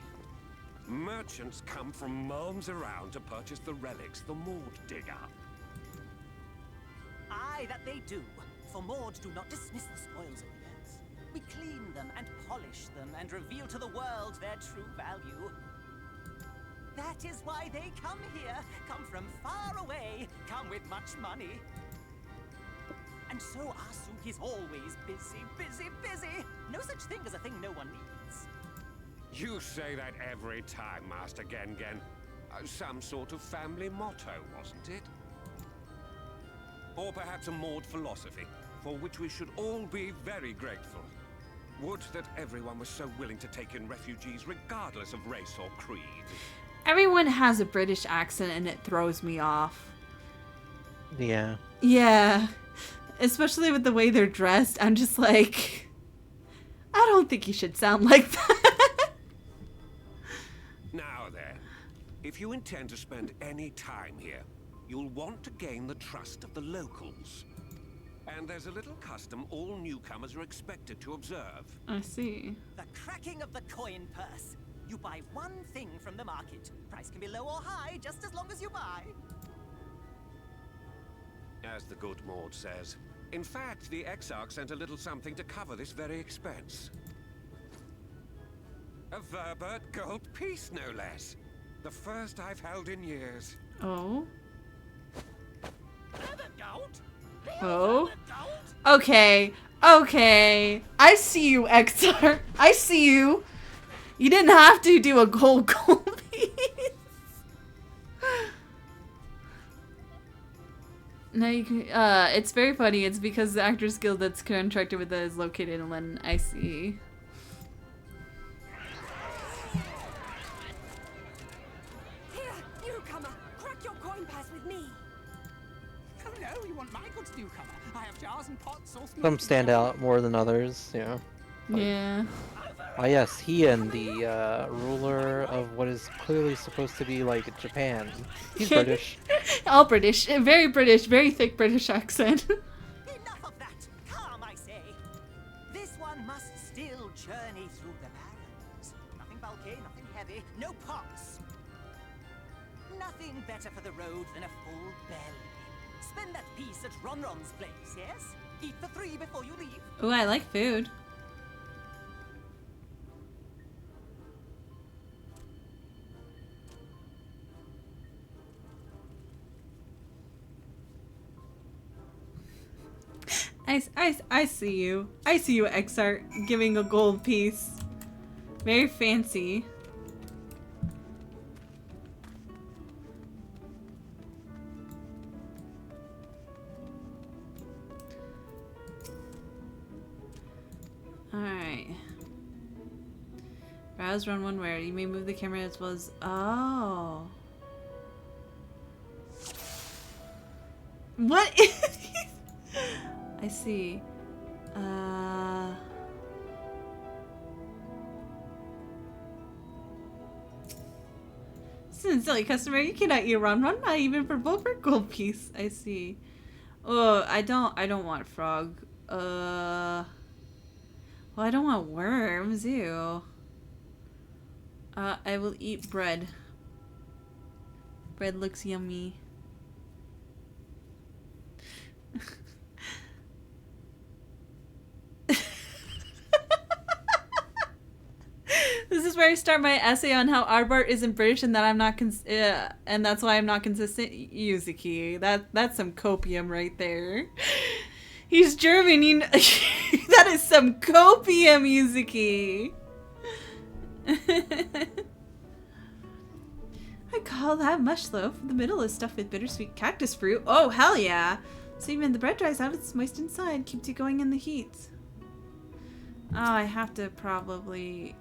Merchants come from realms around to purchase the relics the Mord dig up. Aye, that they do. For Mord do not dismiss the spoils of the earth. We clean them and polish them and reveal to the world their true value. That is why they come here, come from far away, come with much money. And so our souk is always busy, busy, busy. No such thing as a thing no one needs. You say that every time, Master Gengen. Some sort of family motto, wasn't it? Or perhaps a Mord philosophy, for which we should all be very grateful. Would that everyone was so willing to take in refugees regardless of race or creed. Everyone has a British accent and it throws me off. Yeah. Yeah. Especially with the way they're dressed. I'm just like, I don't think you should sound like that. Now then, if you intend to spend any time here, you'll want to gain the trust of the locals. And there's a little custom all newcomers are expected to observe. I see. The cracking of the coin purse. You buy one thing from the market. Price can be low or high, just as long as you buy. As the good Mord says. In fact, the Exarch sent a little something to cover this very expense. A Verbert gold piece, no less. The first I've held in years. Oh. Verbert gold? Oh. Okay. Okay. I see you, XR. I see you. You didn't have to do a gold piece. No, you can, it's very funny. It's because the Actors Guild that's contracted with it is located in London. I see. Here, newcomer, crack your coin purse with me. Oh no, you want my goods, newcomer? I have jars and pots, all Some stand out more than others, you know. Yeah. Ah, yes, he and the ruler of what is clearly supposed to be like Japan. He's British. All British. Very thick British accent. Enough of that. Calm, I say. This one must still journey through the barrens. Nothing bulky, nothing heavy, no pots. Nothing better for the road than a full belly. Spend that piece at Ronron's place, yes? Eat for 3 before you leave. Ooh, I like food. I see you. I see you, Exart, giving a gold piece. Very fancy. Alright. Browse run one where you may move the camera as well as. Oh. What is. I see. Silly customer, you cannot eat Ron, not even for Bulber gold piece. I see. Oh, I don't want frog. Well, I don't want worms, ew. I will eat bread. Bread looks yummy. This is where I start my essay on how Aardbart isn't British and that I'm not and that's why I'm not consistent. Yuzuki, that's some copium right there. He's German. You know, that is some copium, Yuzuki. I call that mush loaf. The middle is stuffed with bittersweet cactus fruit. Oh hell yeah! So even the bread dries out, it's moist inside, keeps you going in the heat. Oh, I have to probably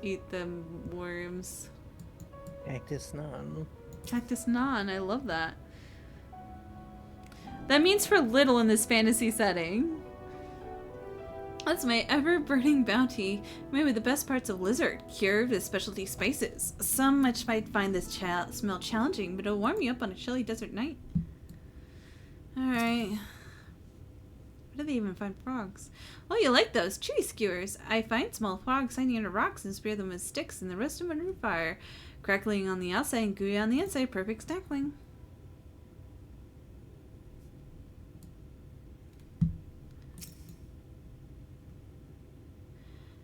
eat the worms. Cactus naan. Cactus naan, I love that. That means for little in this fantasy setting. That's my ever-burning bounty. Made with the best parts of lizard, cured with specialty spices. Some much might find this smell challenging, but it'll warm you up on a chilly desert night. Alright. Where do they even find frogs? Oh, you like those tree skewers. I find small frogs hiding under rocks and spear them with sticks and the roast them under fire. Crackling on the outside and gooey on the inside. Perfect snackling.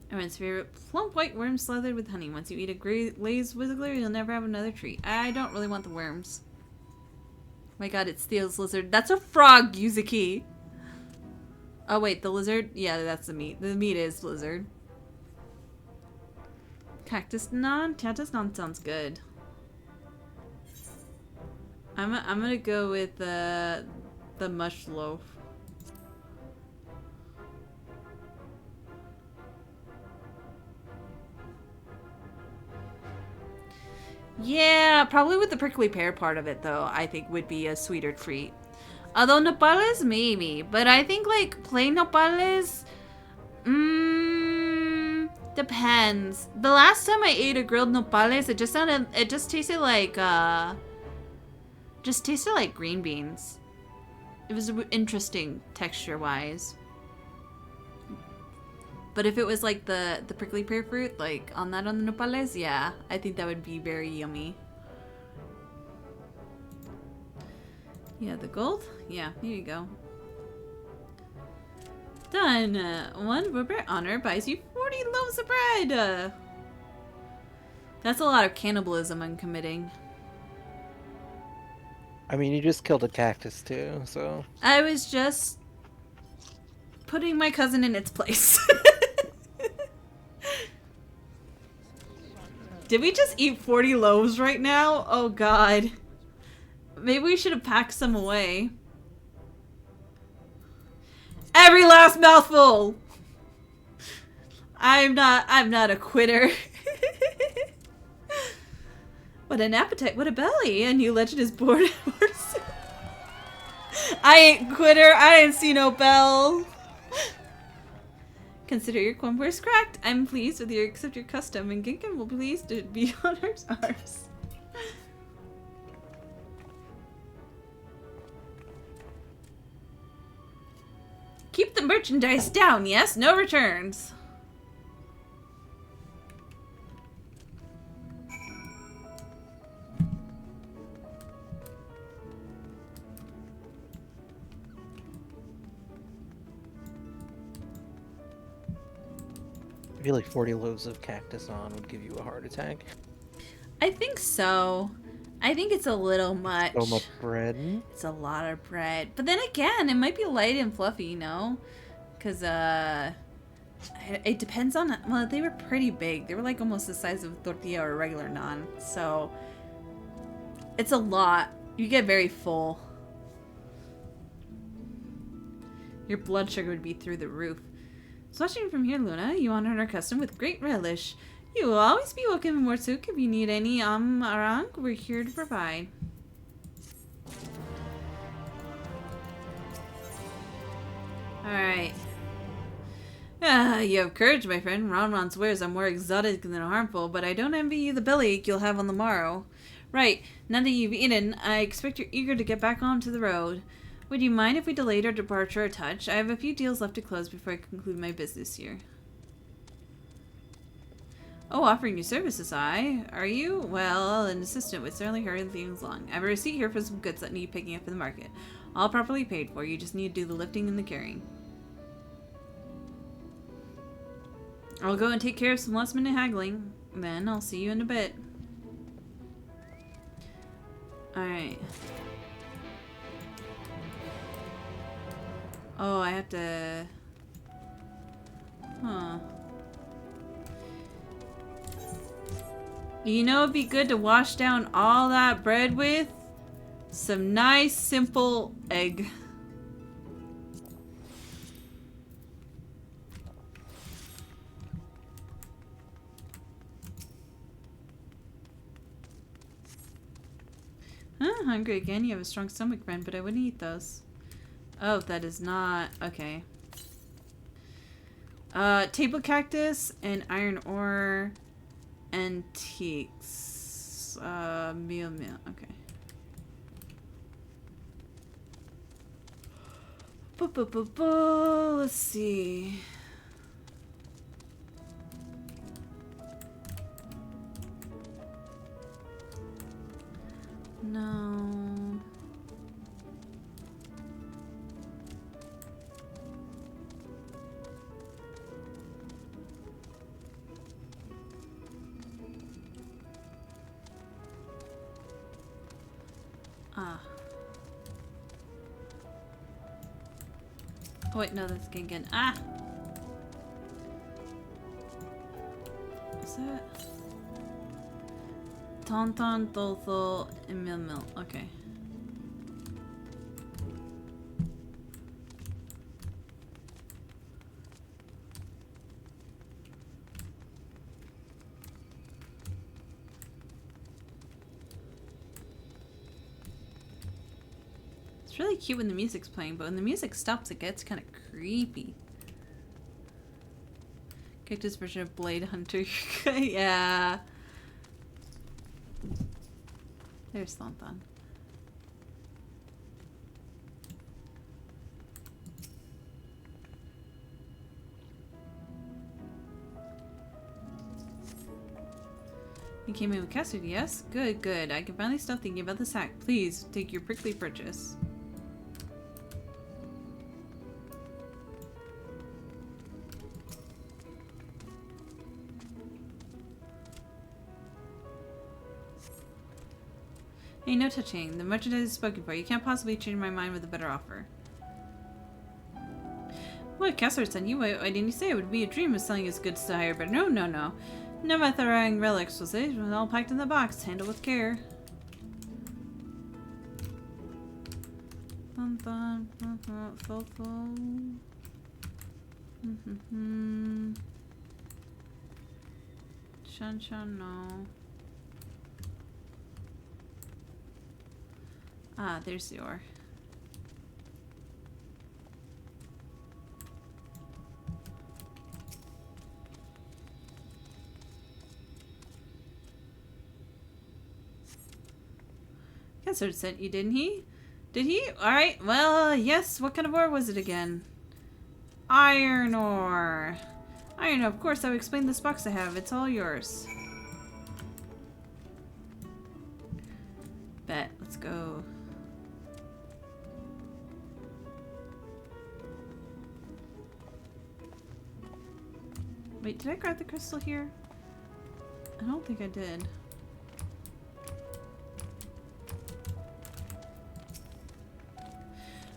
Everyone's favorite plump white worm slathered with honey. Once you eat a glazed wiggler, you'll never have another treat. I don't really want the worms. Oh my god, it steals lizard. That's a frog, Yuzuki. Oh wait, the lizard? Yeah, that's the meat. The meat is lizard. Cactus naan? Cactus naan sounds good. I'm gonna go with the mush loaf. Yeah, probably with the prickly pear part of it though, I think would be a sweeter treat. Although nopales, maybe. But I think like plain nopales, depends. The last time I ate a grilled nopales, it just tasted like green beans. It was interesting texture-wise. But if it was like the prickly pear fruit, like on the nopales, yeah, I think that would be very yummy. Yeah, the gold? Yeah, here you go. Done. 1 Robert honor buys you 40 loaves of bread. That's a lot of cannibalism I'm committing. I mean, you just killed a cactus too, so... I was just putting my cousin in its place. Did we just eat 40 loaves right now? Oh god. Maybe we should have packed some away. Every last mouthful! I'm not a quitter. What an appetite, what a belly. A new legend is born. I ain't quitter, I ain't see no bell. Consider your converse cracked. I'm pleased with your accept your custom, and Ginkin will be pleased to be ours. Keep the merchandise down, yes? No returns. I feel like 40 loaves of cactus on would give you a heart attack. I think so. I think it's a little much. So much bread. It's a lot of bread. But then again, it might be light and fluffy, you know? Because, it depends on... Well, they were pretty big. They were like almost the size of a tortilla or a regular naan. So, it's a lot. You get very full. Your blood sugar would be through the roof. So watching from here, Luna, you honored our custom with great relish. You will always be welcome in Morsuk. If you need any arang, we're here to provide. Alright. You have courage, my friend. Ron swears I'm more exotic than harmful, but I don't envy you the bellyache you'll have on the morrow. Right, now that you've eaten, I expect you're eager to get back onto the road. Would you mind if we delayed our departure a touch? I have a few deals left to close before I conclude my business here. Oh, offering you services, are you? Well, an assistant would certainly hurry things along. I have a receipt here for some goods that need picking up in the market. All properly paid for. You just need to do the lifting and the carrying. I'll go and take care of some last minute haggling. Then I'll see you in a bit. Alright. Oh, I have to... Huh. You know, it'd be good to wash down all that bread with some nice, simple egg. Huh, hungry again? You have a strong stomach, friend, but I wouldn't eat those. Oh, that is not... Okay. Table cactus and iron ore antiques. Meal. Okay. Let's see. No. Ah. Oh wait, no, that's Gingan. Ah! What's that? Tauntaun, Tholthol, and Mil. Okay. It's really cute when the music's playing, but when the music stops, it gets kind of creepy. Cactus version of Blade Hunter. Yeah. There's Thonthon. You came in with custard, yes? Good, good. I can finally stop thinking about the sack. Please, take your prickly purchase. Hey, no touching. The merchandise is spoken for. You can't possibly change my mind with a better offer. What, Kessler sent you? Why didn't you say it would be a dream of selling his goods to hire? But no. No Matharang relics, was it? It was all packed in the box. Handle with care. Shan, no. Ah, there's the ore. Kessler sent you, didn't he? Did he? Alright, well, yes. What kind of ore was it again? Iron ore. Iron ore, of course. I'll explain this box I have. It's all yours. Bet. Let's go. Wait, did I grab the crystal here? I don't think I did.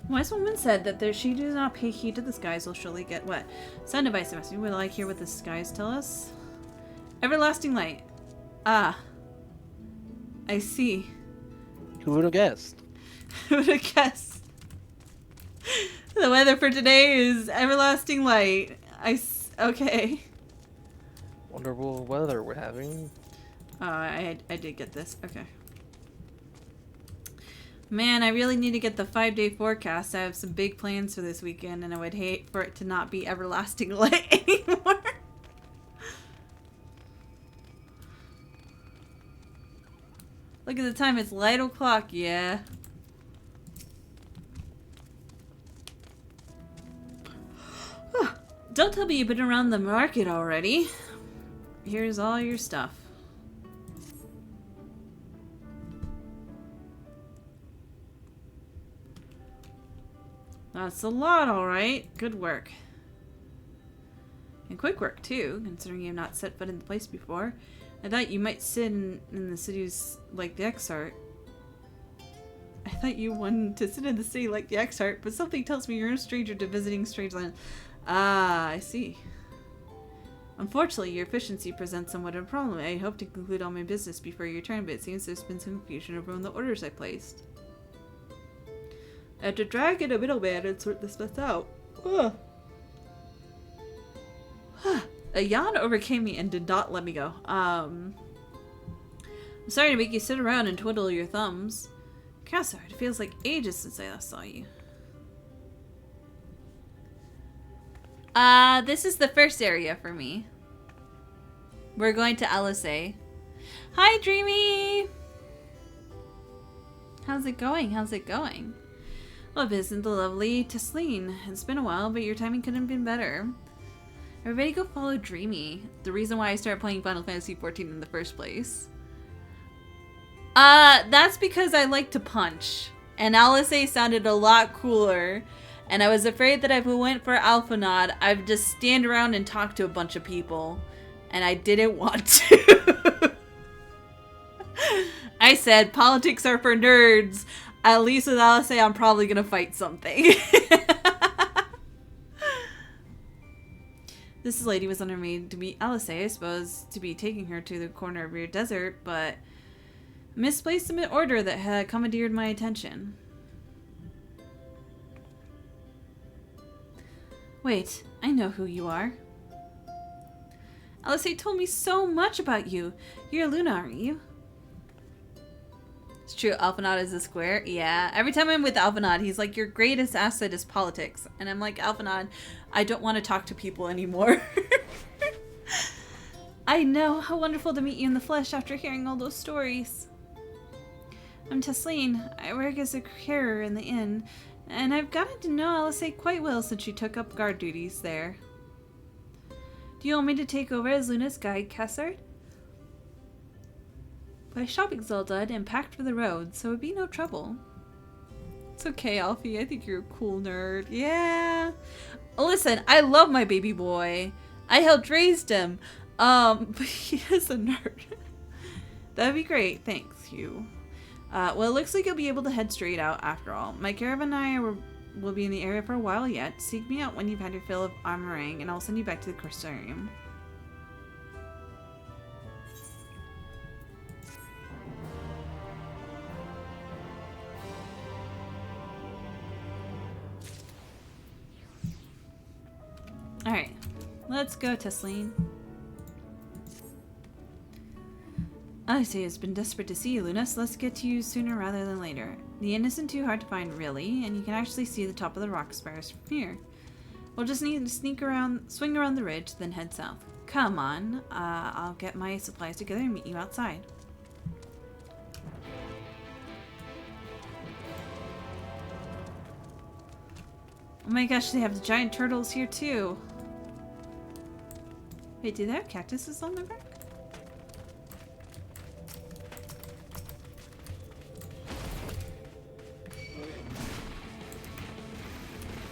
Wise woman said that she does not pay heed to the skies will surely get what? Sound device message. Would I like hear what the skies tell us? Everlasting light. Ah. I see. Who would have guessed? Who would have guessed? The weather for today is everlasting light. Okay. Wonderful weather we're having. I did get this. Okay. Man, I really need to get the 5-day forecast. I have some big plans for this weekend, and I would hate for it to not be everlasting light anymore. Look at the time. It's light o'clock. Yeah. Don't tell me you've been around the market already. Here's all your stuff. That's a lot, alright. Good work. And quick work, too, considering you have not set foot in the place before. I thought you might sit in the cities like the Exarch. I thought you wanted to sit in the city like the Exarch, but something tells me you're a stranger to visiting strange land. Ah, I see. Unfortunately, your efficiency presents somewhat of a problem. I hope to conclude all my business before your turn, but it seems there's been some confusion over the orders I placed. I have to drag in a middleman and sort this mess out. A yawn overcame me and did not let me go. I'm sorry to make you sit around and twiddle your thumbs. Cassard, it feels like ages since I last saw you. This is the first area for me. We're going to LSA. Hi, Dreamy! How's it going? How's it going? Well, isn't the lovely Tesleen? It's been a while, but your timing couldn't have been better. Everybody go follow Dreamy. The reason why I started playing Final Fantasy XIV in the first place. That's because I like to punch. And LSA sounded a lot cooler. And I was afraid that if we went for Alphanod, I'd just stand around and talk to a bunch of people. And I didn't want to. I said, politics are for nerds. At least with LSA, I'm probably going to fight something. This lady was on her way to meet LSA, I suppose, to be taking her to the corner of your desert, but misplaced an order that had commandeered my attention. Wait, I know who you are. LSA told me so much about you. You're Luna, aren't you? It's true, Alphanod is a square. Yeah, every time I'm with Alphanod, he's like, your greatest asset is politics. And I'm like, Alphanod, I don't want to talk to people anymore. I know, how wonderful to meet you in the flesh after hearing all those stories. I'm Tesleen. I work as a carer in the inn, and I've gotten to know LSA quite well since she took up guard duties there. Do you want me to take over as Luna's guide, Cassard? My shopping's all done and packed for the road, so it'd be no trouble. It's okay, Alfie. I think you're a cool nerd. Yeah. Listen, I love my baby boy. I helped raise him. But he is a nerd. That'd be great. Thanks, you. Well, it looks like you'll be able to head straight out after all. My caravan and I will be in the area for a while yet. Seek me out when you've had your fill of armoring, and I'll send you back to the Crystarium. Alright, let's go, Tesleen. LSA has been desperate to see you, Luna, so let's get to you sooner rather than later. The inn isn't too hard to find, really, and you can actually see the top of the rock spires from here. We'll just need to swing around the ridge, then head south. Come on, I'll get my supplies together and meet you outside. Oh my gosh, they have the giant turtles here too. Wait, do they have cactuses on their back?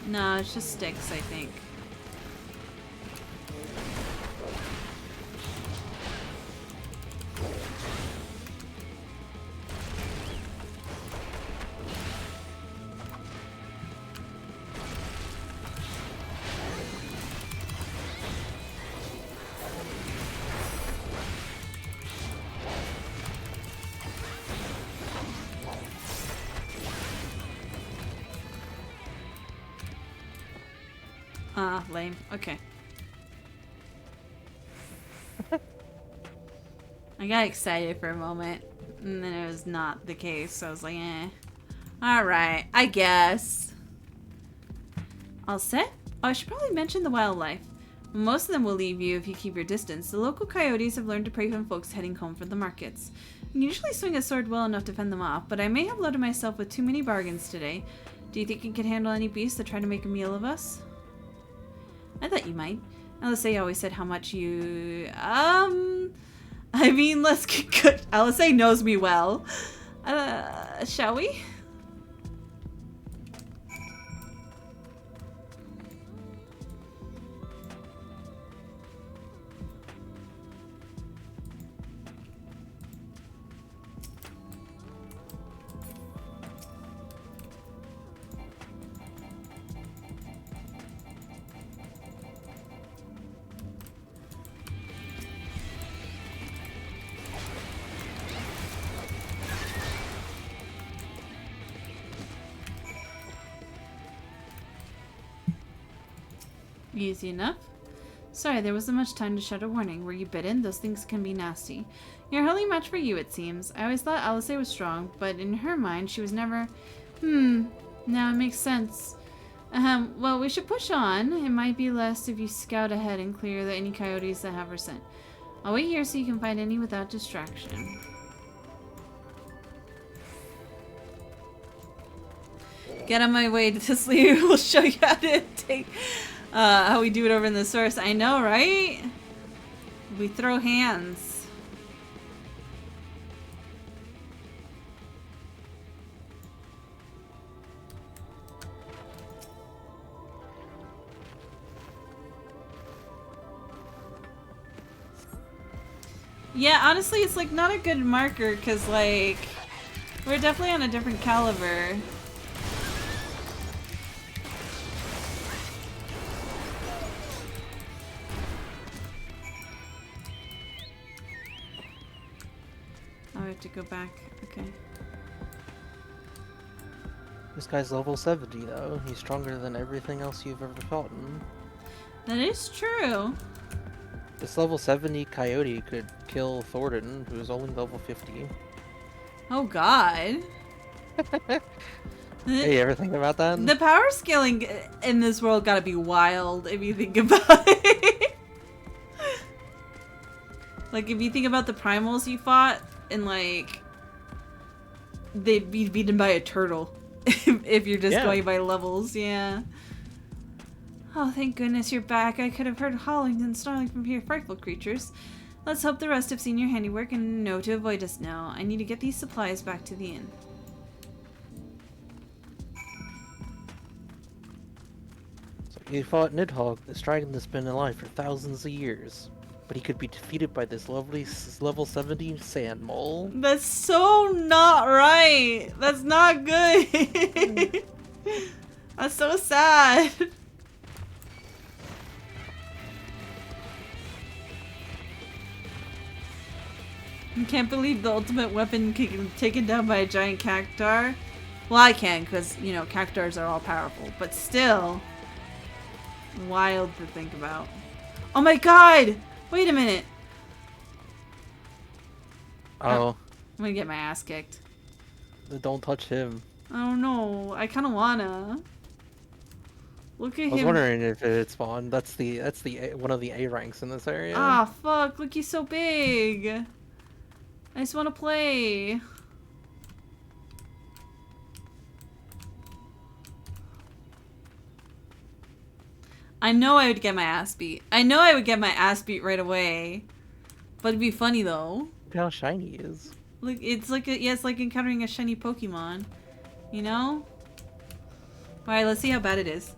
No, it's just sticks, I think. Lame. Okay. I got excited for a moment, and then it was not the case, so I was like, eh. Alright, I guess. All set? Oh, I should probably mention the wildlife. Most of them will leave you if you keep your distance. The local coyotes have learned to prey on folks heading home from the markets. I can usually swing a sword well enough to fend them off, but I may have loaded myself with too many bargains today. Do you think you could handle any beasts that try to make a meal of us? I thought you might. LSA always said how much you... I mean, let's get good. LSA knows me well. Shall we? Easy enough. Sorry, there wasn't much time to shout a warning. Were you bitten? Those things can be nasty. You're a hardly match for you, it seems. I always thought Alice was strong, but in her mind, she was never... Now it makes sense. Well, we should push on. It might be less if you scout ahead and clear any coyotes that have her scent. I'll wait here so you can find any without distraction. Get on my way to sleep. We'll show you how to take... how we do it over in the source. I know, right? We throw hands. Yeah, honestly, it's like not a good marker because like we're definitely on a different caliber. Oh, I have to go back. Okay. This guy's level 70 though. He's stronger than everything else you've ever fought in. That is true. This level 70 coyote could kill Thornton, who's only level 50. Oh god. Hey, you ever think about that? The power scaling in this world gotta be wild if you think about it. Like, if you think about the primals you fought, and like, they'd be beaten by a turtle if you're just going by levels, yeah. Oh, thank goodness you're back. I could have heard howling and snarling from here, frightful creatures. Let's hope the rest have seen your handiwork and know to avoid us now. I need to get these supplies back to the inn. So you fought Nidhogg, this dragon that's been alive for thousands of years. But he could be defeated by this lovely level 70 sand mole. That's so not right. That's not good. That's so sad. I can't believe the ultimate weapon can be taken down by a giant cactar. Well, I can, because, you know, cactars are all powerful. But still, wild to think about. Oh my god! Wait a minute. Oh. I'm gonna get my ass kicked. Don't touch him. I don't know. I kind of wanna. Look at him. I was wondering if it spawned. That's the one of the A ranks in this area. Ah, fuck! Look, he's so big. I just want to play. I know I would get my ass beat. I know I would get my ass beat right away. But it'd be funny though. Look how shiny he is. Look, it's like it's like encountering a shiny Pokemon. You know? Alright, let's see how bad it is.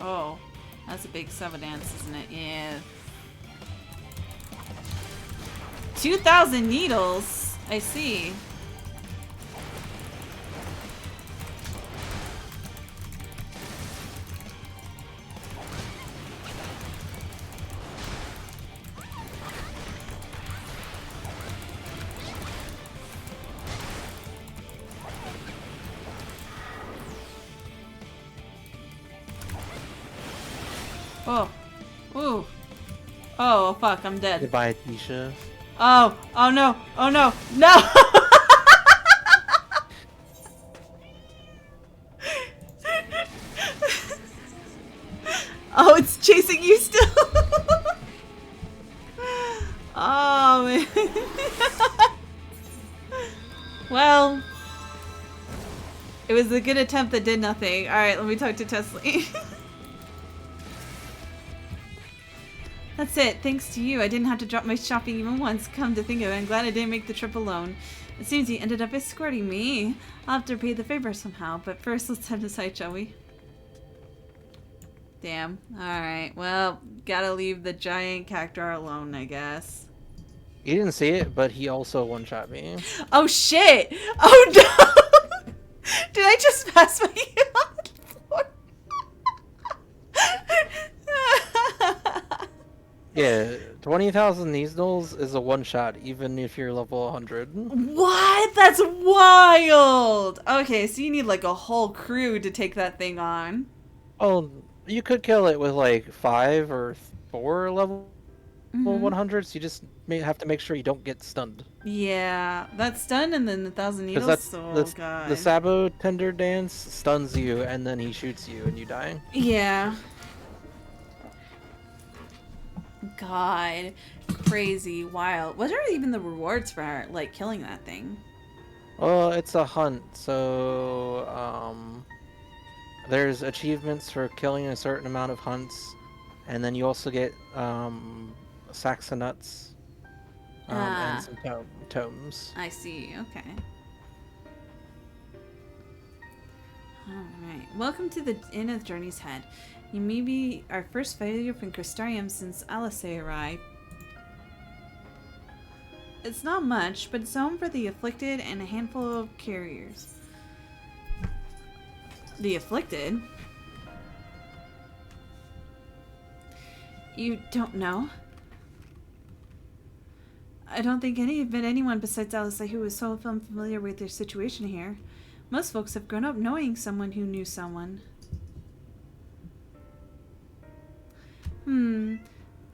Oh, that's a big dance, isn't it? Yeah. 2,000 needles. I see. Oh. Ooh. Oh, fuck, I'm dead. Goodbye, Tisha. Oh. Oh, no. Oh, no. No! Oh, it's chasing you still. Oh, man. Well, it was a good attempt that did nothing. Alright, let me talk to Tesla. That's it. Thanks to you, I didn't have to drop my shopping even once. Come to think of it, I'm glad I didn't make the trip alone. It seems you ended up escorting me. I'll have to repay the favor somehow, but first let's head aside, shall we? Damn. Alright, well, gotta leave the giant cactuar alone, I guess. You didn't see it, but he also one-shot me. Oh shit! Oh no! Did I just pass my on the floor? Yeah, 20,000 Neasels is a one-shot, even if you're level 100. What? That's wild! Okay, so you need like a whole crew to take that thing on. Oh, you could kill it with like 5 or 4 level 100s. You just may have to make sure you don't get stunned. Yeah, that's stun and then the 1,000 needles. That's God. the Sabo Tender Dance stuns you and then he shoots you and you die. Yeah. God, crazy, wild. What are even the rewards for like killing that thing? Well, it's a hunt, so there's achievements for killing a certain amount of hunts, and then you also get sacks of nuts and some tomes. I see. Okay. Alright. Welcome to the Inn of Journey's Head. You may be our first failure from Crystarium since Alice arrived. It's not much, but it's home for the afflicted and a handful of carriers. The afflicted? You don't know? I don't think anyone besides Alice who is so familiar with their situation here. Most folks have grown up knowing someone who knew someone.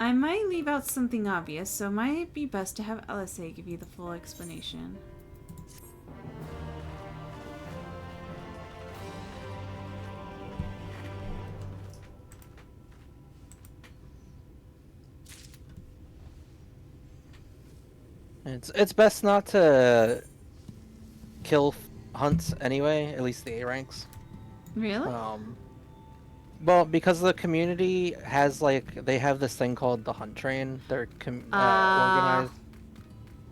I might leave out something obvious, so it might be best to have Alice give you the full explanation. It's best not to kill hunts anyway, at least the A ranks. Really? Well, because the community has like they have this thing called the hunt train. They're organized.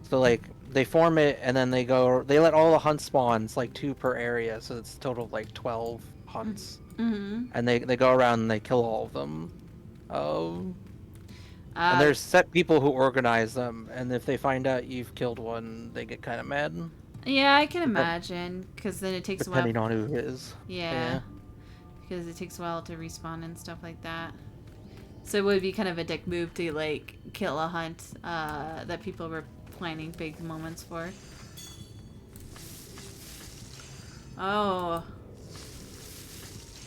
So like they form it and then they let all the hunt spawns like 2 per area, so it's a total of like 12 hunts. And they go around and they kill all of them. And there's set people who organize them, and if they find out you've killed one, they get kind of mad. Yeah, I can imagine, because then it takes a while. Depending on who it is. Yeah. Because it takes a while to respawn and stuff like that. So it would be kind of a dick move to like kill a hunt that people were planning big moments for. Oh.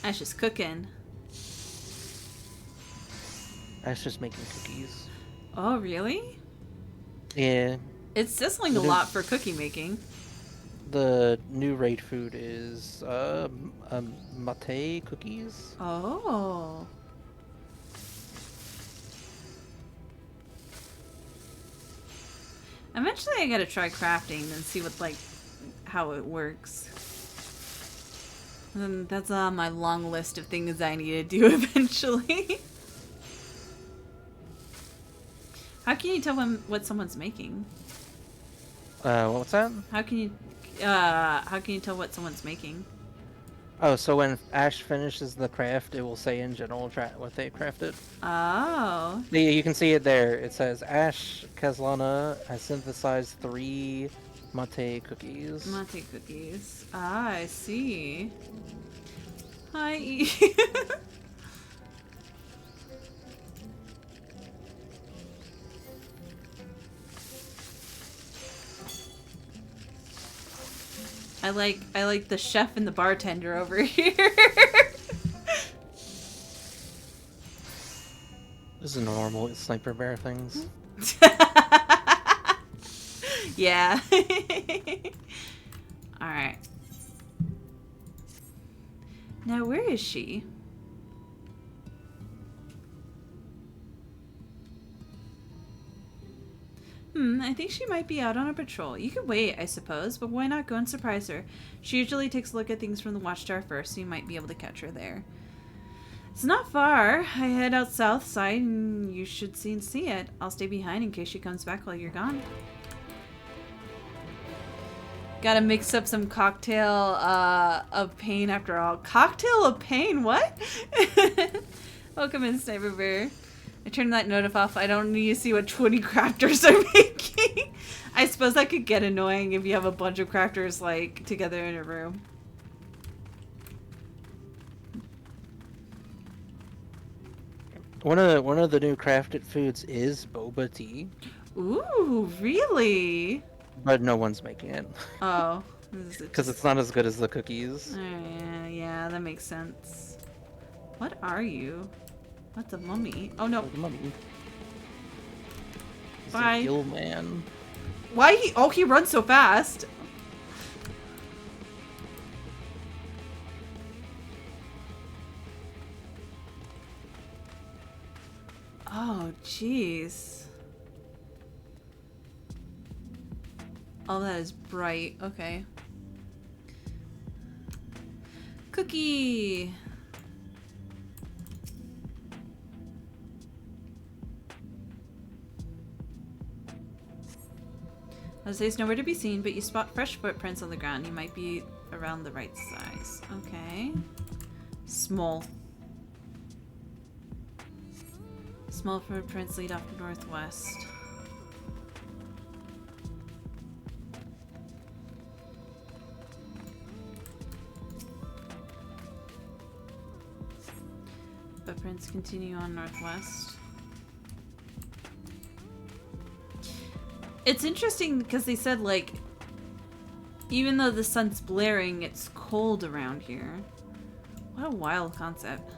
Ash is cooking. Ash just making cookies. Oh, really? Yeah. It's sizzling a lot for cookie making. The new raid food is mate cookies. Oh. Eventually I gotta try crafting and see what how it works. And that's on my long list of things I need to do eventually. How can you tell what someone's making? What's that? How can you tell what someone's making? Oh, so when Ash finishes the craft, it will say in general what they crafted. Oh. Yeah, you can see it there. It says Ash Kazlana has synthesized 3 mate cookies. Mate cookies. Ah, I see. Hi. I like the chef and the bartender over here. Those are normal sniper bear things. Yeah. Alright. Now, where is she? I think she might be out on a patrol. You could wait, I suppose, but why not go and surprise her? She usually takes a look at things from the watchtower first, so you might be able to catch her there. It's not far. I head out south side, and you should see it. I'll stay behind in case she comes back while you're gone. Gotta mix up some cocktail of pain after all. Cocktail of pain? What? Welcome in, Sniper Bear. I turned that notif off. I don't need to see what 20 crafters are making. I suppose that could get annoying if you have a bunch of crafters like together in a room. One of the new crafted foods is boba tea. Ooh, really? But no one's making it. Oh. Because it's not as good as the cookies. Oh, yeah, that makes sense. What are you? What's a mummy? Oh no. The mummy. Bye. Ezekiel man. Why he? Oh, he runs so fast. Oh, jeez. Oh, that is bright. Okay. Cookie. Jose's nowhere to be seen, but you spot fresh footprints on the ground. You might be around the right size. Okay. Small. Small footprints lead off northwest. Footprints continue on northwest. It's interesting because they said, like, even though the sun's blaring, it's cold around here. What a wild concept.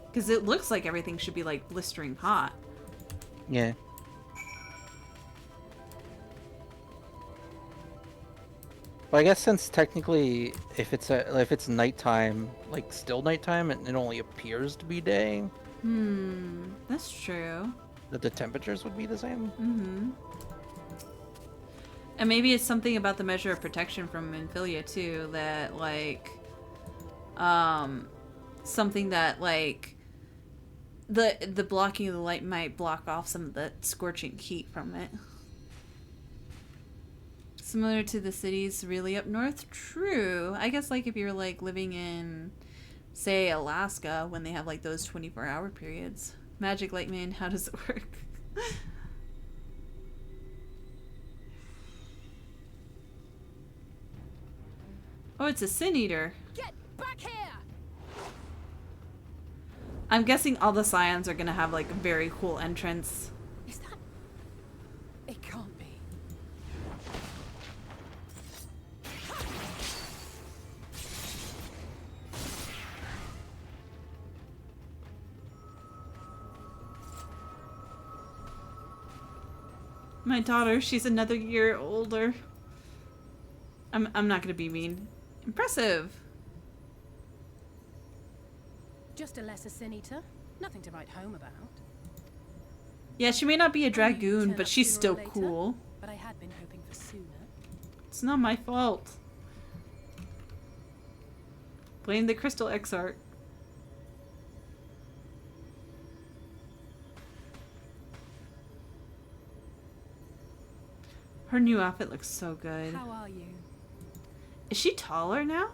Because it looks like everything should be, like, blistering hot. Yeah. Well, I guess since technically, if it's nighttime, like still nighttime, and it only appears to be day. That's true. That the temperatures would be the same. Mm-hmm. And maybe it's something about the measure of protection from Infilia too, that like, something that like, the blocking of the light might block off some of the scorching heat from it. Similar to the cities really up north? True. I guess like if you're like living in, say, Alaska, when they have like those 24-hour periods. Magic Light Man, how does it work? Oh, it's a Sin Eater. Get back here! I'm guessing all the Scions are gonna have like a very cool entrance. Is that... It can't be. My daughter, she's another year older. I'm not gonna be mean. Impressive. Just a lesser Sin Eater. Nothing to write home about. Yeah, she may not be a dragoon, Turn but up she's sooner still or later, cool. But I had been hoping for sooner. It's not my fault. Blame the Crystal Exarch. Her new outfit looks so good. How are you? Is she taller now?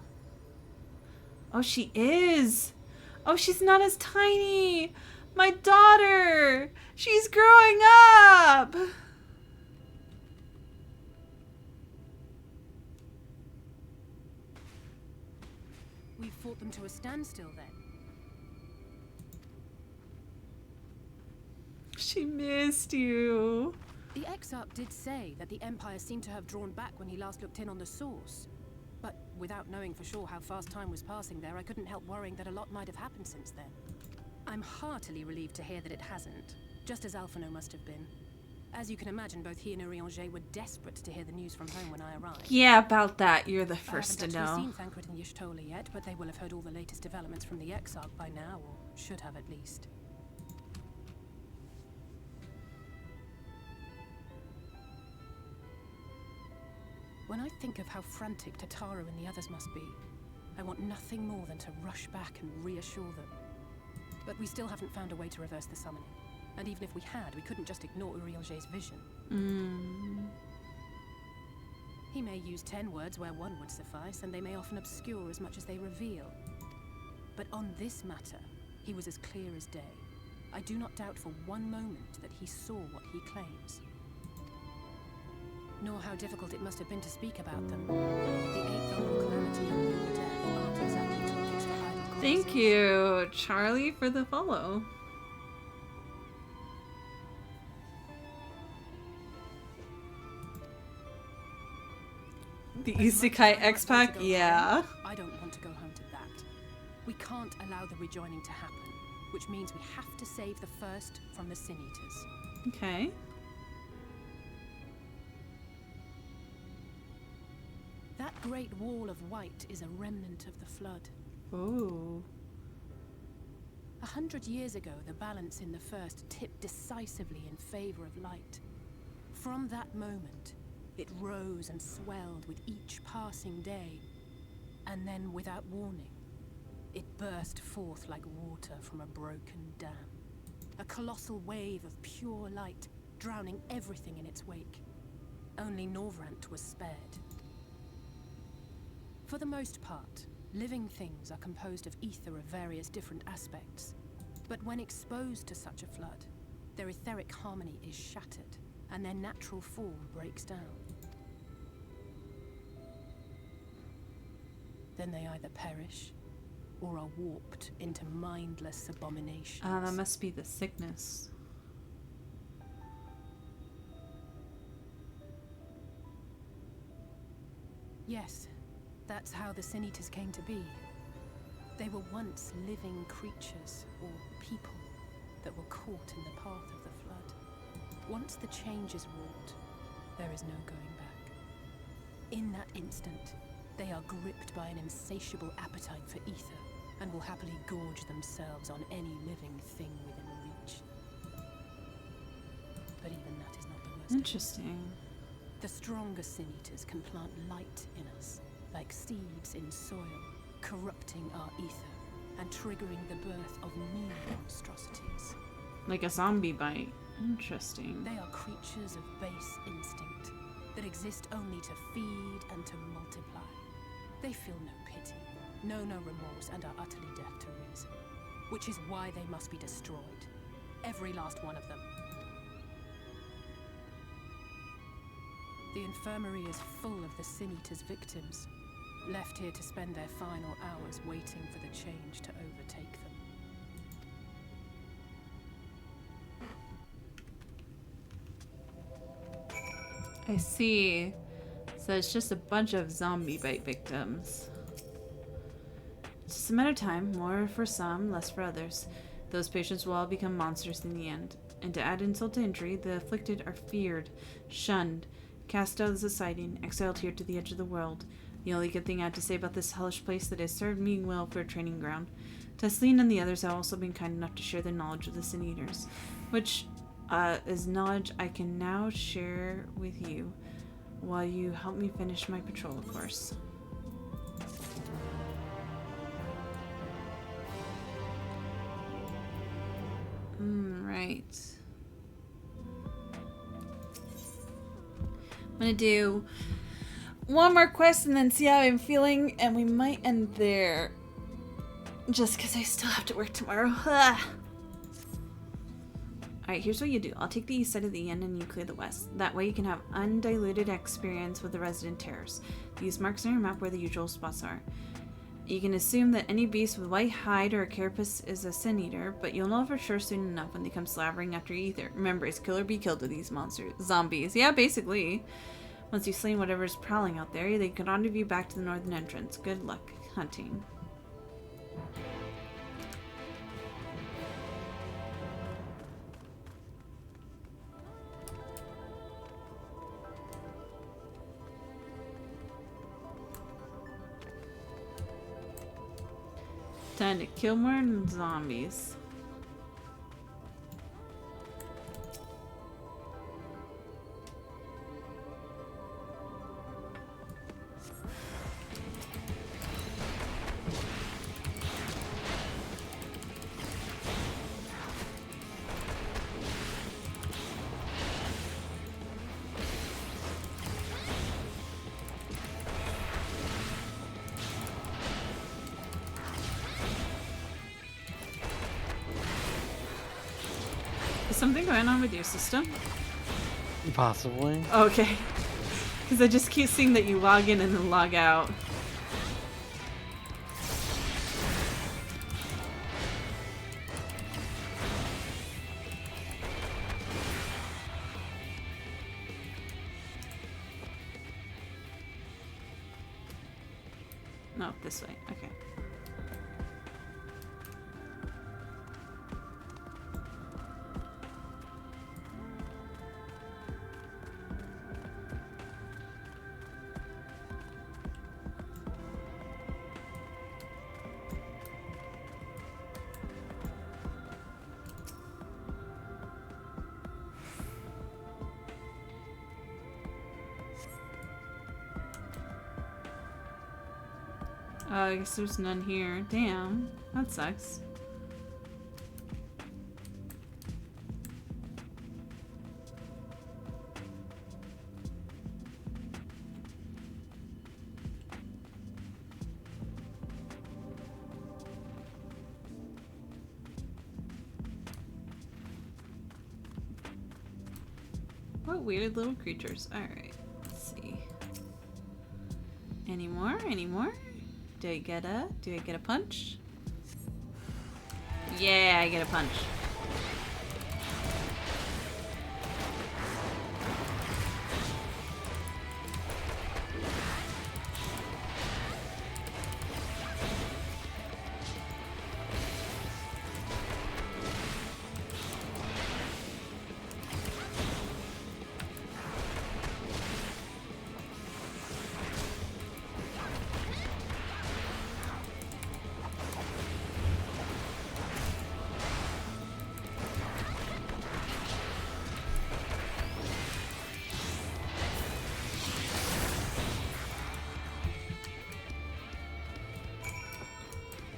Oh, she is. Oh, she's not as tiny. My daughter. She's growing up. We fought them to a standstill then. She missed you. The Exarch did say that the Empire seemed to have drawn back when he last looked in on the source. But without knowing for sure how fast time was passing there, I couldn't help worrying that a lot might have happened since then. I'm heartily relieved to hear that it hasn't. just as Alphino must have been. As you can imagine, both he and Urianger were desperate to hear the news from home when I arrived. Yeah, about that, you're the first to I haven't actually know. seen Thancred and Y'shtola yet, but they will have heard all the latest developments from the Exarch by now, or should have at least. When I think of how frantic Tataru and the others must be, I want nothing more than to rush back and reassure them. But we still haven't found a way to reverse the summoning. And even if we had, we couldn't just ignore Urianger's vision. He may use 10 words where one would suffice, and they may often obscure as much as they reveal. But on this matter, he was as clear as day. I do not doubt for one moment that he saw what he claims. Nor how difficult it must have been to speak about them. The 8th Umbral Calamity and your death aren't exactly topics for idle Thank conversation. you, Charlie, for the follow. The Isekai X-Pack? Yeah. I don't want to go home to that. We can't allow the rejoining to happen, which means we have to save the first from the Sin Eaters. Okay. That great wall of white is a remnant of the flood. Ooh. 100 years ago, the balance in the first tipped decisively in favor of light. From that moment, it rose and swelled with each passing day, and then, without warning, it burst forth like water from a broken dam. A colossal wave of pure light, drowning everything in its wake. Only Norvrant was spared. For the most part, living things are composed of ether of various different aspects. But when exposed to such a flood, their etheric harmony is shattered, and their natural form breaks down. Then they either perish, or are warped into mindless abominations. That must be the sickness. Yes, that's how the Sin Eaters came to be. They were once living creatures, or people, that were caught in the path of the flood. Once the change is wrought, there is no going back. In that instant, they are gripped by an insatiable appetite for ether, and will happily gorge themselves on any living thing within reach. But even that is not the worst. Interesting. The stronger Sin Eaters can plant light in us, like seeds in soil, corrupting our ether and triggering the birth of new monstrosities. Like a zombie bite. Interesting. They are creatures of base instinct that exist only to feed and to multiply. They feel no pity, know no remorse, and are utterly deaf to reason, which is why they must be destroyed. Every last one of them. The infirmary is full of the Sin Eaters' victims, left here to spend their final hours waiting for the change to overtake them. I see. So it's just a bunch of zombie bite victims. It's just a matter of time, more for some, less for others. Those patients will all become monsters in the end. And to add insult to injury, the afflicted are feared, shunned, cast out of society, and exiled here to the edge of the world. The only good thing I have to say about this hellish place that has served me well for a training ground. Tesleen and the others have also been kind enough to share their knowledge of the Sin Eaters, which is knowledge I can now share with you, while you help me finish my patrol, of course. Right. I'm gonna do one more quest and then see how I'm feeling, and we might end there. Just because I still have to work tomorrow. Alright, here's what you do. I'll take the east side of the inn and you clear the west. That way you can have undiluted experience with the resident terrors. Use marks on your map where the usual spots are. You can assume that any beast with white hide or a carapace is a Sin Eater, but you'll know for sure soon enough when they come slavering after your ether. Remember, it's kill or be killed with these monsters. Zombies. Yeah, basically. Once you've slain whatever's prowling out there, they can rendezvous back to the northern entrance. Good luck hunting. Time to kill more zombies. Is something going on with your system? Possibly. Okay. Because I just keep seeing that you log in and then log out. No, this way. Okay. I guess there's none here. Damn. That sucks. What weird little creatures. Alright. Let's see. Any more? Any more? Do I get a punch? Yeah, I get a punch.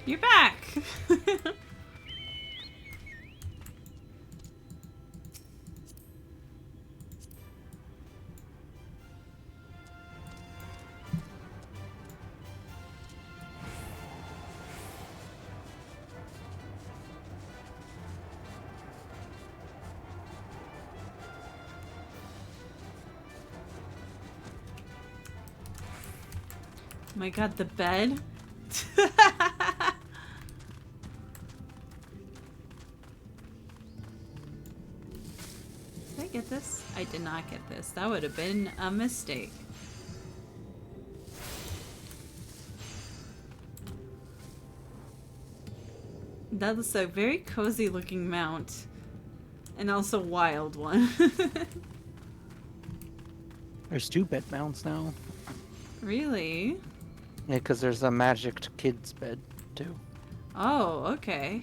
You're back! My god, the bed? Did I get this? I did not get this. That would have been a mistake. That is a very cozy looking mount. And also wild one. There's 2 bed mounts now. Really? Yeah, because there's a magicked kid's bed, too. Oh, okay.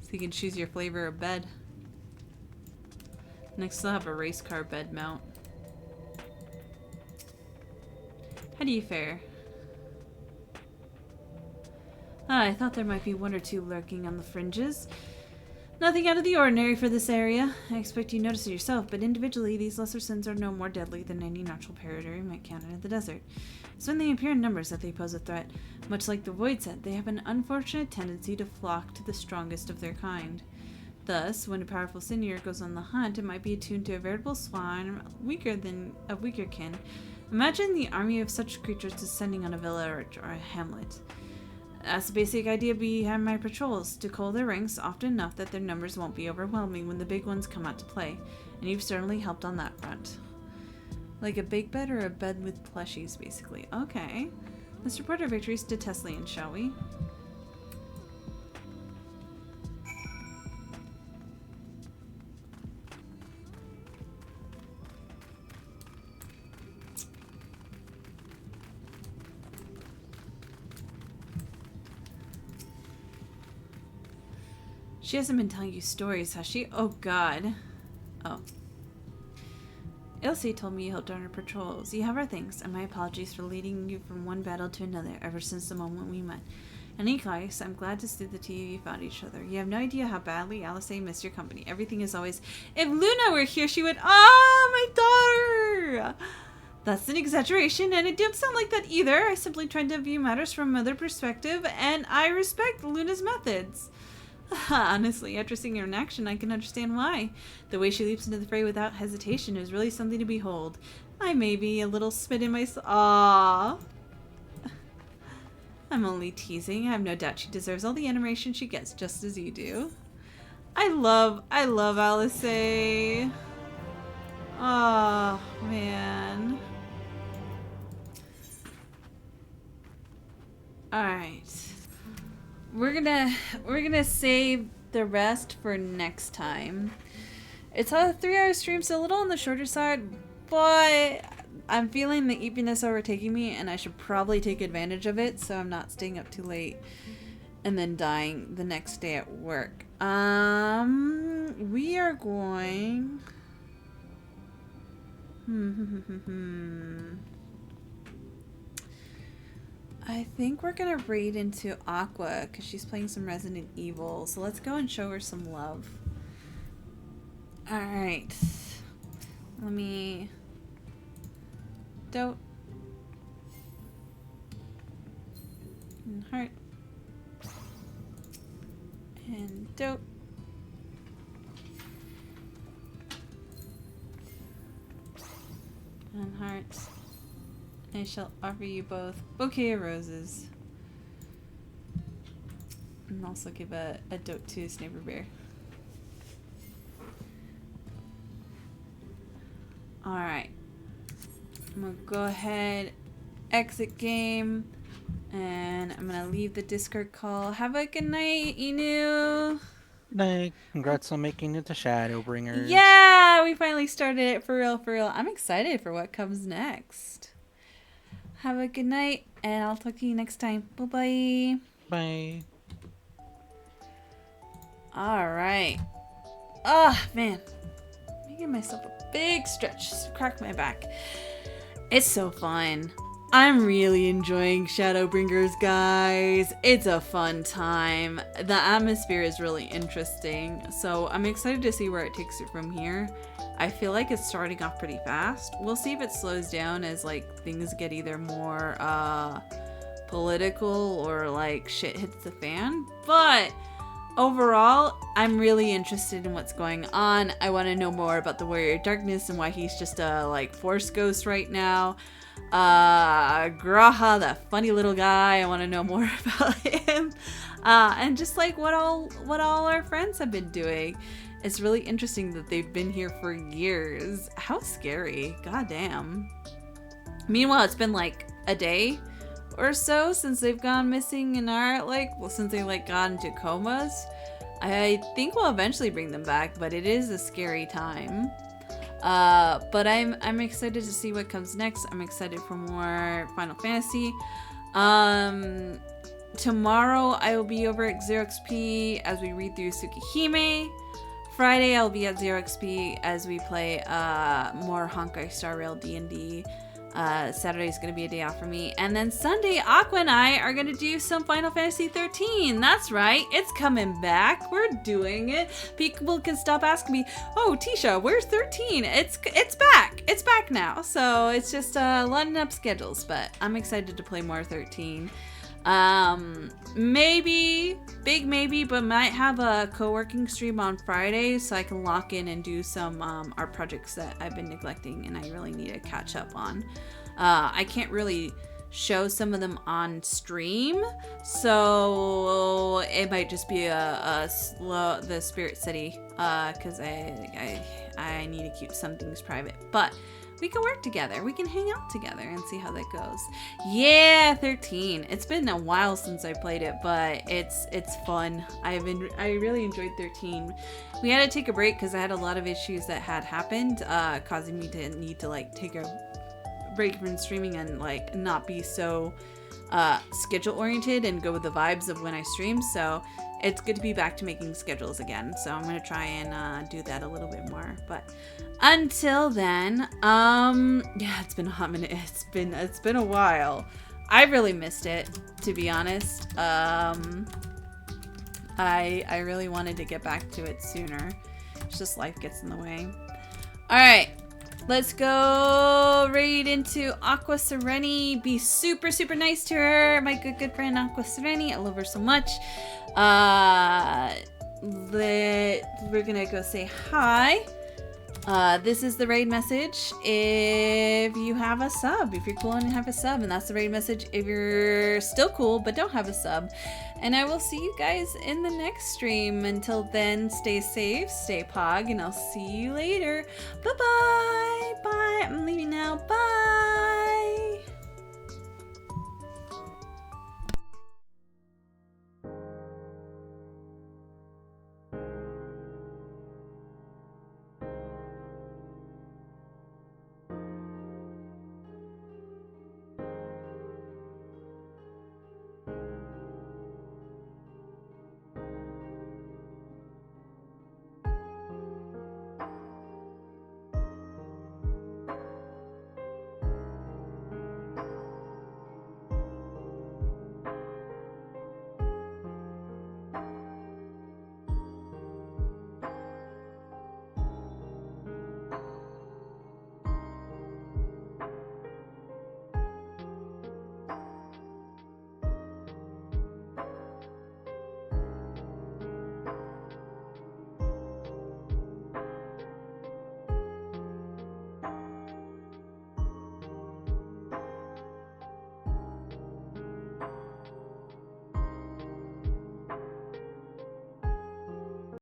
So you can choose your flavor of bed. Next I'll have a race car bed mount. How do you fare? Ah, I thought there might be 1 or 2 lurking on the fringes. Nothing out of the ordinary for this area. I expect you notice it yourself, but individually these lesser sins are no more deadly than any natural predator you might encounter in the desert. It's when they appear in numbers that they pose a threat. Much like the Void Set, they have an unfortunate tendency to flock to the strongest of their kind. Thus, when a powerful senior goes on the hunt, it might be attuned to a veritable swarm weaker kin. Imagine the army of such creatures descending on a village or a hamlet. That's the basic idea behind my patrols, to cull their ranks often enough that their numbers won't be overwhelming when the big ones come out to play, and you've certainly helped on that front. Like a big bed or a bed with plushies, basically. Okay. Let's report our victories to Teslian, shall we? She hasn't been telling you stories, has she? Oh, God. Oh. Ilse told me you helped on her patrols. You have our thanks, and my apologies for leading you from one battle to another ever since the moment we met. In any case, I'm glad to see the two of you found each other. You have no idea how badly Alice missed your company. Everything is always... If Luna were here, she would... Oh, my daughter! That's an exaggeration, and it didn't sound like that either. I simply tried to view matters from another perspective, and I respect Luna's methods. Honestly, after seeing her in action, I can understand why. The way she leaps into the fray without hesitation is really something to behold. I may be a little spit in my... Aww. I'm only teasing. I have no doubt she deserves all the admiration she gets, just as you do. I love Alice. Oh, man. Alright. We're gonna save the rest for next time. It's a 3-hour stream, so a little on the shorter side, but I'm feeling the eepiness overtaking me, and I should probably take advantage of it, so I'm not staying up too late and then dying the next day at work. We are going... I think we're gonna raid into Aqua because she's playing some Resident Evil. So let's go and show her some love. Alright. Let me... Dope. And heart. And dope. And hearts. I shall offer you both bouquet of roses. And also give a dope to Sniper Bear. Alright. I'm gonna go ahead, exit game, and I'm gonna leave the Discord call. Have a good night, Inu! Night. Congrats on making it to Shadowbringers. Yeah! We finally started it for real, for real. I'm excited for what comes next. Have a good night, and I'll talk to you next time. Bye-bye. Bye. Alright. Oh, man. I'm making myself a big stretch just to crack my back. It's so fun. I'm really enjoying Shadowbringers, guys. It's a fun time. The atmosphere is really interesting, so I'm excited to see where it takes it from here. I feel like it's starting off pretty fast. We'll see if it slows down as like things get either more political or like shit hits the fan. But overall, I'm really interested in what's going on. I want to know more about the Warrior of Darkness and why he's just a like Force Ghost right now. Graha, that funny little guy, I want to know more about him. And just like what all our friends have been doing. It's really interesting that they've been here for years. How scary. Goddamn. Meanwhile, it's been like a day or so since they've gone missing and are like, well, since they like got into comas. I think we'll eventually bring them back, but it is a scary time. But I'm excited to see what comes next. I'm excited for more Final Fantasy. Tomorrow I will be over at 0xp as we read through Tsukihime. Friday I'll be at 0xp as we play more Honkai Star Rail D&D. Saturday is going to be a day off for me. And then Sunday, Aqua and I are going to do some Final Fantasy 13. That's right. It's coming back. We're doing it. People can stop asking me, oh, Tisha, where's 13? It's back. It's back now. So it's just lining up schedules. But I'm excited to play more 13. Maybe, big maybe, but might have a co-working stream on Friday so I can lock in and do some art projects that I've been neglecting and I really need to catch up on. I can't really show some of them on stream, so it might just be a slow, the Spirit City, because I need to keep some things private, but we can work together. We can hang out together and see how that goes. Yeah, 13. It's been a while since I played it, but it's fun. I really enjoyed 13. We had to take a break because I had a lot of issues that had happened, causing me to need to like take a break from streaming and like not be so schedule oriented and go with the vibes of when I stream. So it's good to be back to making schedules again. So I'm gonna try and do that a little bit more. But until then, yeah, it's been a hot minute. It's been a while. I really missed it, to be honest. I really wanted to get back to it sooner. It's just life gets in the way. All right, let's go raid into Aqua Sereni. Be super, super nice to her. My good friend Aqua Sereni. I love her so much. We're gonna go say hi. This is the raid message if you have a sub, if you're cool and have a sub, and that's the raid message if you're still cool but don't have a sub. And I will see you guys in the next stream. Until then, stay safe, stay pog, and I'll see you later. Bye-bye. Bye. I'm leaving now.